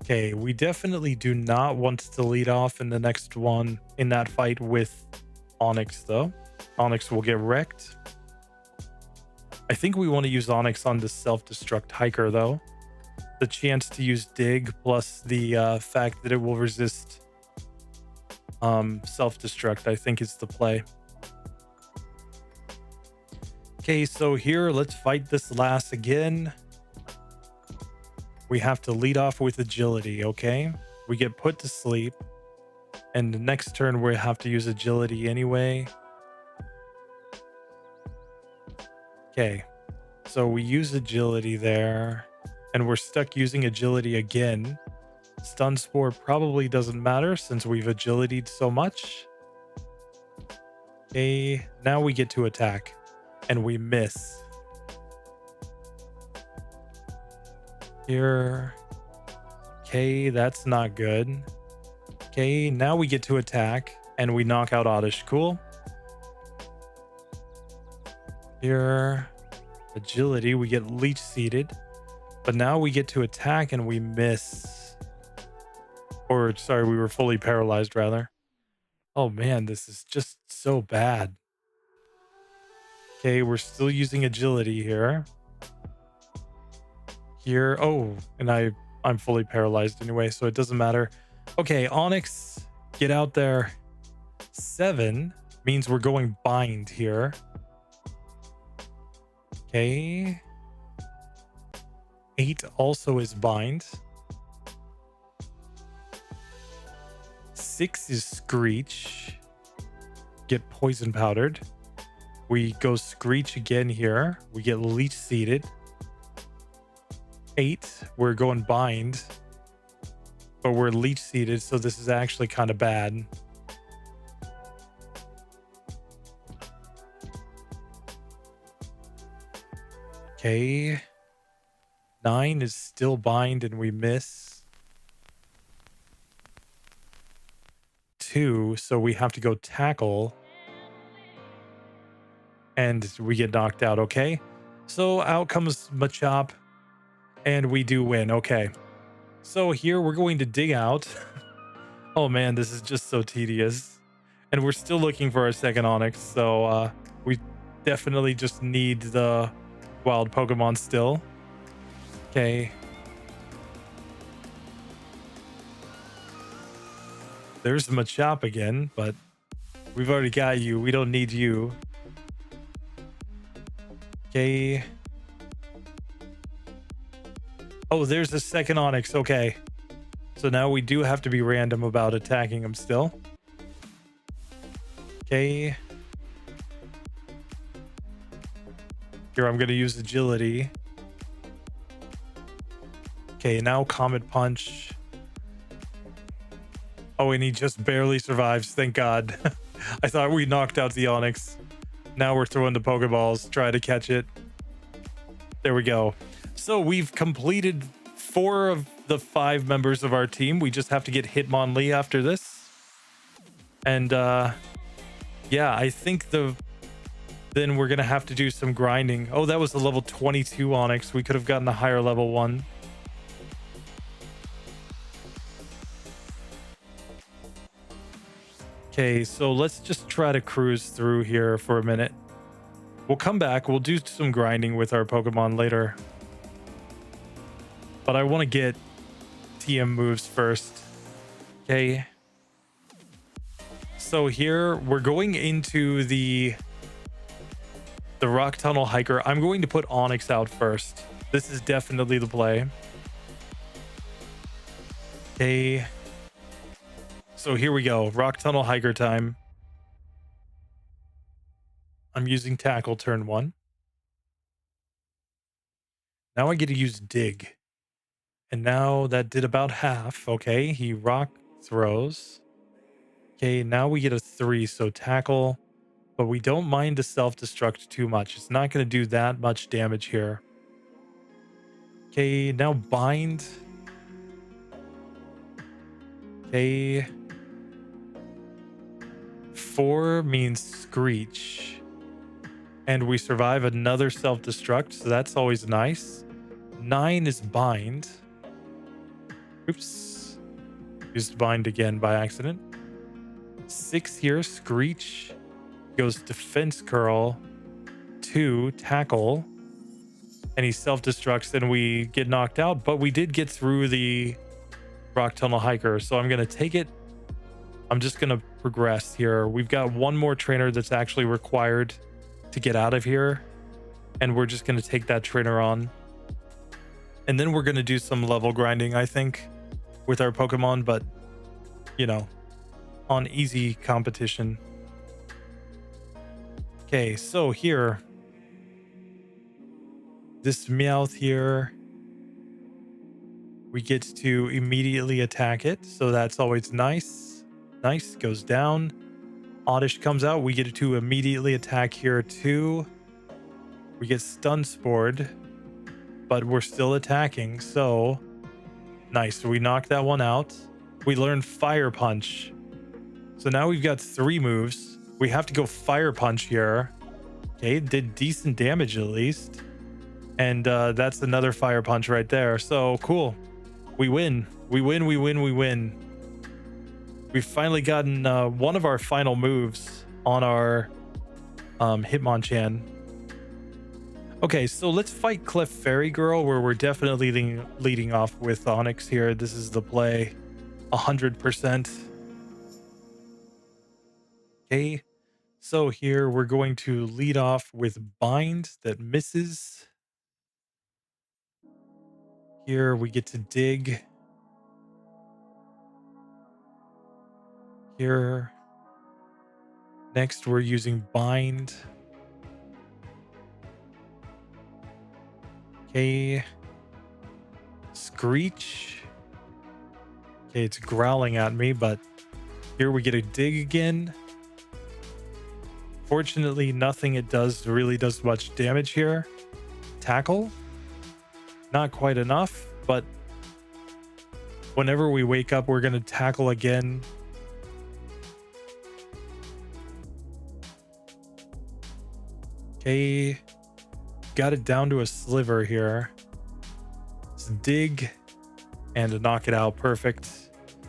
Okay, we definitely do not want to lead off in the next one in that fight with Onyx though. Onyx will get wrecked. I think we want to use Onyx on the self-destruct hiker though. The chance to use dig plus the fact that it will resist self-destruct, I think is the play. Okay, so here, let's fight this last again. We have to lead off with agility, okay? We get put to sleep. And the next turn, we have to use agility anyway. Okay, so we use agility there. And we're stuck using agility again. Stun Spore probably doesn't matter since we've agilitied so much. Okay, now we get to attack. And we miss. Here. Okay, that's not good. Okay, now we get to attack. And we knock out Oddish. Cool. Here. Agility, we get leech seeded. But now we get to attack and we miss. Or, sorry, we were fully paralyzed, rather. Oh man, this is just so bad. Okay, we're still using agility here. Here, oh, and I'm fully paralyzed anyway, so it doesn't matter. Okay, Onyx, get out there. 7 means we're going bind here. Okay. 8 also is bind. 6 is screech. Get poison powdered. We go screech again here. We get leech seeded. 8, we're going bind. But we're leech seeded, so this is actually kind of bad. Okay. 9 is still bind and we miss. 2, so we have to go tackle. And we get knocked out, okay? So out comes Machop, and we do win, okay. So here we're going to dig out. Oh man, this is just so tedious. And we're still looking for our second Onyx, so we definitely just need the wild Pokemon still. Okay. There's Machop again, but we've already got you. We don't need you. Okay. Oh, there's the second Onyx. Okay. So now we do have to be random about attacking him still. Okay. Here, I'm going to use agility. Okay, now Comet Punch. Oh, and he just barely survives. Thank God. I thought we knocked out the Onyx. Now we're throwing the Pokeballs, try to catch it. There we go. So we've completed 4 of the 5 members of our team. We just have to get Hitmonlee after this. And yeah, I think then we're going to have to do some grinding. Oh, that was the level 22 Onyx. We could have gotten a higher level one. Okay, so let's just try to cruise through here for a minute. We'll come back. We'll do some grinding with our Pokemon later. But I want to get TM moves first. Okay. So here we're going into the Rock Tunnel Hiker. I'm going to put Onyx out first. This is definitely the play. Okay. So here we go. Rock Tunnel Hiker time. I'm using Tackle turn 1. Now I get to use Dig. And now that did about half. Okay, he Rock throws. Okay, now we get a 3, so Tackle. But we don't mind the self-destruct too much. It's not going to do that much damage here. Okay, now Bind. Okay. 4 means Screech. And we survive another self-destruct, so that's always nice. 9 is Bind. Oops. Used Bind again by accident. 6 here, Screech. Goes Defense Curl. 2, Tackle. And he self-destructs and we get knocked out, but we did get through the Rock Tunnel Hiker, so I'm going to take it. I'm just going to progress here. We've got one more trainer that's actually required to get out of here, and we're just going to take that trainer on. And then we're going to do some level grinding, I think, with our Pokemon, but, you know, on easy competition. Okay, so here, this Meowth here, we get to immediately attack it, so that's always nice. Nice, goes down. Oddish comes out, we get to immediately attack here too. We get Stun Spored, but we're still attacking, so nice. We knock that one out. We learn Fire Punch. So now we've got 3 moves. We have to go Fire Punch here. Okay, it did decent damage at least. And that's another Fire Punch right there. So cool. We win. We win, we win, we win. We've finally gotten one of our final moves on our Hitmonchan. Okay, so let's fight Clef Fairy Girl, where we're definitely leading off with Onyx here. This is the play. 100%. Okay, so here we're going to lead off with Bind that misses. Here we get to Dig. Here. Next, we're using Bind. Okay. Screech. Okay, it's growling at me, but here we get a Dig again. Fortunately, nothing it does really does much damage here. Tackle. Not quite enough, but whenever we wake up, we're going to tackle again. Okay, got it down to a sliver here. Let's Dig and knock it out. Perfect.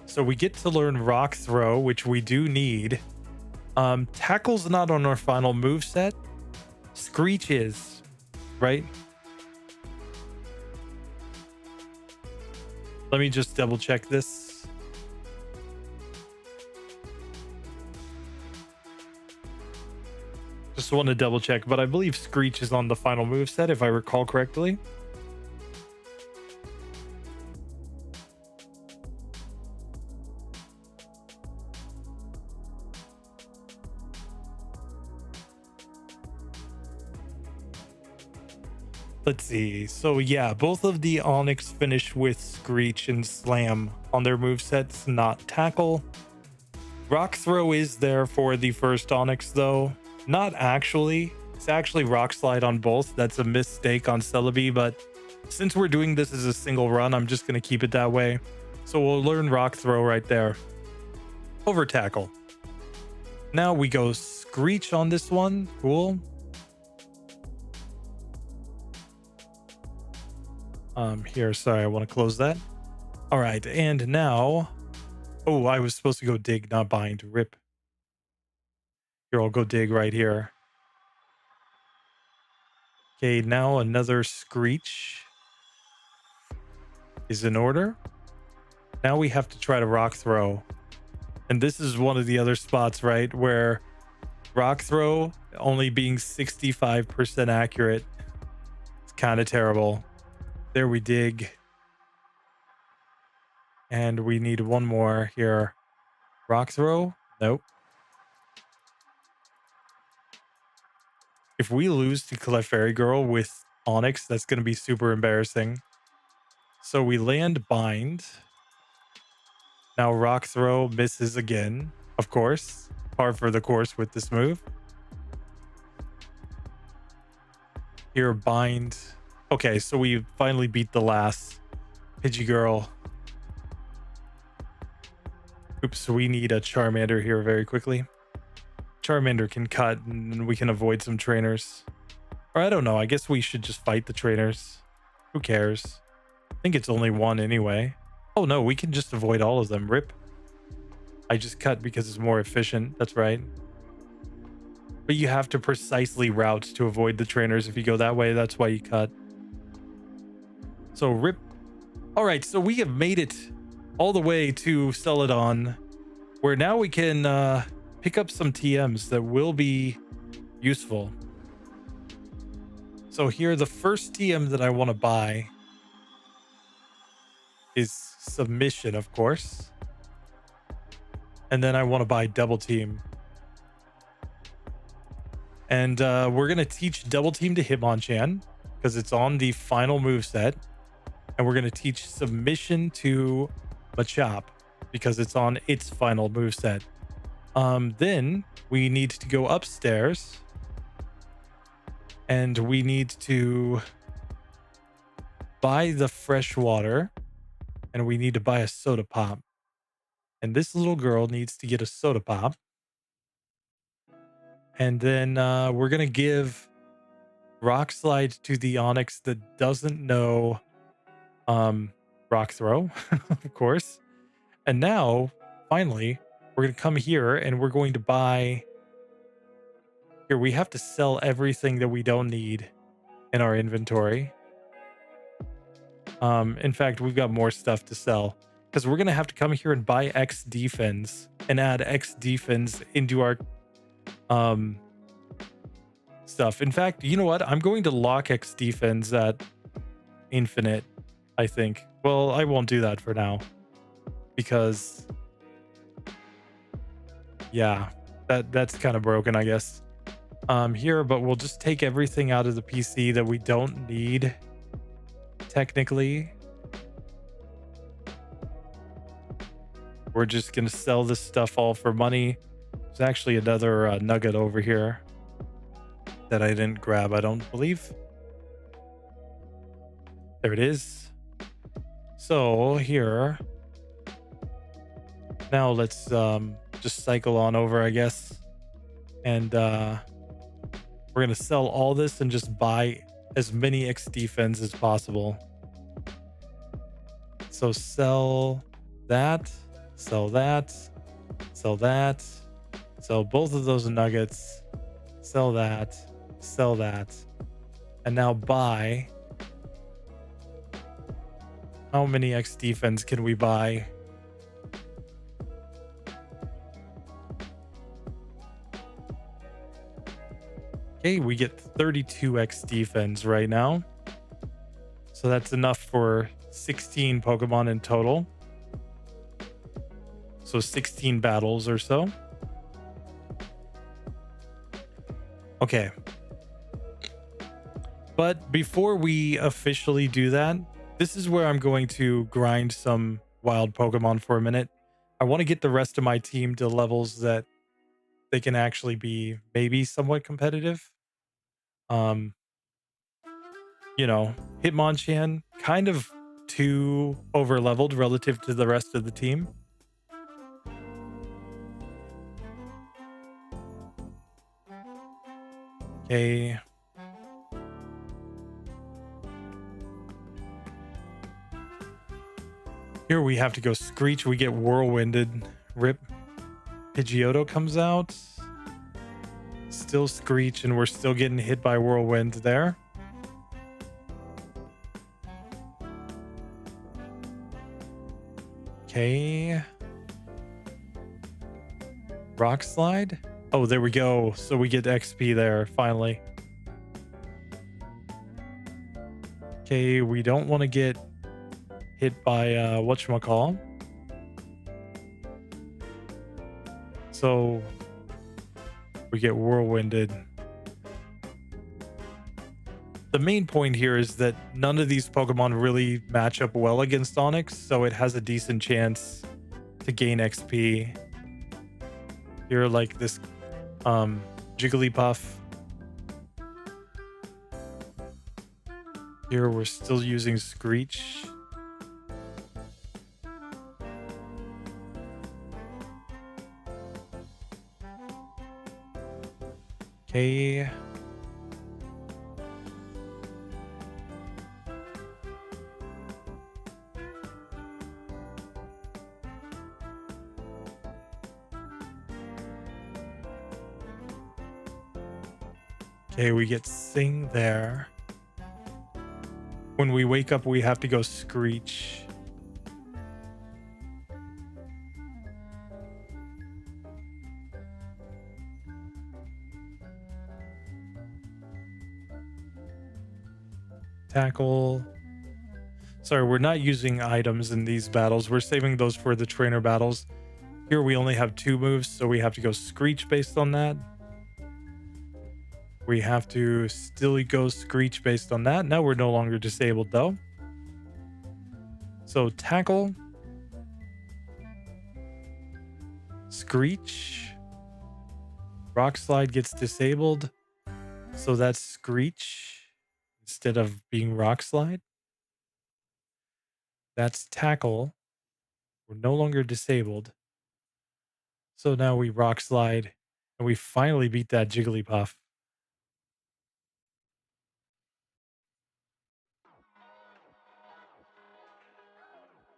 So we get to learn Rock Throw, which we do need. Tackle's not on our final move set. Screech is, right? Let me just double check this. Just want to double check, but I believe Screech is on the final move set, if I recall correctly. Let's see. So yeah, both of the Onyx finish with Screech and Slam on their movesets, not Tackle. Rock Throw is there for the first Onyx though. Not actually. It's actually Rock Slide on both. That's a mistake on Celebi, but since we're doing this as a single run, I'm just going to keep it that way. So we'll learn Rock Throw right there. Over Tackle. Now we go Screech on this one. Cool. Here, sorry, I want to close that. All right, and now... Oh, I was supposed to go Dig, not Bind. Rip. Here, I'll go Dig right here. Okay, now another Screech is in order. Now we have to try to rock throw. And this is one of the other spots, right, where rock throw only being 65% accurate. It's kind of terrible. There we dig. And we need one more here. Rock throw? Nope. If we lose to Clefairy Girl with Onyx, that's going to be super embarrassing. So we land Bind. Now rock throw misses again, of course. Par for the course with this move. Here, Bind. Okay, so we finally beat the last Pidgey Girl. Oops, we need a Charmander here very quickly. Charmander can cut and we can avoid some trainers. Or I don't know, I guess we should just fight the trainers. Who cares? I think it's only one anyway. Oh no, we can just avoid all of them. Rip. I just cut because it's more efficient. That's right. But you have to precisely route to avoid the trainers. If you go that way, that's why you cut. So rip. All right, so we have made it all the way to Celadon, where now we can pick up some TMs that will be useful. So here, the first TM that I want to buy is Submission, of course. And then I want to buy Double Team. And we're going to teach Double Team to Hitmonchan because it's on the final moveset. And we're going to teach Submission to Machop because it's on its final moveset. Then we need to go upstairs. And we need to buy the fresh water. And we need to buy a soda pop. And this little girl needs to get a soda pop. And then we're going to give Rock Slide to the Onyx that doesn't know Rock Throw, of course. And now, finally, we're going to come here and we're going to buy... Here, we have to sell everything that we don't need in our inventory. In fact, we've got more stuff to sell because we're going to have to come here and buy X defense and add X defense into our stuff. In fact, you know what? I'm going to lock X defense at infinite, I think. Well, I won't do that for now because yeah, that's kind of broken, I guess. Here, but we'll just take everything out of the PC that we don't need technically. We're just gonna sell this stuff all for money. There's actually another nugget over here that I didn't grab, I don't believe. There it is. So here, now let's just cycle on over, I guess. And we're gonna sell all this and just buy as many X defense as possible. So sell that, sell that, sell that, sell both of those nuggets, sell that, and now buy. How many X defense can we buy? Okay, we get 32x defense right now. So that's enough for 16 Pokemon in total. So 16 battles or so. Okay. But before we officially do that, this is where I'm going to grind some wild Pokemon for a minute. I want to get the rest of my team to levels that they can actually be maybe somewhat competitive. You know, Hitmonchan kind of too over leveled relative to the rest of the team. Okay. Here we have to go Screech. We get Whirlwinded. Rip. Pidgeotto comes out. Still Screech, and we're still getting hit by Whirlwind there. Okay. Rock slide. Oh, there we go. So we get XP there finally. Okay, we don't want to get hit by whatchamacall. So we get whirlwinded. The main point here is that none of these Pokemon really match up well against Onix, so it has a decent chance to gain XP. Here, like this Jigglypuff. Here we're still using Screech. Okay. Okay, we get Sing there. When we wake up, we have to go Screech. Tackle. Sorry, we're not using items in these battles. We're saving those for the trainer battles. Here we only have 2 moves, so we have to go Screech based on that. We have to still go Screech based on that. Now we're no longer disabled though. So Tackle. Screech. Rock Slide gets disabled. So that's Screech instead of being Rock Slide. That's Tackle. We're no longer disabled. So now we Rock Slide and we finally beat that Jigglypuff.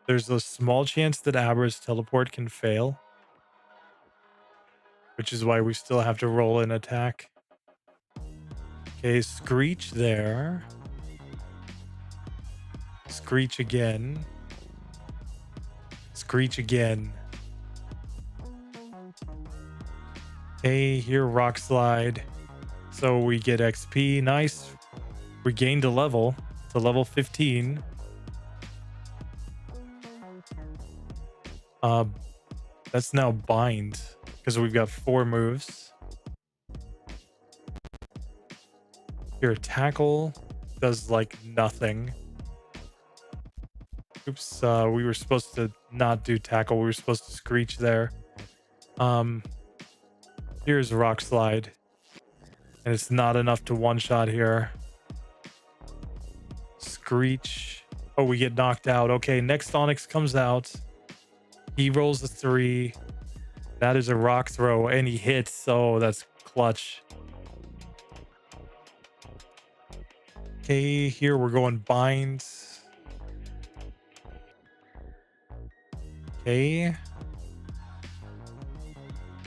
There's a small chance that Abra's teleport can fail, which is why we still have to roll an attack. Okay, Screech there. Screech again. Screech again. Okay, here Rock Slide. So we get XP. Nice. We gained a level to level 15. That's now Bind because we've got 4 moves. Here, Tackle does like nothing. Oops, we were supposed to not do Tackle. We were supposed to Screech there. Here's Rock Slide. And it's not enough to one-shot here. Screech. Oh, we get knocked out. Okay, next Onix comes out. He rolls a 3. That is a Rock Throw, and he hits. Oh, that's clutch. Okay, here we're going Bind. Okay.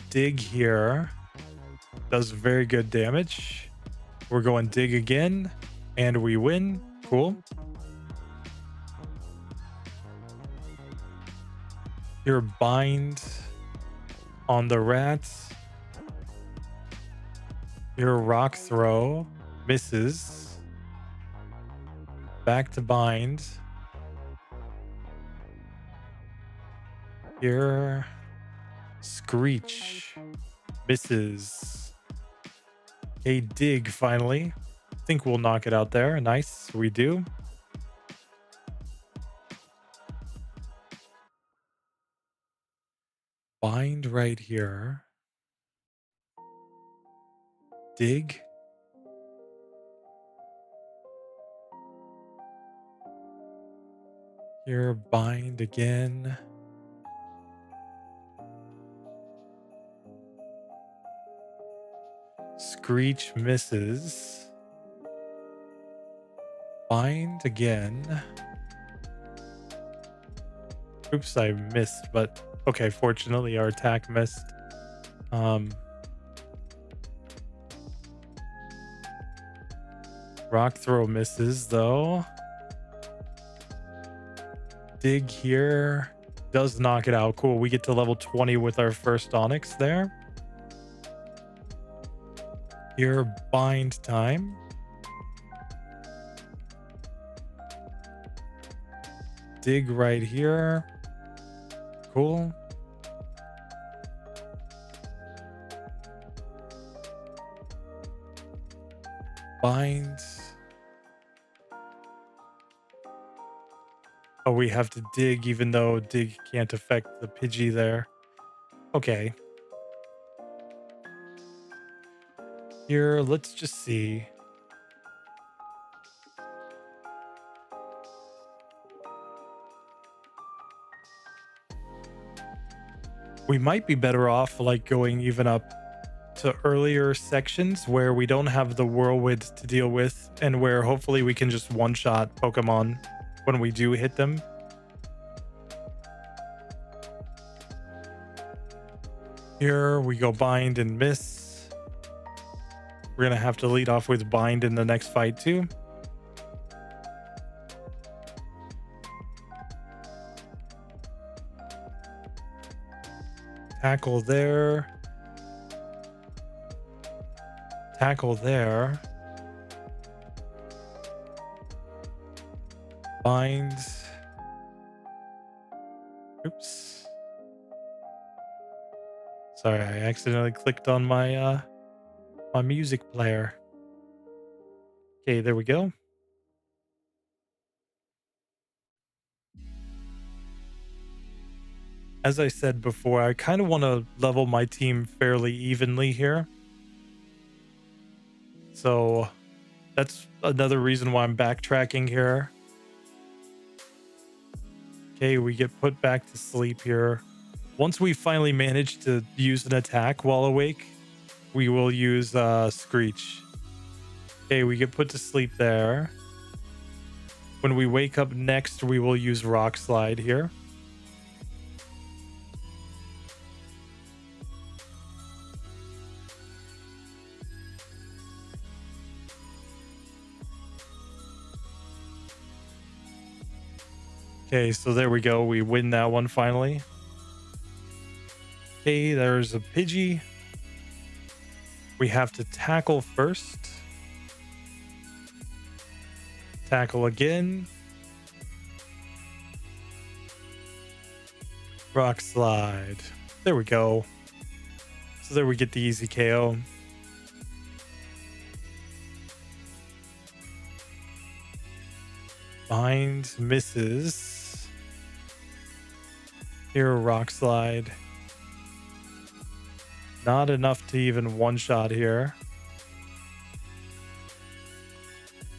Dig here. Does very good damage. We're going Dig again, and we win. Cool. Here, Bind on the rats. Here, Rock Throw. Misses. Back to Bind. Here, Screech. Misses. A Dig finally. I think we'll knock it out there. Nice. We do. Bind right here. Dig. Here, Bind again. Screech misses. Bind again. Oops, I missed, but okay, fortunately our attack missed. Rock Throw misses though. Dig here. Does knock it out. Cool. We get to level 20 with our first Onyx there. Here, bind time. Dig right here. Cool. Bind. Oh, we have to dig even though dig can't affect the Pidgey there. Okay. Here, let's just see. We might be better off like going even up to earlier sections where we don't have the whirlwind to deal with and where hopefully we can just one-shot Pokemon when we do hit them. Here we go bind and miss. We're gonna have to lead off with bind in the next fight too. Tackle there. Tackle there. Bind. Oops. Sorry, I accidentally clicked on my my music player. Okay, there we go. As I said before, I kind of want to level my team fairly evenly here. So that's another reason why I'm backtracking here. Okay, we get put back to sleep here. Once we finally manage to use an attack while awake, we will use Screech. Okay, we get put to sleep there. When we wake up next, we will use Rock Slide here. Okay, so there we go. We win that one finally. Okay, there's a Pidgey. We have to tackle first. Tackle again. Rock Slide. There we go. So there we get the easy KO. Bind misses. Here, Rock Slide. Not enough to even one-shot here.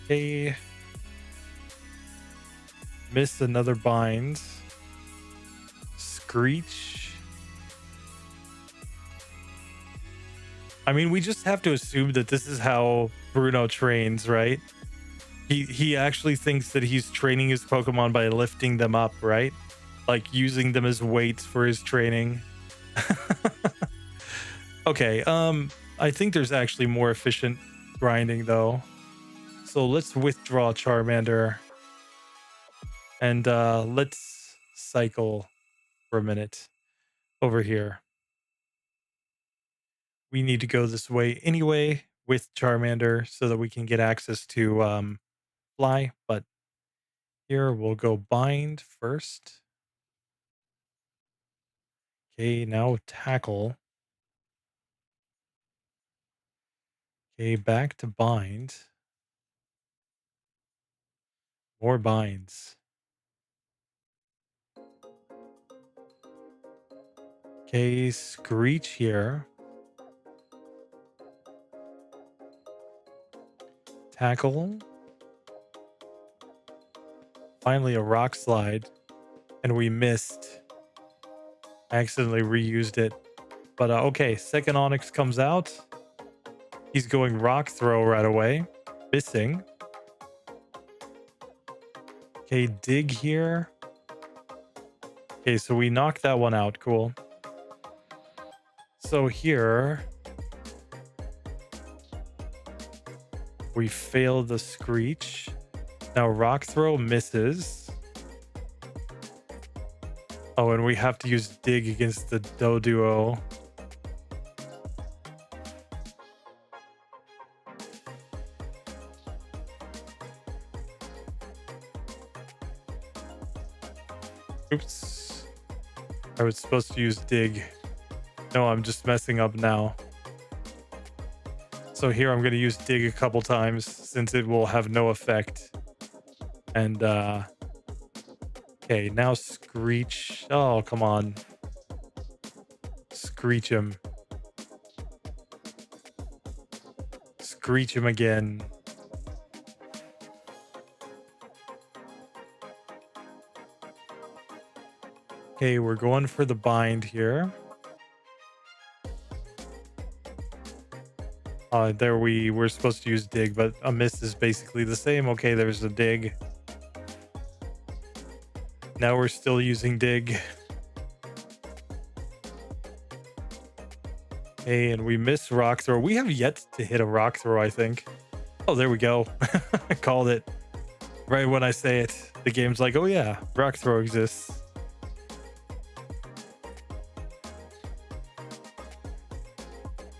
Okay. Miss another bind. Screech. I mean, we just have to assume that this is how Bruno trains, right? He actually thinks that he's training his Pokemon by lifting them up, right? Like using them as weights for his training. Okay, I think there's actually more efficient grinding though. So let's withdraw Charmander. And let's cycle for a minute over here. We need to go this way anyway with Charmander so that we can get access to Fly. But here we'll go bind first. Okay, now tackle. Okay, back to bind. More binds. Okay, Screech here. Tackle. Finally, a Rock Slide. And we missed. I accidentally reused it. But okay, second Onyx comes out. He's going Rock Throw right away. Missing. Okay, dig here. Okay, so we knocked that one out. Cool. So here, we failed the Screech. Now Rock Throw misses. Oh, and we have to use dig against the Doduo. Oops. I was supposed to use dig. No, I'm just messing up now. So here I'm going to use dig a couple times since it will have no effect. And okay, now screech. Oh, come on. Screech him. Screech him again. Okay, we're going for the bind here. There we're supposed to use dig, but a miss is basically the same. Okay, there's a dig. Now we're still using dig. Okay, and we miss rock throw. We have yet to hit a rock throw, I think. Oh, there we go. I called it. Right when I say it, the game's like, oh yeah, rock throw exists.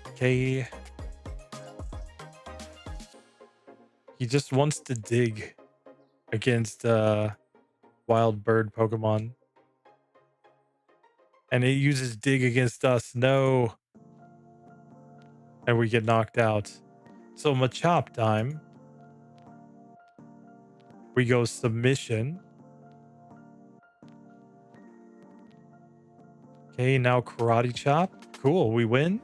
Okay. He just wants to dig against wild bird Pokemon. And it uses dig against us. No. And we get knocked out. So Machop time. We go submission. Okay, now karate chop. Cool, we win.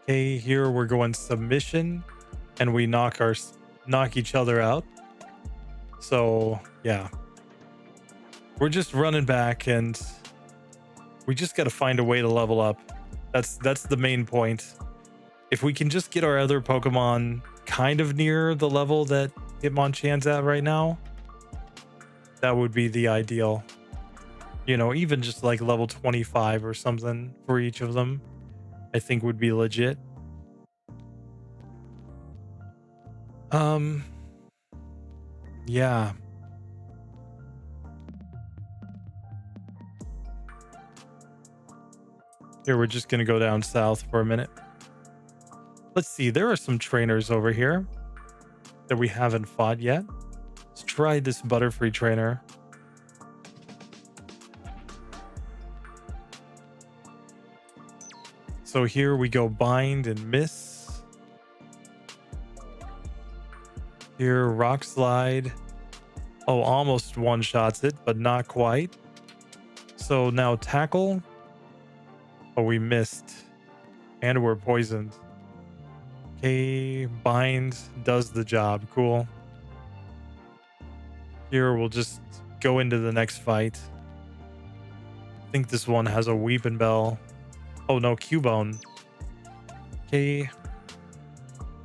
Okay, here we're going submission, and we knock each other out. So yeah, we're just running back, and we just got to find a way to level up. That's the main point. If we can just get our other Pokemon kind of near the level that Hitmonchan's at right now, that would be the ideal. You know, even just like level 25 or something for each of them, I think would be legit. Yeah. Here, we're just gonna go down south for a minute. Let's see, there are some trainers over here that we haven't fought yet. Let's try this Butterfree trainer. So here we go bind and miss. Here, rock slide. Oh, almost one-shots it, but not quite. So now tackle. Oh, we missed. And we're poisoned. Okay, bind does the job. Cool. Here, we'll just go into the next fight. I think this one has a Weeping Bell. Oh no, Cubone. Okay.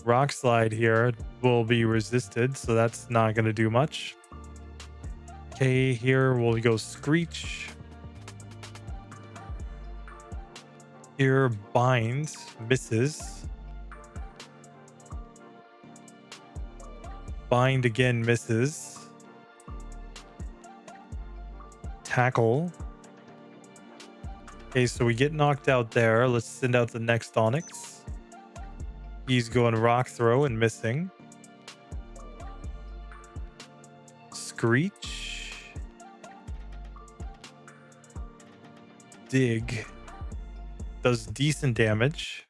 Rock slide here will be resisted, so that's not going to do much. Okay, here we'll go screech. Here, bind misses. Bind again misses. Tackle. Okay, so we get knocked out there. Let's send out the next Onyx. He's going rock throw and missing. Screech. Dig. Does decent damage.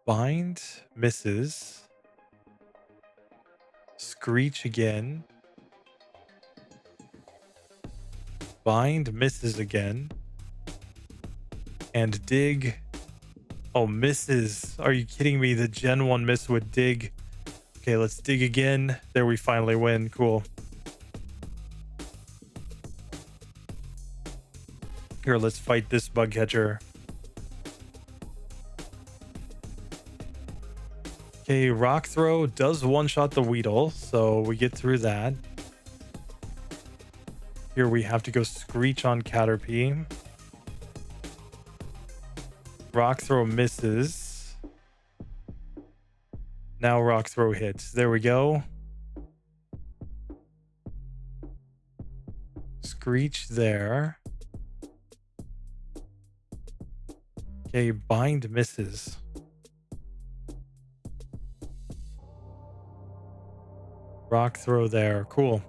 Bind misses. Screech again. Bind misses again. And dig. Oh, misses. Are you kidding me? The Gen 1 miss with dig. Okay, let's dig again. There, we finally win. Cool. Here, let's fight this bug catcher. Okay, rock throw does one-shot the Weedle, so we get through that. Here we have to go screech on Caterpie. Rock throw misses. Now rock throw hits. There we go. Screech there. Okay, bind misses. Rock throw there. Cool.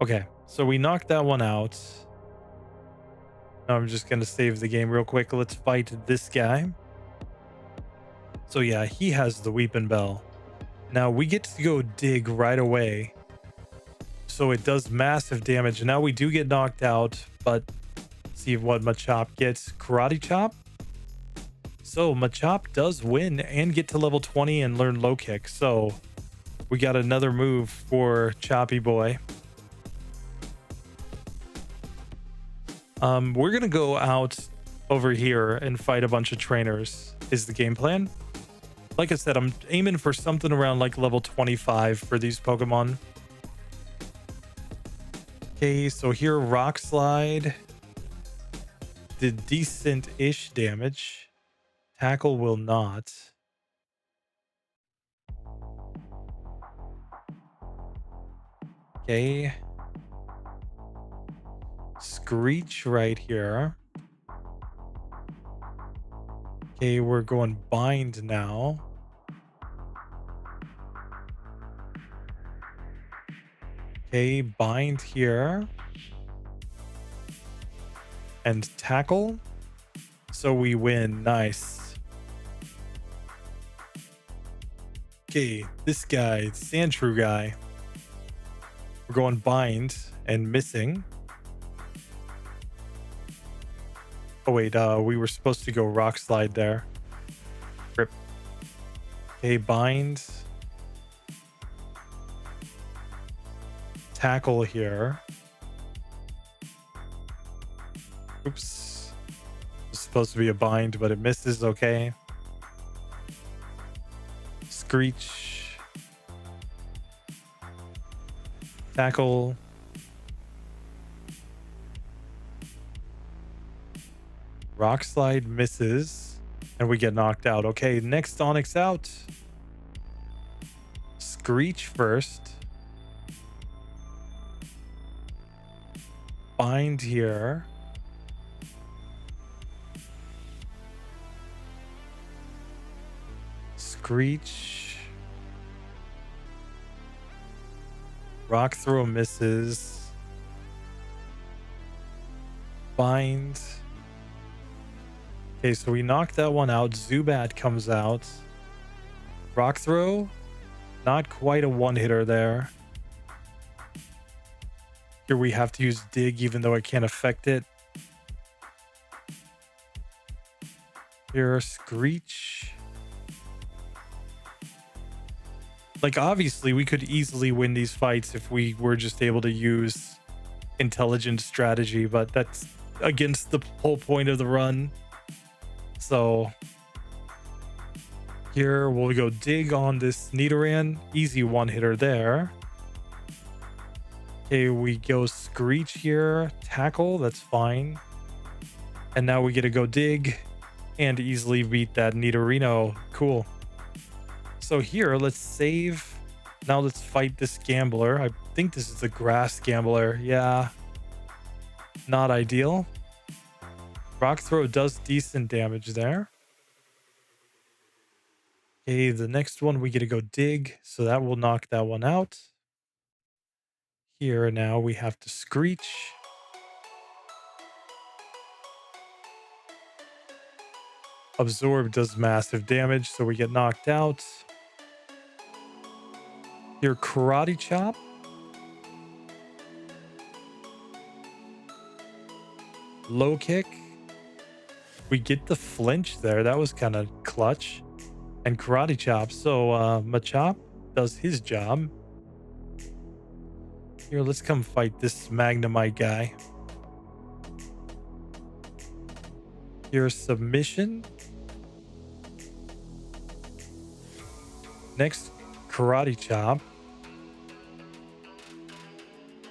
Okay, so we knocked that one out. Now I'm just going to save the game real quick. Let's fight this guy. So yeah, he has the Weeping Bell. Now we get to go dig right away. So it does massive damage. Now we do get knocked out, but see what Machop gets. Karate Chop. So Machop does win and get to level 20 and learn low kick. So we got another move for Choppy Boy. We're going to go out over here and fight a bunch of trainers is the game plan. Like I said, I'm aiming for something around like level 25 for these Pokemon. Okay, so here Rock Slide did decent-ish damage. Tackle will not. Okay. Screech right here. Okay, we're going bind now. Okay, bind here. And tackle. So we win. Nice. Okay, this guy, Sandshrew guy. We're going bind and missing. Oh wait, we were supposed to go Rock Slide there. Rip. Okay, bind. Tackle here. Oops. It's supposed to be a bind, but it misses. Okay. Screech. Tackle. Rock Slide misses. And we get knocked out. Okay, next Onyx out. Screech first. Bind here. Screech. Rock throw misses. Bind. Okay, so we knocked that one out. Zubat comes out. Rock throw. Not quite a one-hitter there. Here we have to use dig even though I can't affect it. Here, Screech. Like, obviously, we could easily win these fights if we were just able to use intelligent strategy, but that's against the whole point of the run. So here we'll go dig on this Nidoran. Easy one-hitter there. Okay, we go Screech here. Tackle, that's fine. And now we get to go dig and easily beat that Nidorino. Cool. So here, let's save. Now let's fight this Gambler. I think this is the Grass Gambler. Yeah. Not ideal. Rock Throw does decent damage there. Okay, the next one we get to go dig. So that will knock that one out. Here now we have to Screech. Absorb does massive damage, so we get knocked out. Here, Karate Chop. Low kick. We get the flinch there. That was kind of clutch. And Karate Chop. So Machop does his job. Here, let's come fight this Magnemite guy. Here's Submission. Next, Karate Chop.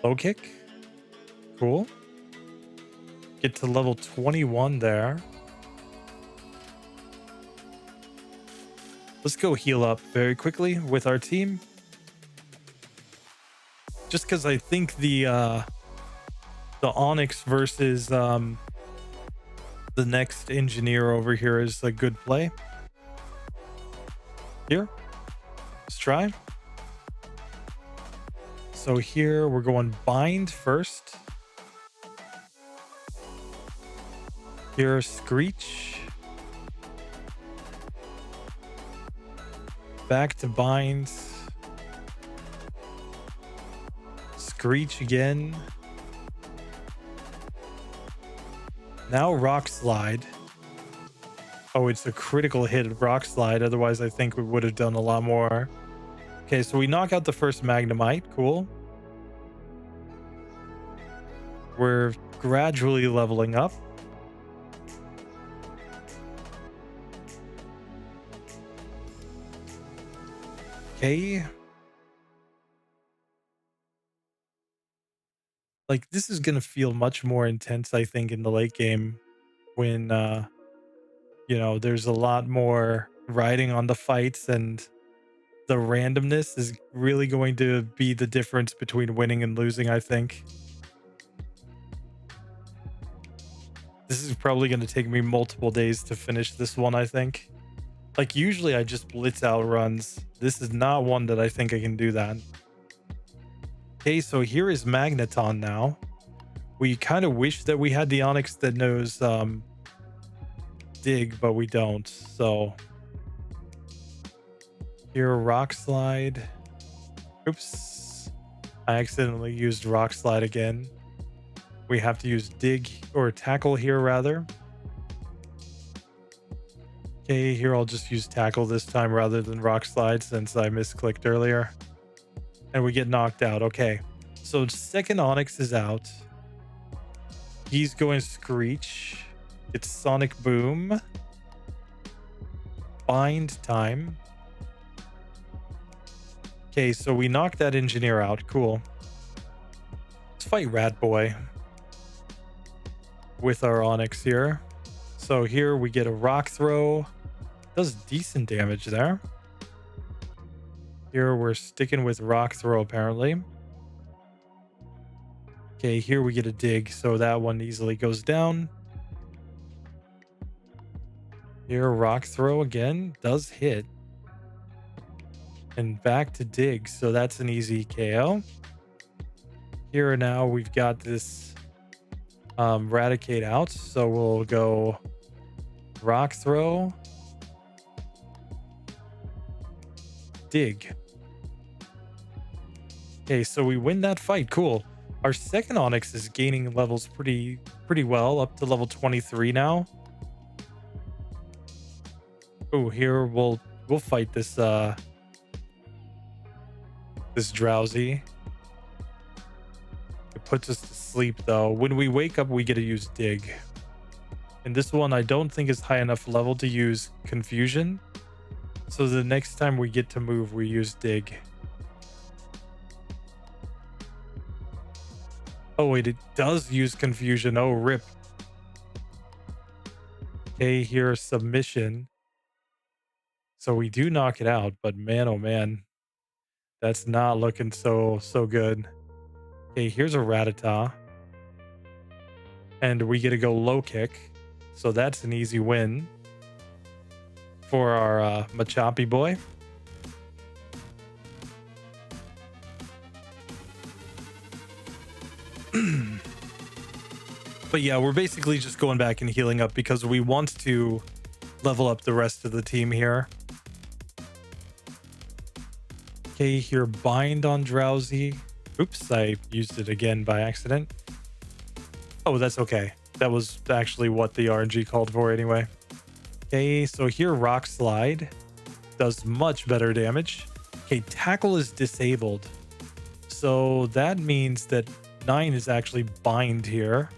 Low kick. Cool. Get to level 21 there. Let's go heal up very quickly with our team. Just because I think the The Onyx versus the next engineer over here is a good play. Here, let's try. So here we're going bind first. Here, screech. Back to bind. Screech again. Now rock slide. Oh, it's a critical hit rock slide. Otherwise, I think we would have done a lot more. Okay, so we knock out the first Magnemite. Cool. We're gradually leveling up. Okay. Like, this is going to feel much more intense, I think, in the late game when, you know, there's a lot more riding on the fights, and the randomness is really going to be the difference between winning and losing, I think. This is probably going to take me multiple days to finish this one, I think. Like, usually I just blitz out runs. This is not one that I think I can do that. Okay, so here is Magneton now. We kind of wish that we had the Onyx that knows dig, but we don't. So here, rock slide. Oops, I accidentally used rock slide again. We have to use dig or tackle here rather. Okay, here I'll just use tackle this time rather than rock slide since I misclicked earlier. And we get knocked out. Okay, so second Onyx is out. He's going screech. It's sonic boom. Bind time. Okay, so we knocked that engineer out. Cool. Let's fight Rat Boy with our Onyx here. So here we get a rock throw. Does decent damage there. Here we're sticking with rock throw apparently. Okay, here we get a dig, so that one easily goes down. Here, rock throw again, does hit. And back to dig, so that's an easy KO. Here now we've got this Raticate out, so we'll go rock throw. Dig. Okay, so we win that fight, cool. Our second Onyx is gaining levels pretty well, up to level 23 now. Oh, here we'll fight this this drowsy. It puts us to sleep though. When we wake up, we get to use dig. And this one I don't think is high enough level to use confusion. So the next time we get to move, we use dig. Oh wait, it does use confusion. Oh, rip. Okay, here, submission. So we do knock it out, but man, oh man, that's not looking so good. Okay, here's a Rattata. And we get to go low kick. So that's an easy win for our Machopy boy. But yeah, we're basically just going back and healing up because we want to level up the rest of the team here. Okay, here, bind on drowsy. Oops, I used it again by accident. Oh, that's okay. That was actually what the RNG called for anyway. Okay, so here, rock slide does much better damage. Okay, tackle is disabled. So that means that 9 is actually bind here.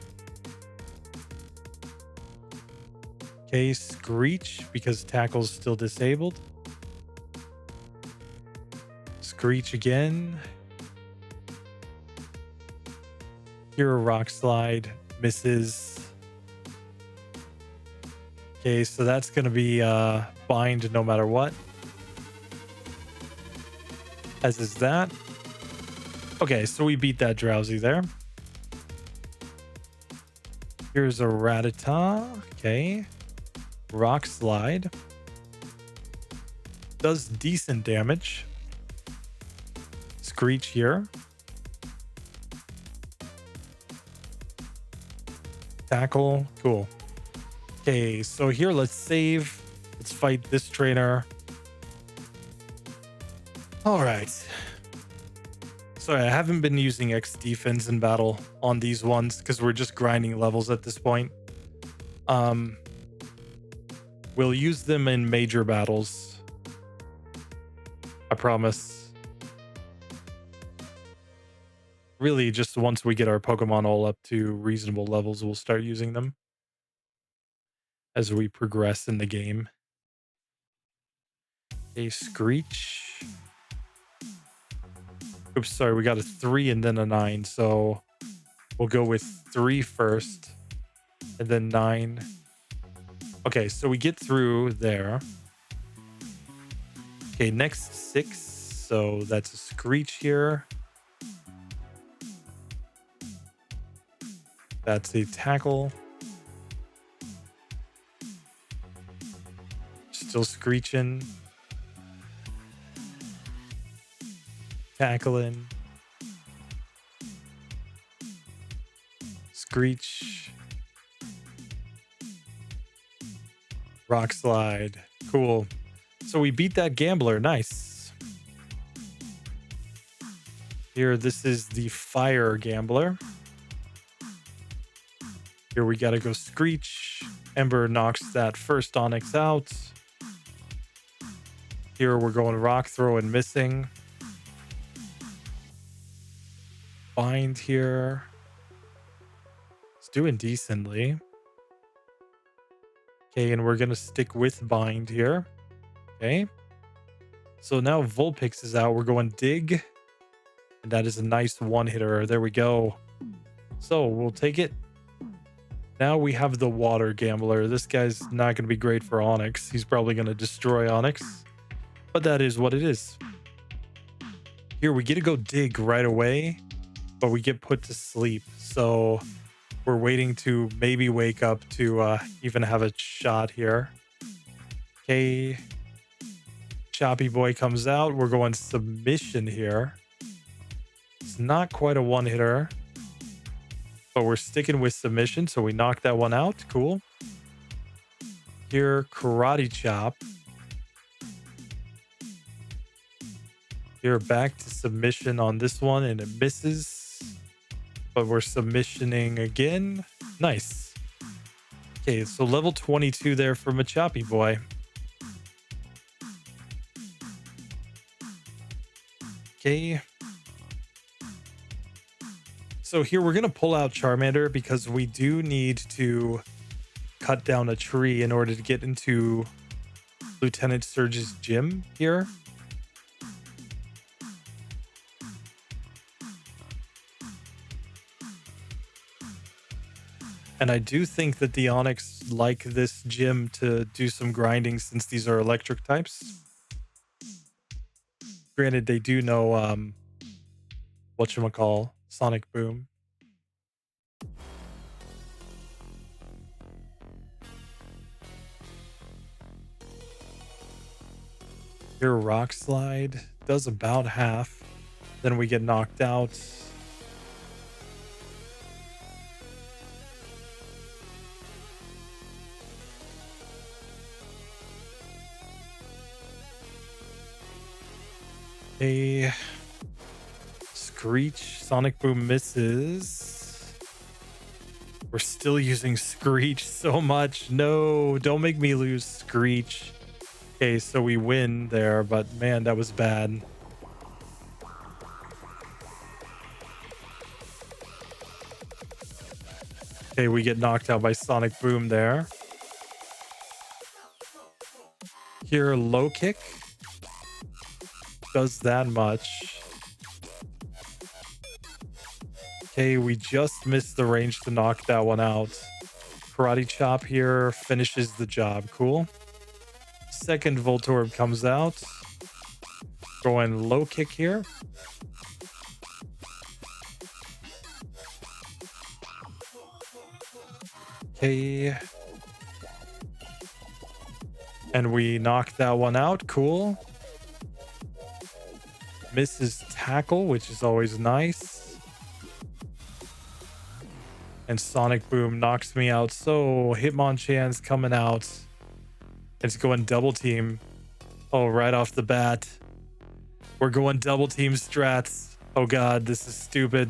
Okay, screech because tackle's still disabled. Screech again. Here, a rock slide misses. Okay, so that's going to be bind no matter what. As is that. Okay, so we beat that drowsy there. Here's a Rattata. Okay. Rock Slide. Does decent damage. Screech here. Tackle. Cool. Okay, so here let's save. Let's fight this trainer. All right. Sorry, I haven't been using X defense in battle on these ones because we're just grinding levels at this point. We'll use them in major battles. I promise. Really, just once we get our Pokemon all up to reasonable levels, we'll start using them as we progress in the game. A Screech. Oops, sorry, we got a 3 and then a 9, so we'll go with 3 first and then 9. Okay, so we get through there. Okay, next 6, so that's a Screech here. That's a Tackle. Still screeching. Tackling. Screech. Rock Slide. Cool. So we beat that Gambler. Nice. Here, this is the Fire Gambler. Here we gotta go Screech. Ember knocks that first Onyx out. Here we're going Rock Throw and missing. Bind here. It's doing decently. Okay, and we're gonna stick with Bind here. Okay. So now Vulpix is out. We're going Dig. And that is a nice one-hitter. There we go. So we'll take it. Now we have the Water Gambler. This guy's not going to be great for Onyx. He's probably going to destroy Onyx. But that is what it is. Here, we get to go Dig right away. But we get put to sleep. So we're waiting to maybe wake up to even have a shot here. Okay. Choppy Boy comes out. We're going Submission here. It's not quite a one-hitter. But we're sticking with Submission, so we knocked that one out. Cool. Here, Karate Chop. Here, back to Submission on this one, and it misses. But we're submissioning again. Nice. Okay, so level 22 there for Machapi Boy. Okay. So here we're going to pull out Charmander because we do need to cut down a tree in order to get into Lieutenant Surge's gym here. And I do think that the Onyx like this gym to do some grinding since these are electric types. Granted, they do know whatchamacall, Sonic Boom. Here, Rock Slide does about half. Then we get knocked out. A Screech. Sonic Boom misses. We're still using Screech so much. No, don't make me lose Screech. Okay, so we win there, but man, that was bad. Okay, we get knocked out by Sonic Boom there. Here, Low Kick. Does that much. Okay, we just missed the range to knock that one out. Karate Chop here finishes the job. Cool. Second Voltorb comes out. Going Low Kick here. Okay. And we knocked that one out. Cool. Misses tackle, which is always nice. And Sonic Boom knocks me out. So Hitmonchan's coming out. It's going double team. Oh, right off the bat. We're going double team strats. Oh god, this is stupid.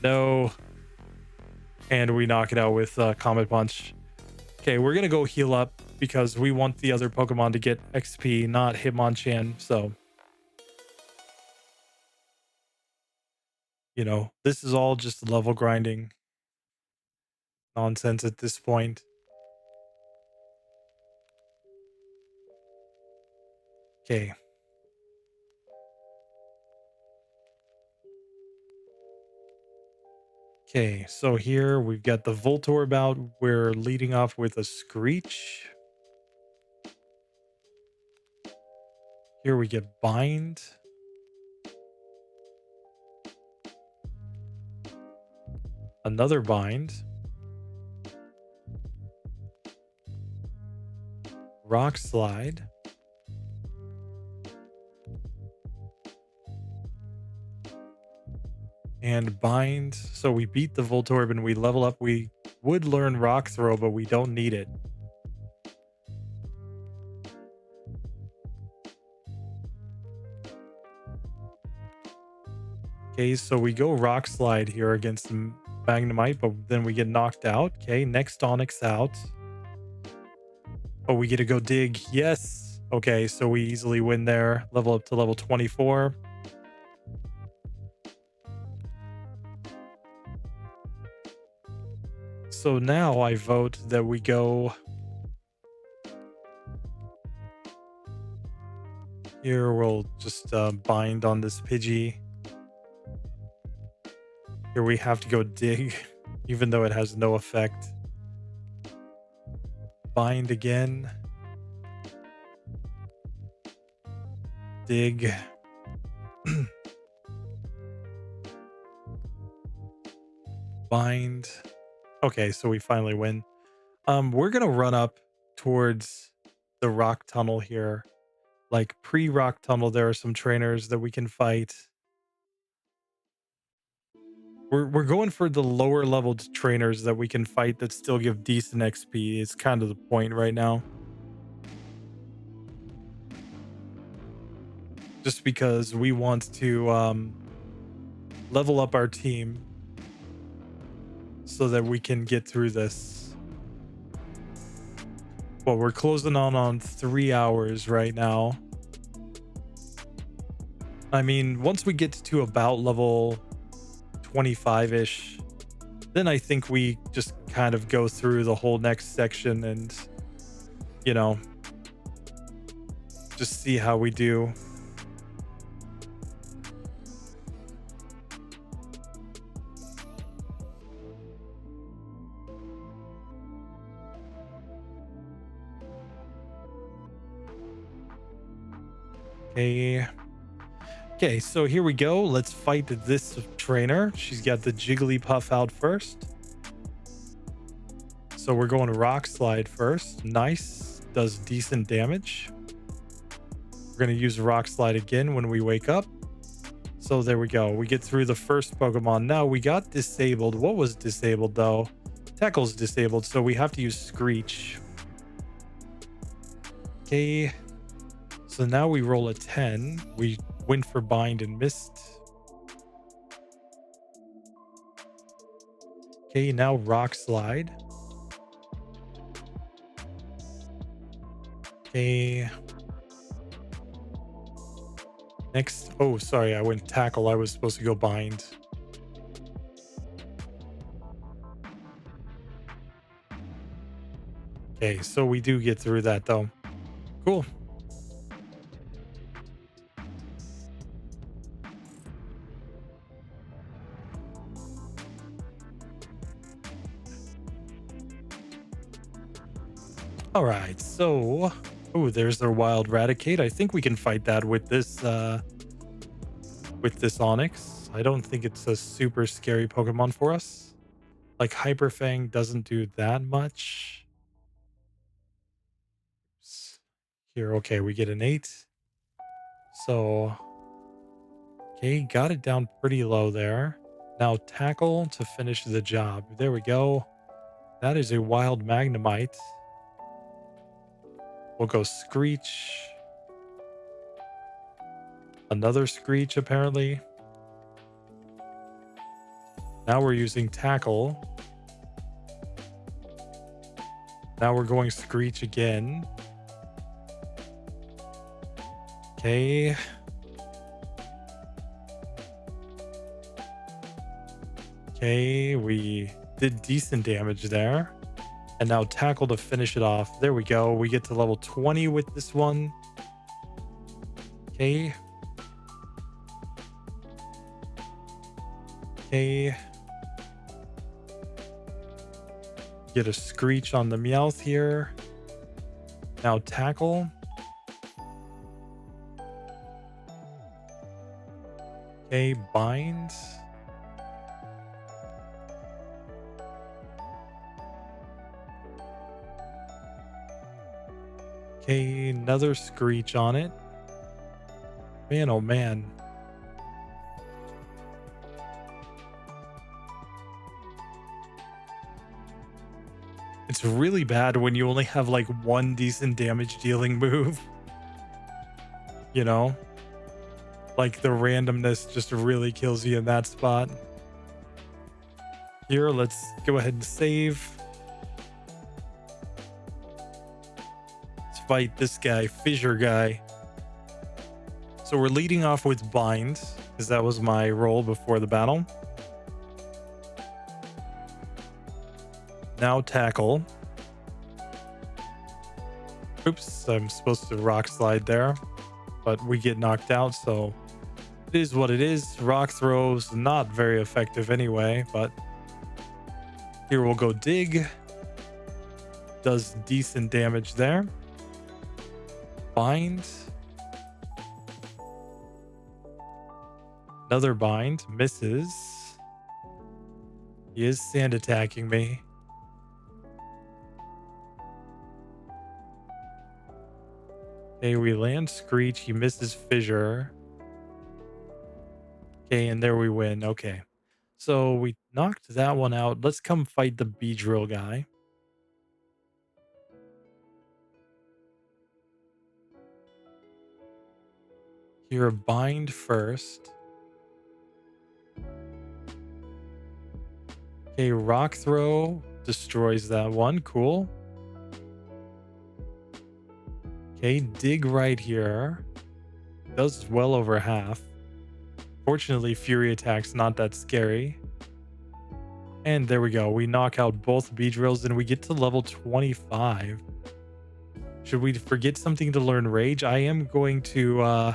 No. And we knock it out with Comet Punch. Okay, we're gonna go heal up because we want the other Pokemon to get XP, not Hitmonchan. So, you know, this is all just level grinding nonsense at this point. Okay. Okay, so here we've got the Voltorb out. We're leading off with a Screech. Here we get Bind. Another Bind. Rock Slide. And Bind. So we beat the Voltorb and we level up. We would learn Rock Throw, but we don't need it. Okay, so we go Rock Slide here against the Magnemite, but then we get knocked out. Okay, next Onix out. Oh, we get to go Dig. Yes. Okay, so we easily win there. Level up to level 24. So now I vote that we go here. We'll just bind on this Pidgey. Here we have to go Dig, even though it has no effect. Bind again. Dig. Bind. Okay, so we finally win. We're gonna run up towards the rock tunnel here. Like pre-rock tunnel, there are some trainers that we can fight. We're going for the lower leveled trainers that we can fight that still give decent XP. It's kind of the point right now. Just because we want to level up our team so that we can get through this. Well, we're closing on 3 hours right now. I mean, once we get to about level 25-ish, then I think we just kind of go through the whole next section and, you know, just see how we do. Okay, so here we go. Let's fight this trainer. She's got the Jigglypuff out first. So we're going to Rock Slide first. Nice. Does decent damage. We're going to use Rock Slide again when we wake up. So there we go. We get through the first Pokemon. Now we got disabled. What was disabled though? Tackle's disabled, so we have to use Screech. Okay. So now we roll a 10. We went for Bind and missed. Okay, now Rock Slide. Okay. Next, oh, sorry, I went Tackle. I was supposed to go Bind. Okay, so we do get through that though. Cool. All right, so oh, there's their Wild Raticate. I think we can fight that with this Onix. I don't think it's a super scary Pokemon for us. Like Hyper Fang doesn't do that much. Here, okay, we get an 8. So, okay, got it down pretty low there. Now tackle to finish the job. There we go. That is a wild Magnemite. We'll go Screech. Another Screech, apparently. Now we're using tackle. Now we're going Screech again. Okay. Okay, we did decent damage there. And now tackle to finish it off. There we go. We get to level 20 with this one. Okay. Okay. Get a Screech on the Meowth here. Now tackle. Okay, bind. Okay, another Screech on it. Man, oh man. It's really bad when you only have like one decent damage dealing move. You know? Like the randomness just really kills you in that spot. Here, let's go ahead and save. Let's fight this guy, Fissure guy. So we're leading off with Bind, because that was my role before the battle. Now tackle. Oops, I'm supposed to rock slide there, but we get knocked out, so it is what it is. Rock throws, not very effective anyway, but here we'll go dig. Does decent damage there. Bind. Another bind, misses. He is sand attacking me. Okay, we land Screech. He misses Fissure. Okay, and there we win. Okay. So we knocked that one out. Let's come fight the Beedrill guy. Here, bind first. Okay, rock throw destroys that one. Cool. Okay, dig right here. Does well over half. Fortunately, Fury attack's not that scary. And there we go. We knock out both Beedrills and we get to level 25. Should we forget something to learn Rage? I'm going to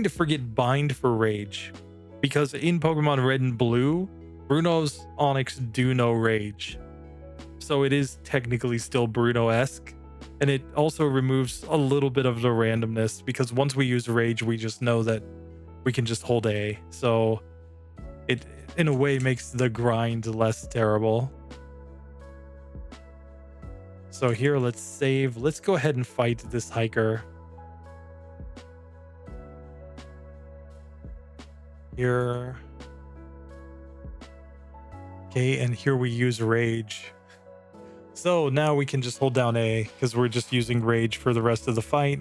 forget Bind for Rage. Because in Pokemon Red and Blue, Bruno's Onix do no Rage. So it is technically still Bruno-esque. And it also removes a little bit of the randomness because once we use Rage, we just know that we can just hold A. So it, in a way, makes the grind less terrible. So here, let's save. Let's go ahead and fight this hiker. Here. Okay, and here we use Rage. So now we can just hold down A because we're just using Rage for the rest of the fight.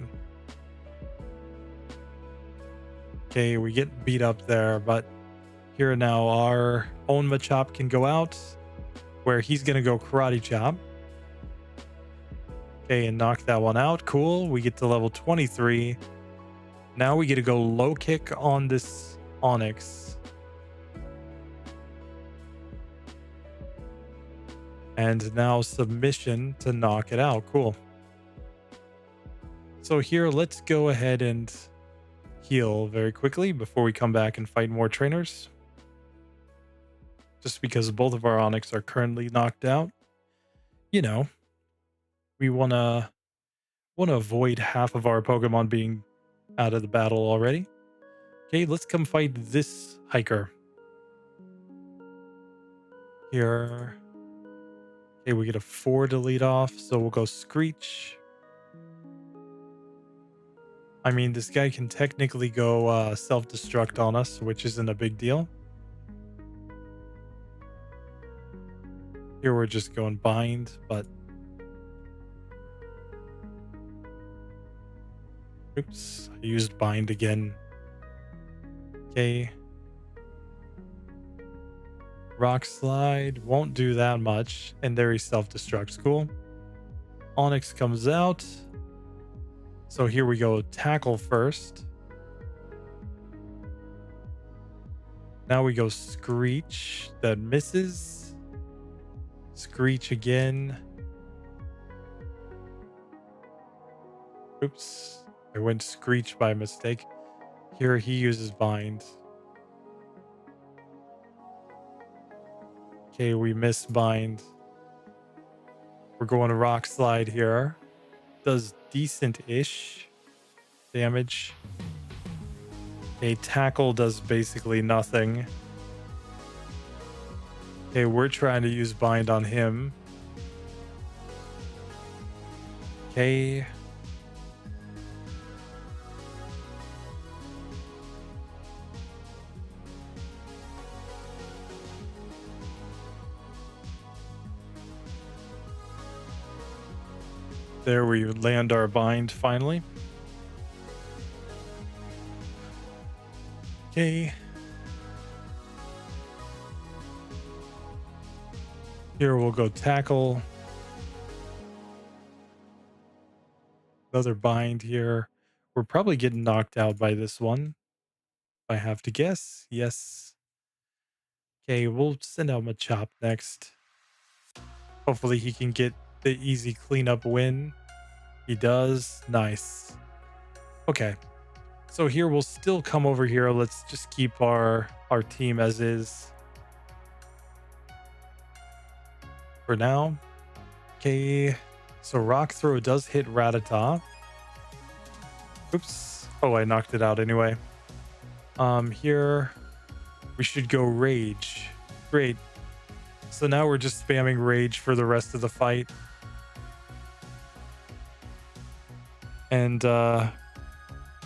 Okay, we get beat up there, but here now our own Machop can go out where he's going to go Karate Chop. Okay, and knock that one out. Cool. We get to level 23. Now we get to go low kick on this Onix. And now submission to knock it out. Cool. So here, let's go ahead and heal very quickly before we come back and fight more trainers. Just because both of our Onix are currently knocked out. You know, we want to avoid half of our Pokemon being out of the battle already. Okay, let's come fight this hiker. here. Okay, we get a 4 to lead off, so we'll go Screech. I mean, this guy can technically go self-destruct on us, which isn't a big deal. Here we're just going Bind, but... Oops, I used Bind again. Okay. Rock Slide won't do that much, and there he self-destructs. Cool. Onyx comes out. So here we go. Tackle first. Now we go Screech. That misses. Screech again. Oops. I went Screech by mistake. Here he uses Bind. Okay, we miss Bind. We're going to Rock Slide here. Does decent-ish damage. A Tackle does basically nothing. Okay, we're trying to use Bind on him. Okay. There we land our Bind finally. Okay. Here we'll go Tackle. Another Bind here. We're probably getting knocked out by this one, if I have to guess. Yes. Okay, we'll send out Machop next. Hopefully he can get the easy cleanup win. He does. Nice. Okay. So here we'll still come over here. Let's just keep our team as is for now. Okay. So Rock Throw does hit Rattata. Oops. Oh, I knocked it out anyway. Here we should go Rage. Great. So now we're just spamming Rage for the rest of the fight. And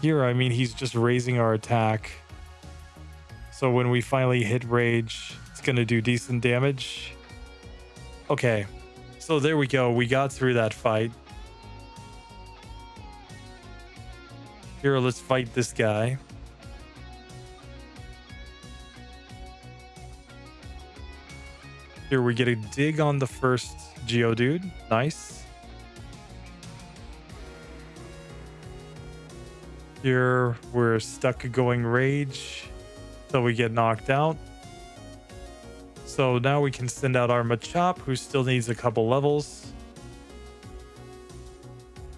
here, I mean, he's just raising our attack. So when we finally hit Rage, it's going to do decent damage. Okay. So there we go. We got through that fight. Here, let's fight this guy. Here we get a dig on the first Geodude. Nice. Here we're stuck going Rage, so we get knocked out. So now we can send out our Machop, who still needs a couple levels.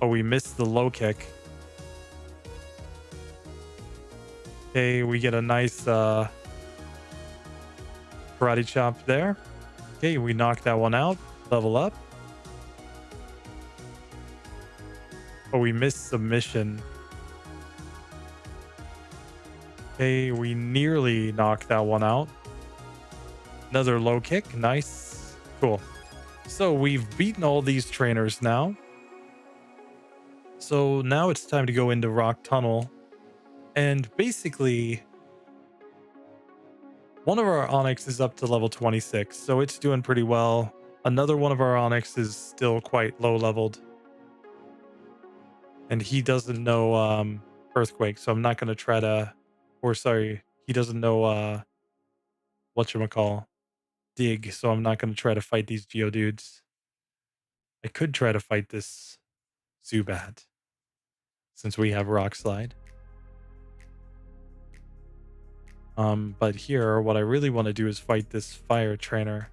Oh, we missed the low kick. Okay, we get a nice Karate Chop there. Okay, we knocked that one out. Level up. Oh, we missed Submission. Okay, we nearly knocked that one out. Another low kick. Nice. Cool. So we've beaten all these trainers now. So now it's time to go into Rock Tunnel. And basically, one of our Onyx is up to level 26, so it's doing pretty well. Another one of our Onyx is still quite low leveled. And he doesn't know Earthquake, so I'm not going to try to... Or sorry, he doesn't know whatchamacall, Dig, so I'm not going to try to fight these Geodudes. I could try to fight this Zubat, since we have Rock Slide. But here, what I really want to do is fight this Fire Trainer.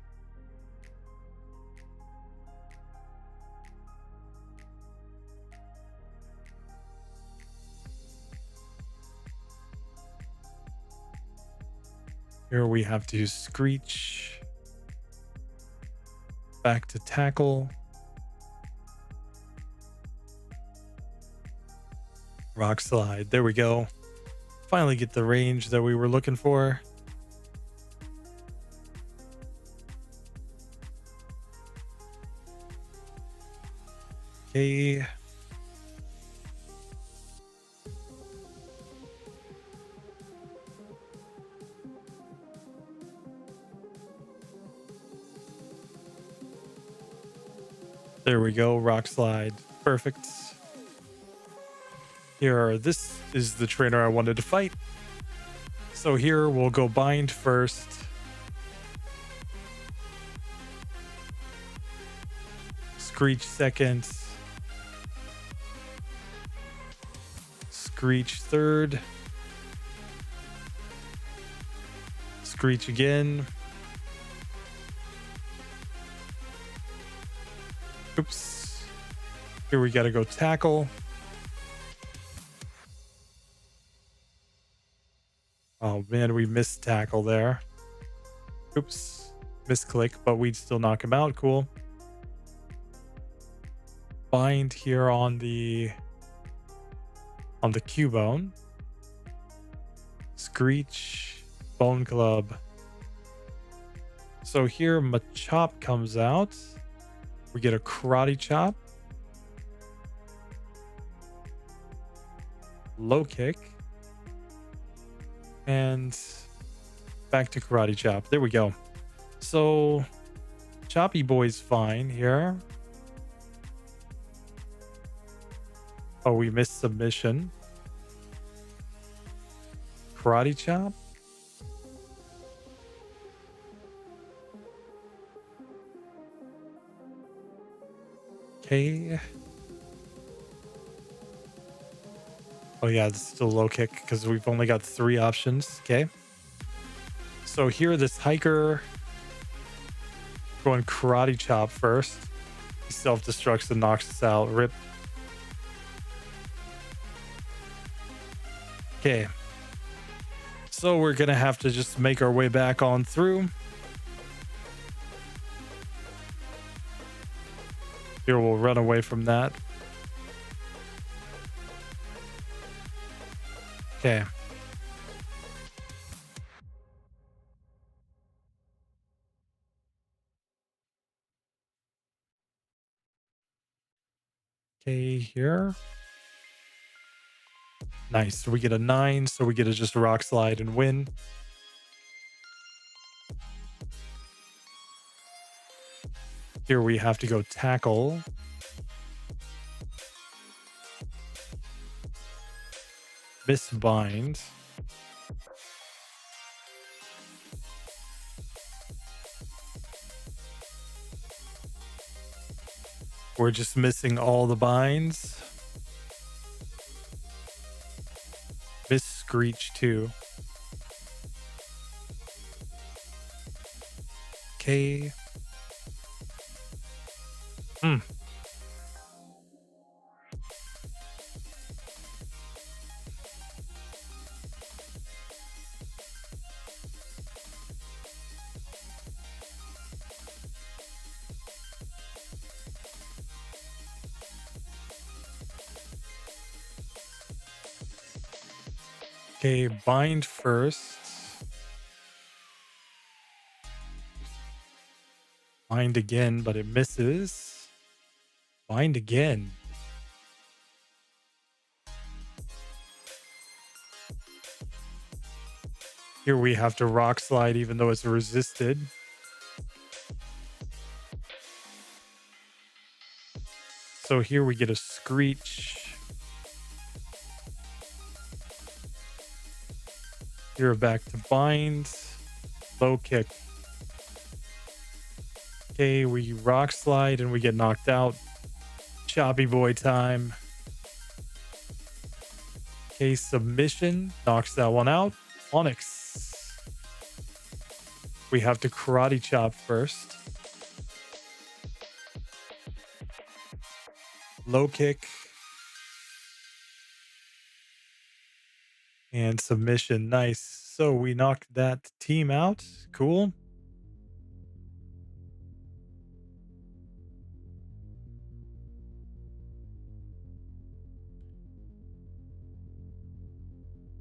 Here we have to Screech. Back to Tackle. Rock Slide. There we go. Finally get the range that we were looking for. Okay. There we go. Rock slide. Perfect. This is the trainer I wanted to fight. So here we'll go bind first. Screech second. Screech third. Screech again. Oops. Here we gotta go tackle. Oh man, we missed tackle there. Oops. Misclick, but we'd still knock him out. Cool. Bind here on the Cubone. Screech, Bone Club. So here Machop comes out. We get a Karate Chop. Low kick. And back to Karate Chop. There we go. So Choppy Boy's fine here. Oh, we missed submission. Karate Chop. Okay. Oh yeah, it's still low kick because we've only got 3 options. Okay. So here, this hiker going Karate Chop first. He self-destructs and knocks us out. Rip. Okay. So we're gonna have to just make our way back on through. Here we'll run away from that. Okay. Okay, here. Nice. We get a 9, so we get to just rock slide and win. Here we have to go tackle. Misbind. We're just missing all the binds. Miss Screech too. Okay. Okay, bind first. Bind again, but it misses. Bind again. Here we have to rock slide even though it's resisted. So here we get a Screech. Here back to bind. Low kick. Okay, we rock slide and we get knocked out. Choppy Boy time. Okay, submission. Knocks that one out. Onyx. We have to Karate Chop first. Low kick. And submission. Nice. So we knocked that team out. Cool.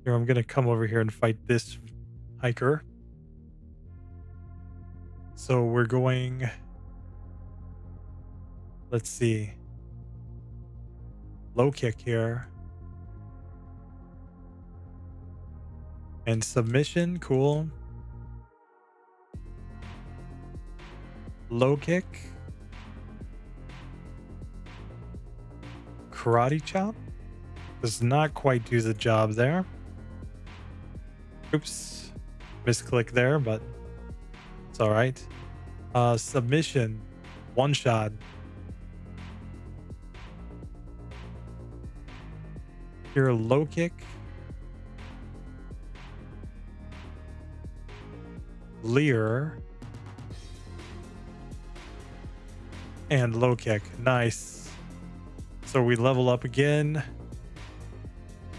Here, I'm going to come over here and fight this hiker. So we're going... Let's see. low kick here. And submission, cool. Low kick. Karate chop. Does not quite do the job there. Oops. Misclick there, but it's all right. Submission. One shot. Here, low kick. Leer. And low kick. Nice. So we level up again.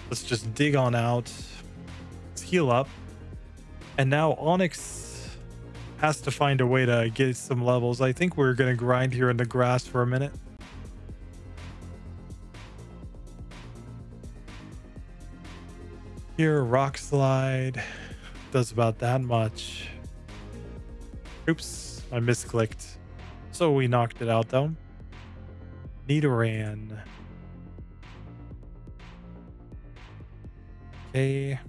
Let's just dig on out. Let's heal up. And now Onyx has to find a way to get some levels. I think we're going to grind here in the grass for a minute. Here, rock slide. Does about that much. Oops, I misclicked. So we knocked it out though. Nidoran. Okay.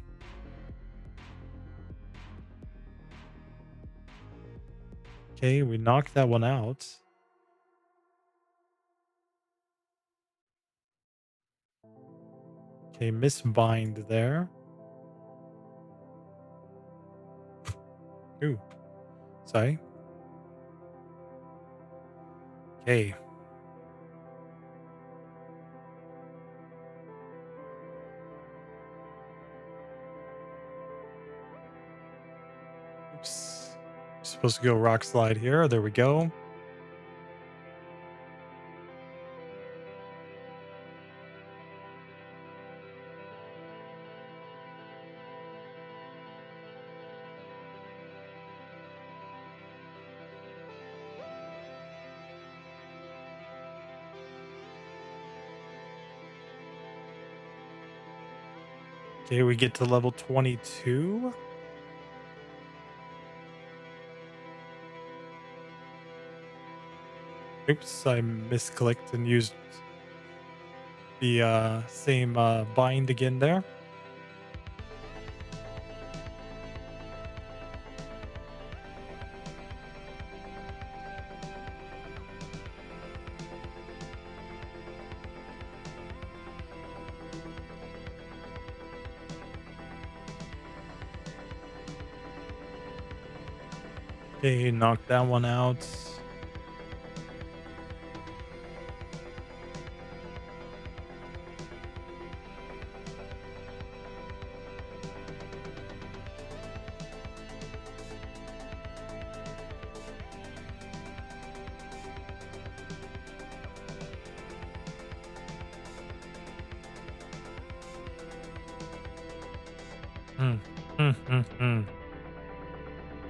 Okay, we knocked that one out. Okay, misbind there. Ooh, sorry. Okay. Oops. Supposed to go rock slide here. There we go. Okay, we get to level 22. Oops, I misclicked and used the same bind again there. Okay, knock that one out.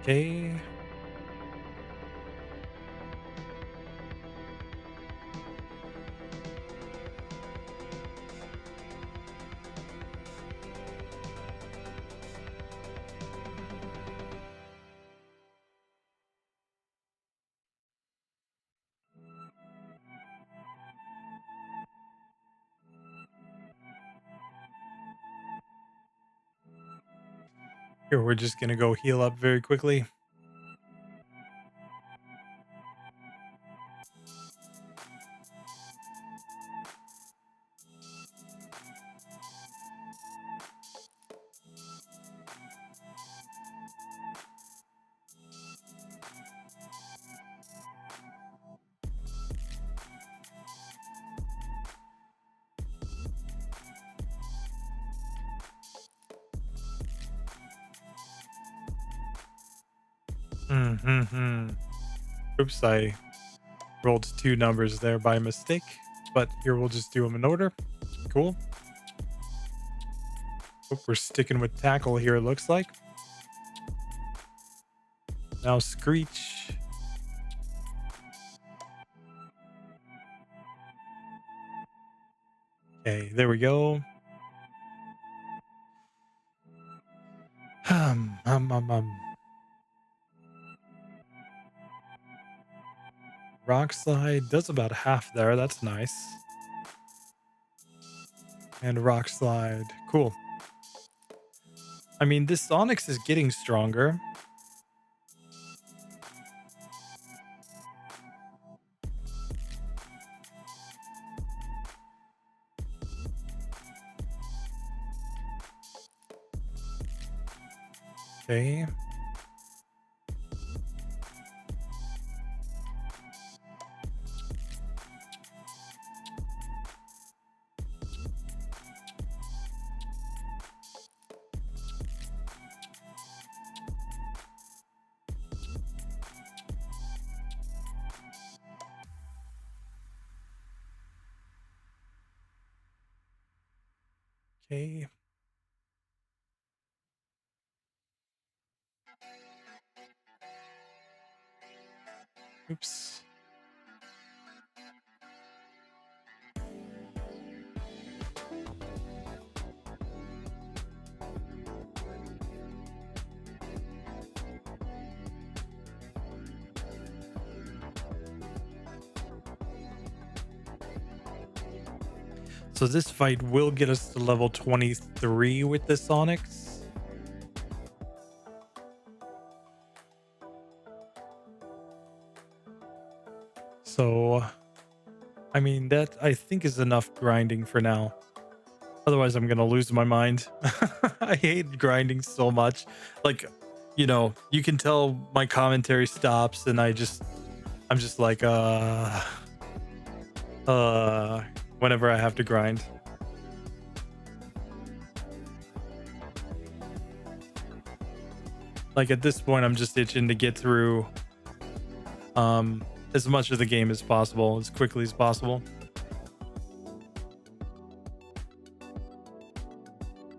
Okay. Here, we're just gonna go heal up very quickly. Oops, I rolled two numbers there by mistake, but here we'll just do them in order. Cool. Oop, we're sticking with tackle here, it looks like. Now Screech. Okay, there we go. Um. Rock slide does about half there. That's nice. And rock slide. Cool. I mean, this Onyx is getting stronger. Okay. Okay. Oops. So this fight will get us to level 23 with this Onyx. So, I mean, that I think is enough grinding for now. Otherwise, I'm going to lose my mind. I hate grinding so much. Like, you know, you can tell my commentary stops and I'm just like, whenever I have to grind. Like at this point, I'm just itching to get through as much of the game as possible, as quickly as possible.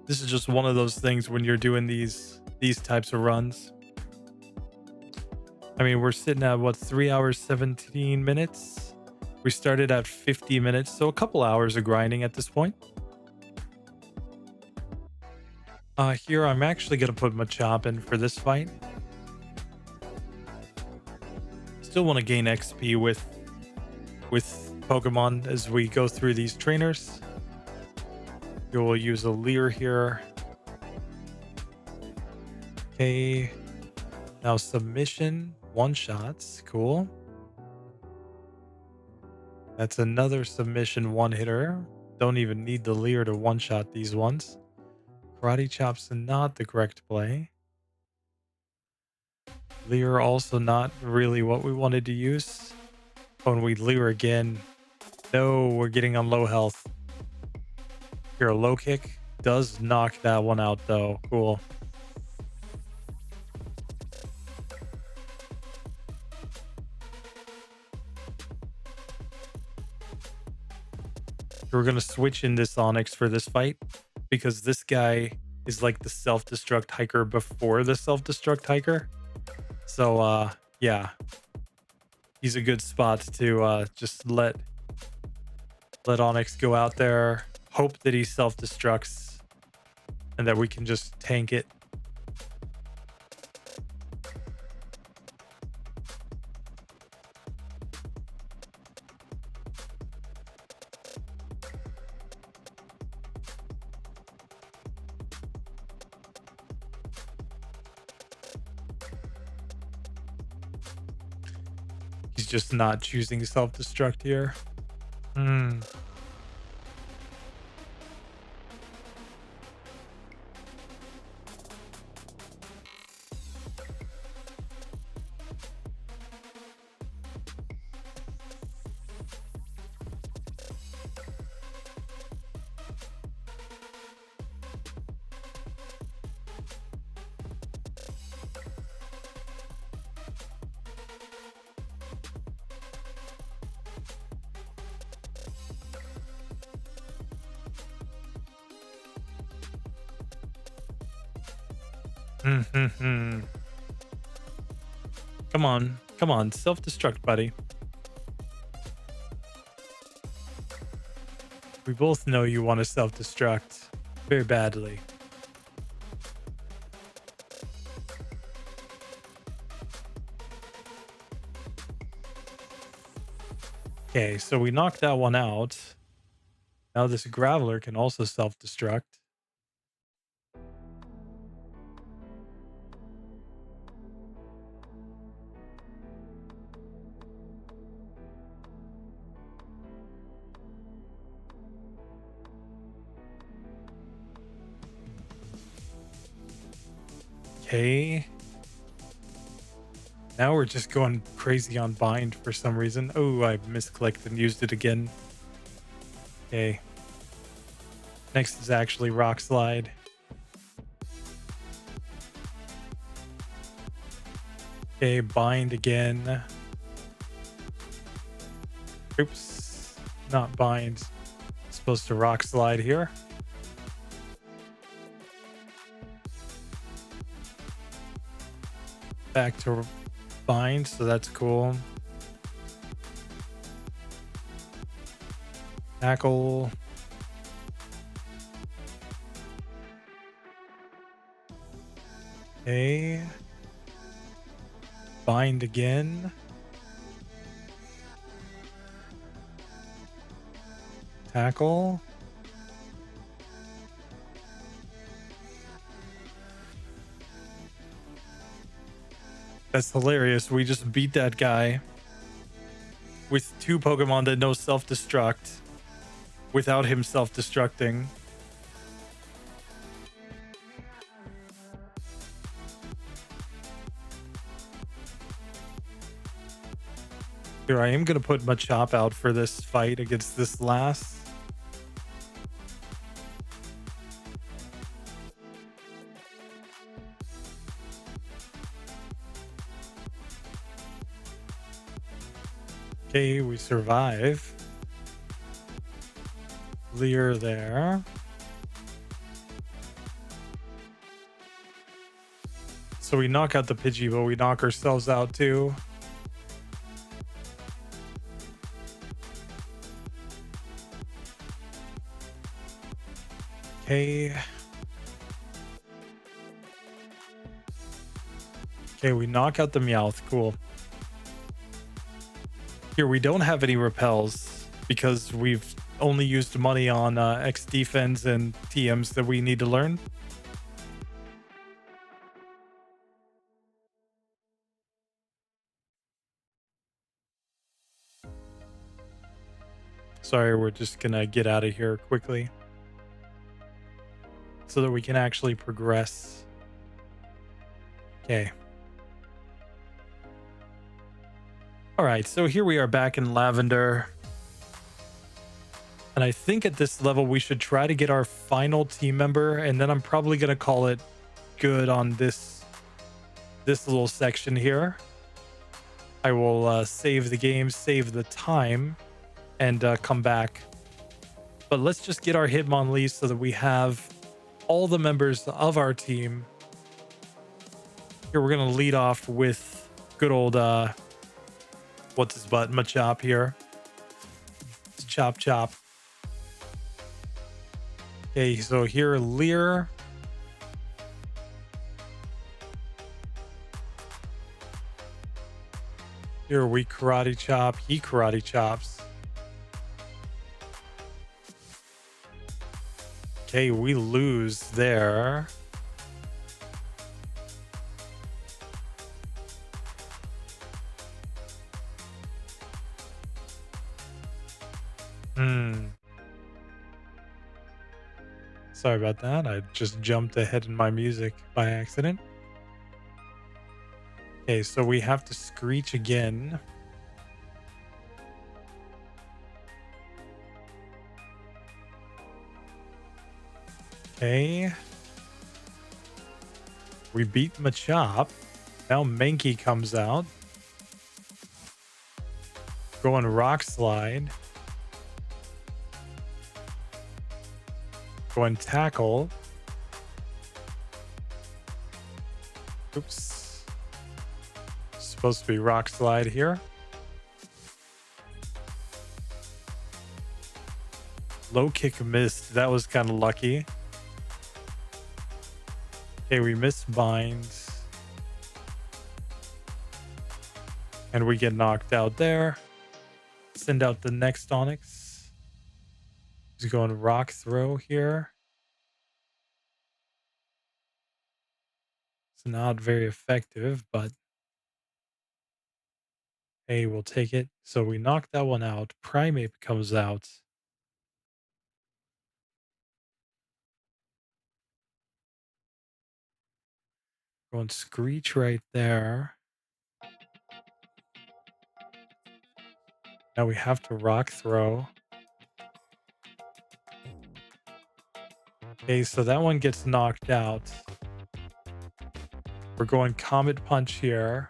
This is just one of those things when you're doing these types of runs. I mean, we're sitting at what, 3 hours 17 minutes? We started at 50 minutes, so a couple hours of grinding at this point. Here I'm actually gonna put Machop in for this fight. Still want to gain XP with Pokemon as we go through these trainers. We will use a Leer here. Okay. Now submission, one shots. Cool. That's another submission one hitter. Don't even need the Leer to one shot these ones. Karate Chop's not the correct play. Leer also not really what we wanted to use. When we Leer again. No, we're getting on low health. Here, a low kick does knock that one out though. Cool. We're going to switch in this Onyx for this fight because this guy is like the self-destruct hiker before the self-destruct hiker. So, yeah, he's a good spot to just let Onyx go out there, hope that he self-destructs, and that we can just tank it. He's just not choosing self-destruct here. Come on, self-destruct, buddy. We both know you want to self-destruct very badly. Okay, so we knocked that one out. Now this Graveler can also self-destruct. Okay. Now we're just going crazy on bind for some reason. Oh, I misclicked and used it again. Okay. Next is actually rock slide. Okay, bind again. Oops, not bind. Supposed to rock slide here. Back to bind, so that's cool. Tackle. Okay. Bind again. Tackle. That's hilarious. We just beat that guy with 2 Pokemon that know self-destruct without him self-destructing. Here, I am going to put Machop out for this fight against this last. Okay, we survive. Leer there. So we knock out the Pidgey, but we knock ourselves out too. Okay. Okay, we knock out the Meowth. Cool. Here, we don't have any repels because we've only used money on X defense and TMs that we need to learn. Sorry, we're just gonna get out of here quickly so that we can actually progress. Okay. All right, so here we are back in Lavender. And I think at this level, we should try to get our final team member, and then I'm probably going to call it good on this little section here. I will save the game, save the time, and come back. But let's just get our Hitmonlee so that we have all the members of our team. Here, we're going to lead off with good old, what's his butt, Machop here. It's Chop Chop. Okay, so here, Leer. Here we karate chop, he karate chops. Okay, we lose there. Sorry about that. I just jumped ahead in my music by accident. Okay, so we have to screech again. Okay. We beat Machop. Now Mankey comes out. Going Rock Slide. Going Tackle. Oops. Supposed to be Rock Slide here. Low kick missed. That was kind of lucky. Okay, we miss Bind. And we get knocked out there. Send out the next Onyx. He's going rock throw here. It's not very effective, but hey, we'll take it. So we knock that one out. Primate comes out. Going Screech right there. Now we have to rock throw. Okay, so that one gets knocked out. We're going Comet Punch here.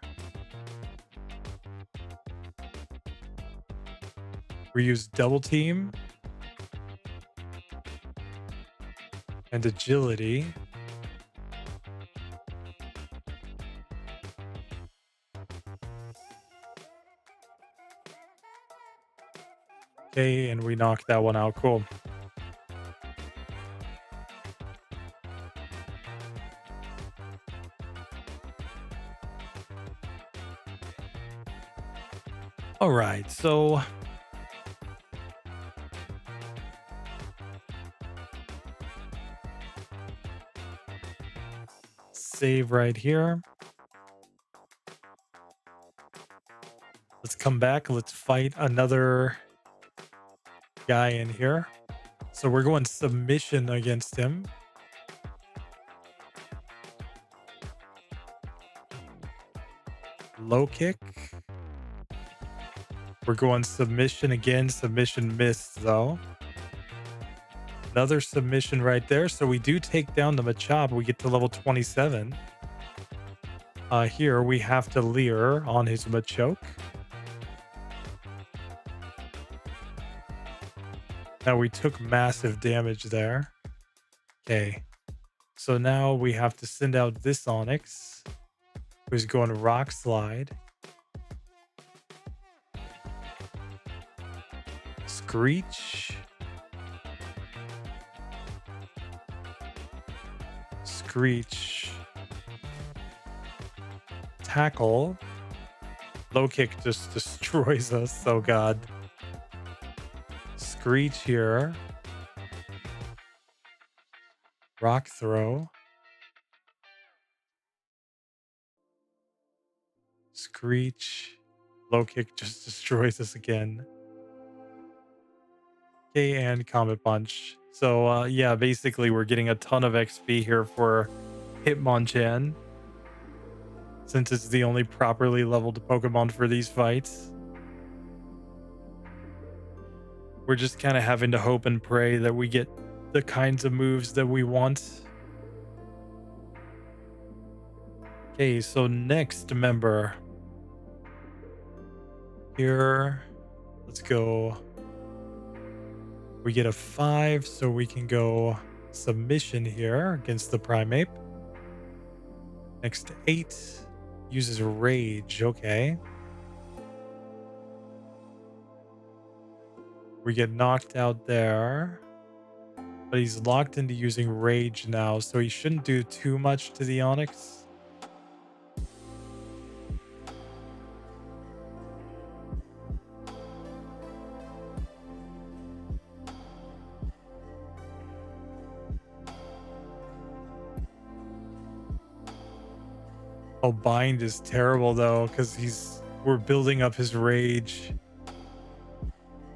We use Double Team and Agility. Okay, and we knock that one out. Cool. All right, so save right here. Let's come back. Let's fight another guy in here. So we're going submission against him. Low kick. We're going submission again. Submission missed though. Another submission right there. So we do take down the Machop. We get to level 27. Here we have to Leer on his Machoke. Now we took massive damage there. Okay. So now we have to send out this Onyx, who's going Rock Slide. Screech. Screech. Tackle. Low kick just destroys us. Oh god. Screech here. Rock throw. Screech. Low kick just destroys us again. Okay, and Comet Punch. So yeah, basically we're getting a ton of XP here for Hitmonchan, since it's the only properly leveled Pokemon for these fights. We're just kind of having to hope and pray that we get the kinds of moves that we want. Okay, so next member. Here, let's go. We get a 5, so we can go submission here against the Primeape. Next 8 uses Rage. Okay. We get knocked out there. But he's locked into using Rage now, so he shouldn't do too much to the Onyx. Oh, Bind is terrible though, because we're building up his Rage.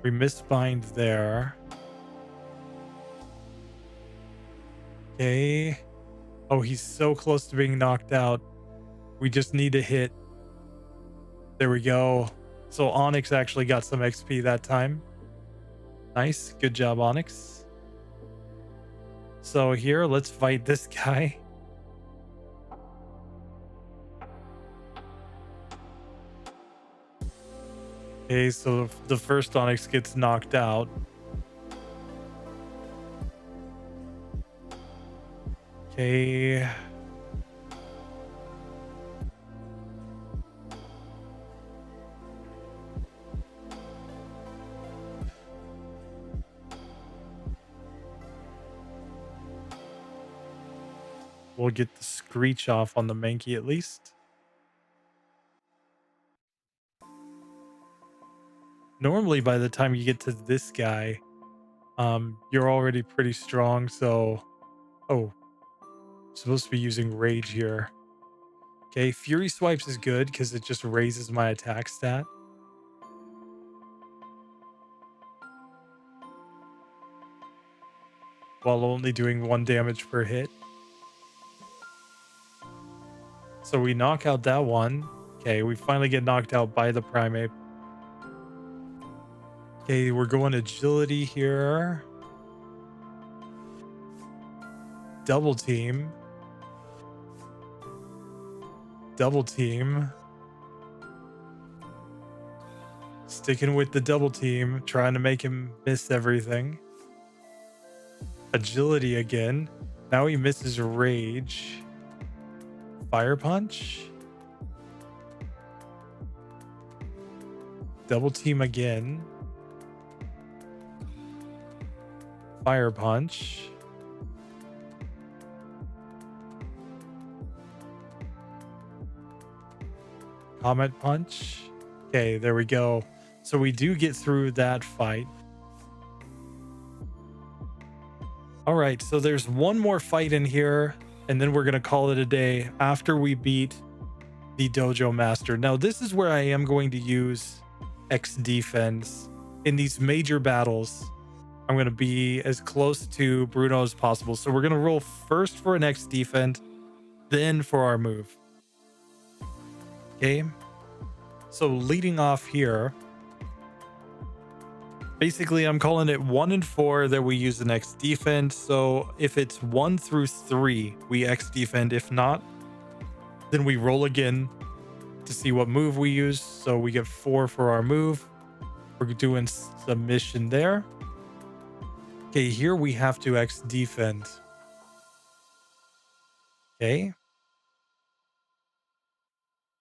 We missed Bind there. Okay. Oh, he's so close to being knocked out. We just need to hit. There we go. So Onyx actually got some XP that time. Nice. Good job, Onyx. So here, let's fight this guy. Okay, so the first Onyx gets knocked out. Okay. We'll get the Screech off on the Mankey at least. Normally, by the time you get to this guy, You're already pretty strong, so oh, supposed to be using rage here. Okay, Fury Swipes is good because it just raises my attack stat. While only doing 1 damage per hit. So we knock out that one. Okay, we finally get knocked out by the primate. Okay, we're going agility here. Double team. Double team. Sticking with the double team, trying to make him miss everything. Agility again. Now he misses rage. Fire punch. Double team again. Fire punch. Comet punch. Okay, there we go. So we do get through that fight. All right, so there's one more fight in here, and then we're going to call it a day after we beat the Dojo Master. Now, this is where I am going to use X defense in these major battles. I'm going to be as close to Bruno as possible. So we're going to roll first for an X defense, then for our move. Okay. So leading off here, basically I'm calling it 1 and 4 that we use an X defense. So if it's 1 through 3, we X defend. If not, then we roll again to see what move we use. So we get 4 for our move. We're doing submission there. Okay, here we have to X defend. Okay.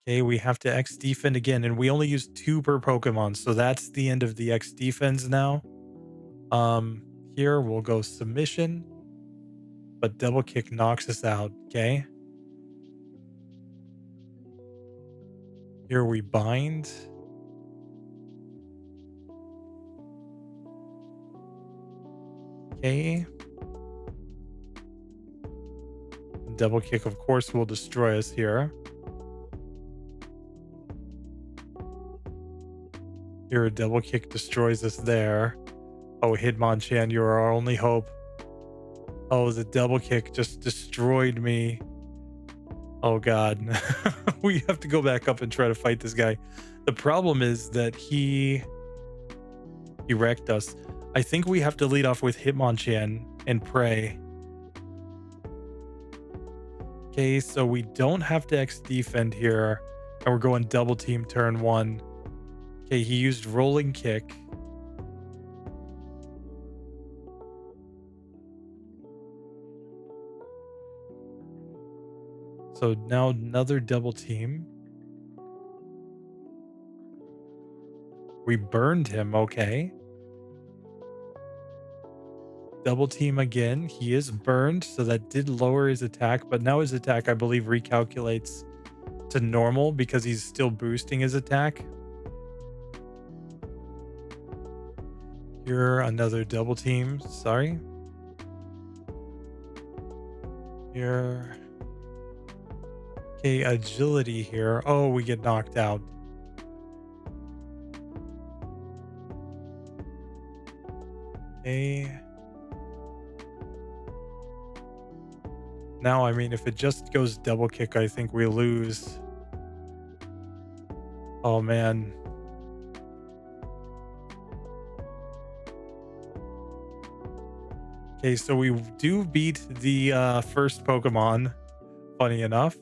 Okay, we have to X defend again, and we only use 2 per Pokemon, so that's the end of the X defense now. Here we'll go submission, but double kick knocks us out. Okay. Here we bind. Okay. Double kick, of course, will destroy us here. Here, a double kick destroys us there. Oh, Hitmonchan, you're our only hope. Oh, the double kick just destroyed me. Oh, God. We have to go back up and try to fight this guy. The problem is that he wrecked us. I think we have to lead off with Hitmonchan and pray. Okay, so we don't have to X defend here. And we're going double team turn 1. Okay, he used rolling kick. So now another double team. We burned him, okay. Double team again. He is burned, so that did lower his attack, but now his attack, I believe, recalculates to normal because he's still boosting his attack. Here, another double team. Sorry. Here. Okay, agility here. Oh, we get knocked out. Okay. Now, I mean, if it just goes double kick, I think we lose. Oh, man. Okay, so we do beat the first Pokemon, funny enough.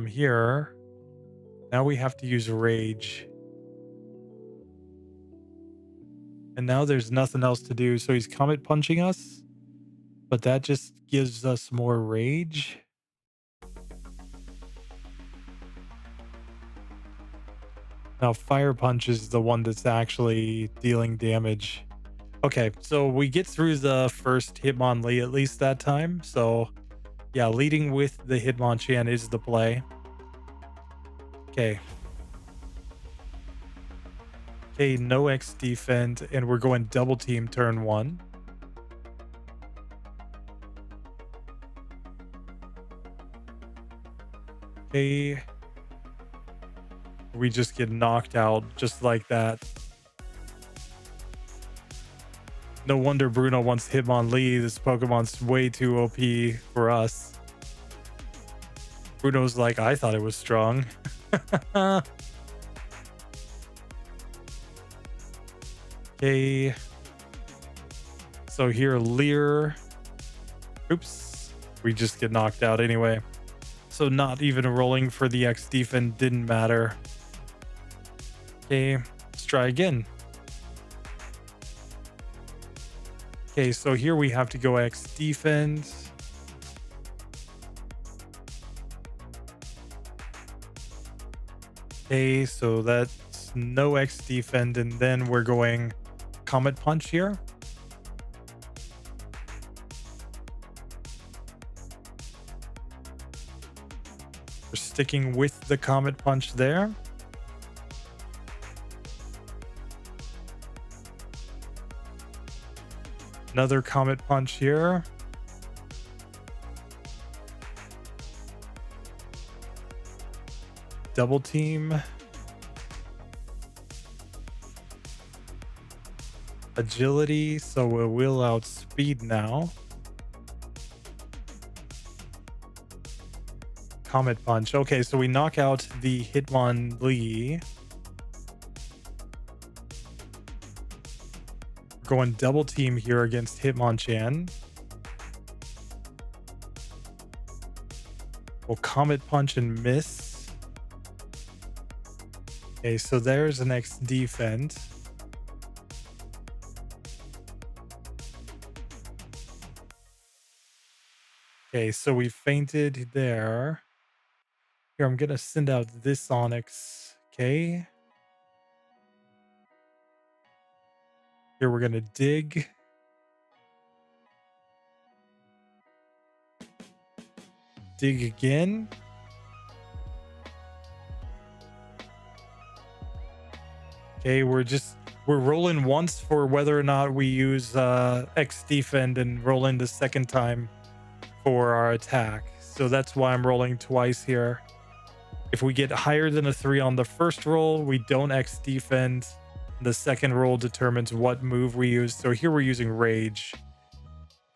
Here, now we have to use Rage. And now there's nothing else to do, so he's Comet Punching us. But that just gives us more Rage. Now Fire Punch is the one that's actually dealing damage. Okay, so we get through the first Hitmonlee at least that time. So yeah, leading with the Hitmonchan is the play. Okay. Okay, no X defend, and we're going double team turn 1. Okay. We just get knocked out just like that. No wonder Bruno wants Hitmonlee. This Pokemon's way too OP for us. Bruno's like, I thought it was strong. Okay. So here, Leer. Oops. We just get knocked out anyway. So not even rolling for the X defend didn't matter. Okay, let's try again. Okay, so here we have to go X defend. Okay, so that's no X defend, and then we're going Comet Punch here. We're sticking with the Comet Punch there. Another Comet Punch here. Double team. Agility, so we'll wheel out speed now. Comet Punch. Okay, so we knock out the Hitmonlee. Going double team here against Hitmonchan. We'll Comet Punch and miss. Okay, so there's an X defend. Okay, so we fainted there. Here, I'm gonna send out this Onyx. Okay. Here we're gonna dig. Dig again. Okay, we're rolling once for whether or not we use X defend and roll in the second time for our attack. So that's why I'm rolling twice here. If we get higher than a 3 on the first roll, we don't X defend. The second roll determines what move we use. So here we're using Rage.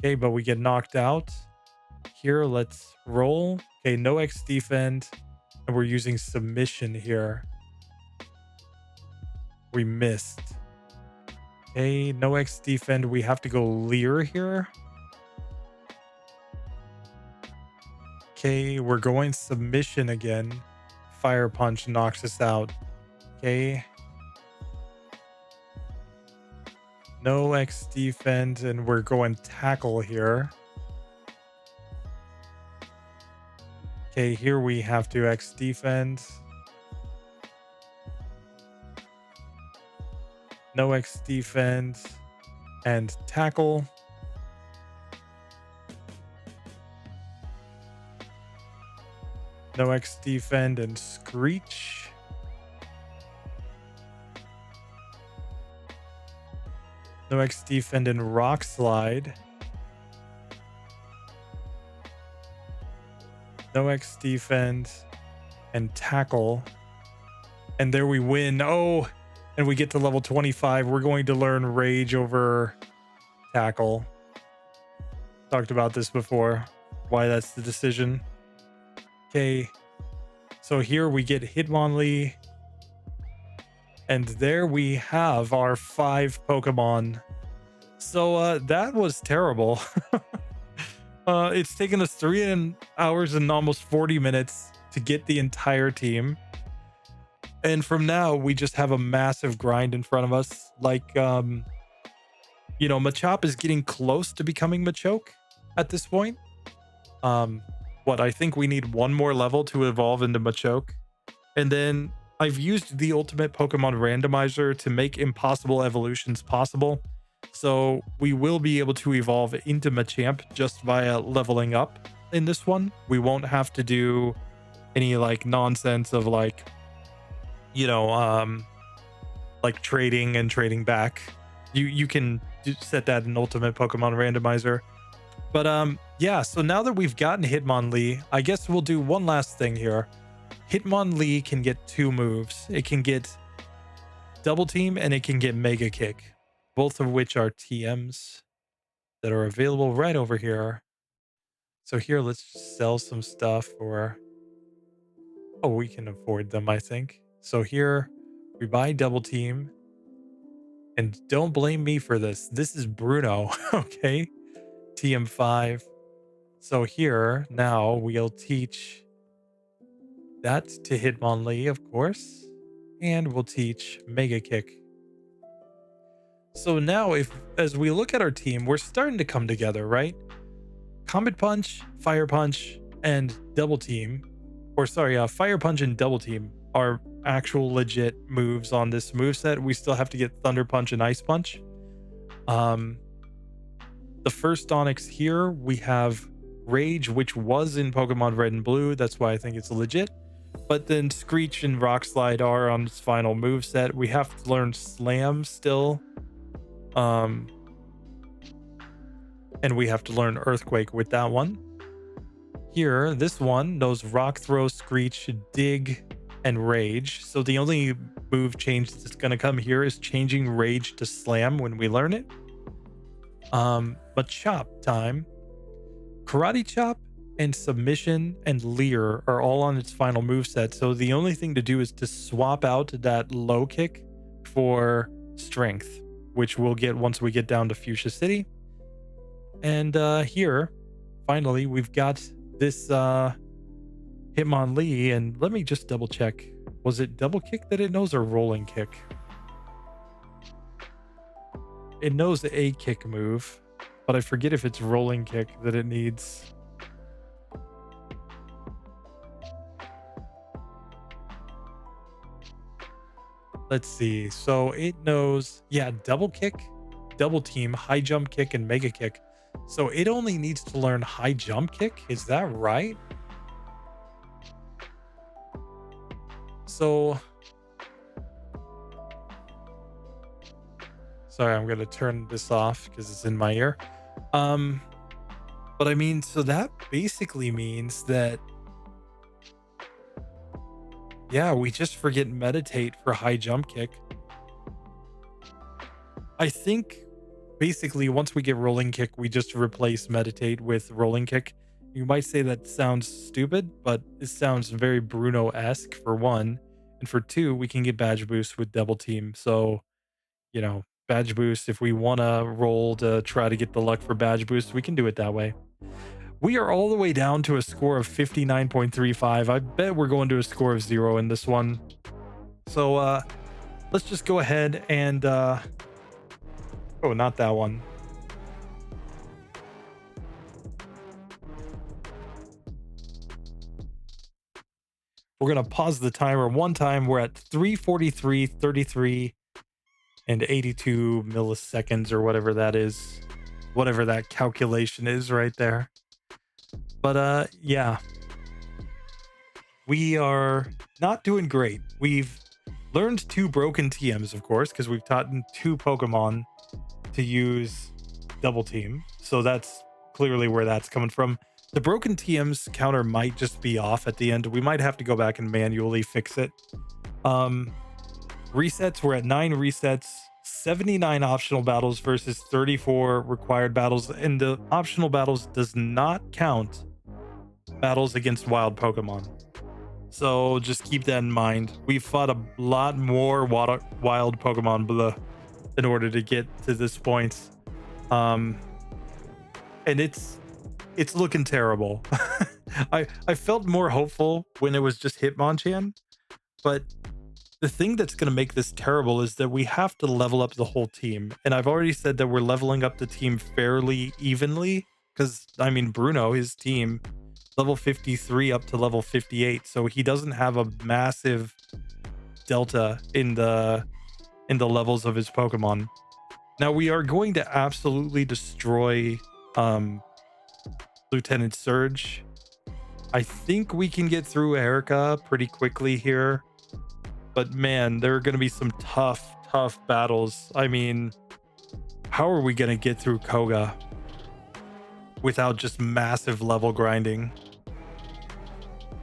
Okay, but we get knocked out. Here, let's roll. Okay, no X defend. And we're using Submission here. We missed. Okay, no X defend. We have to go Leer here. Okay, we're going Submission again. Fire Punch knocks us out. Okay. No X defend, and we're going Tackle here. Okay, here we have to X defend. No X defend and Tackle. No X defend and Screech. No X defend and Rock Slide. No X defend and Tackle. And there we win. Oh, and we get to level 25. We're going to learn Rage over Tackle. Talked about this before, why that's the decision. Okay, so here we get Hitmonlee. And there we have our 5 Pokemon. So that was terrible. It's taken us 3 hours and almost 40 minutes to get the entire team. And from now, we just have a massive grind in front of us. Like, you know, Machop is getting close to becoming Machoke at this point. I think we need 1 more level to evolve into Machoke. And then I've used the ultimate Pokemon randomizer to make impossible evolutions possible. So we will be able to evolve into Machamp just via leveling up in this one. We won't have to do any like nonsense of like, you know, like trading and trading back. You can set that in Ultimate Pokemon Randomizer. But yeah, so now that we've gotten Hitmonlee, I guess we'll do one last thing here. Hitmonlee can get 2 moves. It can get Double Team and it can get Mega Kick, both of which are TMs that are available right over here. So here, let's sell some stuff for, oh, we can afford them, I think. So here we buy Double Team, and don't blame me for this. This is Bruno, okay? TM5. So here, now we'll teach that to Hitmonlee, of course, and we'll teach Mega Kick. So now, as we look at our team, we're starting to come together, right? Comet Punch, Fire Punch, and Double Team, or sorry, Fire Punch and Double Team are actual legit moves on this moveset. We still have to get Thunder Punch and Ice Punch. The first Onyx here, we have Rage, which was in Pokemon Red and Blue. That's why I think it's legit. But then Screech and Rock Slide are on its final moveset. We have to learn Slam still. And we have to learn Earthquake with that one. Here, this one knows Rock Throw, Screech, Dig, and Rage. So the only move change that's going to come here is changing Rage to Slam when we learn it. But Chop time. Karate Chop and Submission and Leer are all on its final moveset. So the only thing to do is to swap out that Low Kick for Strength, which we'll get once we get down to Fuchsia City. And here, finally, we've got this Hitmonlee. And let me just double check. Was it Double Kick that it knows or Rolling Kick? It knows the A Kick move, but I forget if it's Rolling Kick that it needs. Let's see. So it knows, yeah, Double Kick, Double Team, High Jump Kick, and Mega Kick. So it only needs to learn High Jump Kick. Is that right? So, sorry, I'm going to turn this off because it's in my ear. But I mean, so that basically means that, yeah, we just forget Meditate for High Jump Kick. I think basically once we get Rolling Kick, we just replace Meditate with Rolling Kick. You might say that sounds stupid, but it sounds very Bruno-esque for one. And for two, we can get Badge Boost with Double Team. So, you know, Badge Boost, if we want to roll to try to get the luck for Badge Boost, we can do it that way. We are all the way down to a score of 59.35. I bet we're going to a score of 0 in this one. So let's just go ahead and... oh, not that one. We're going to pause the timer one time. We're at 3:43, 33, and 82 milliseconds or whatever that is. Whatever that calculation is right there. But yeah. We are not doing great. We've learned 2 broken TMs, of course, because we've taught 2 Pokemon to use Double Team. So that's clearly where that's coming from. The broken TMs counter might just be off at the end. We might have to go back and manually fix it. Resets, we're at 9 resets, 79 optional battles versus 34 required battles. And the optional battles does not count battles against wild Pokemon. So just keep that in mind. We've fought a lot more wild Pokemon in order to get to this point. And it's looking terrible. I felt more hopeful when it was just Hitmonchan, but the thing that's going to make this terrible is that we have to level up the whole team. And I've already said that we're leveling up the team fairly evenly because, I mean, Bruno, his team, level 53 up to level 58. So he doesn't have a massive delta in the levels of his Pokemon. Now we are going to absolutely destroy Lieutenant Surge. I think we can get through Erica pretty quickly here. But man, there are going to be some tough tough battles. I mean, how are we gonna get through Koga without just massive level grinding?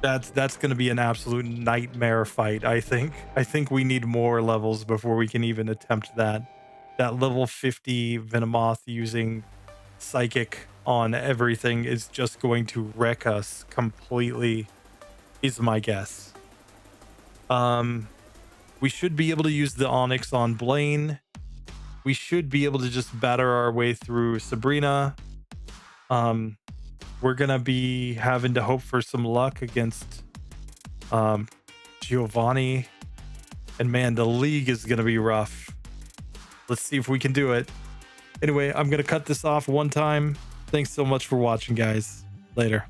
That's gonna be an absolute nightmare fight, I think. I think we need more levels before we can even attempt that. That level 50 Venomoth using Psychic on everything is just going to wreck us completely, is my guess. We should be able to use the Onyx on Blaine. We should be able to just batter our way through Sabrina. We're gonna be having to hope for some luck against Giovanni. And man, the league is gonna be rough. Let's see if we can do it. Anyway, I'm gonna cut this off one time. Thanks so much for watching, guys. Later.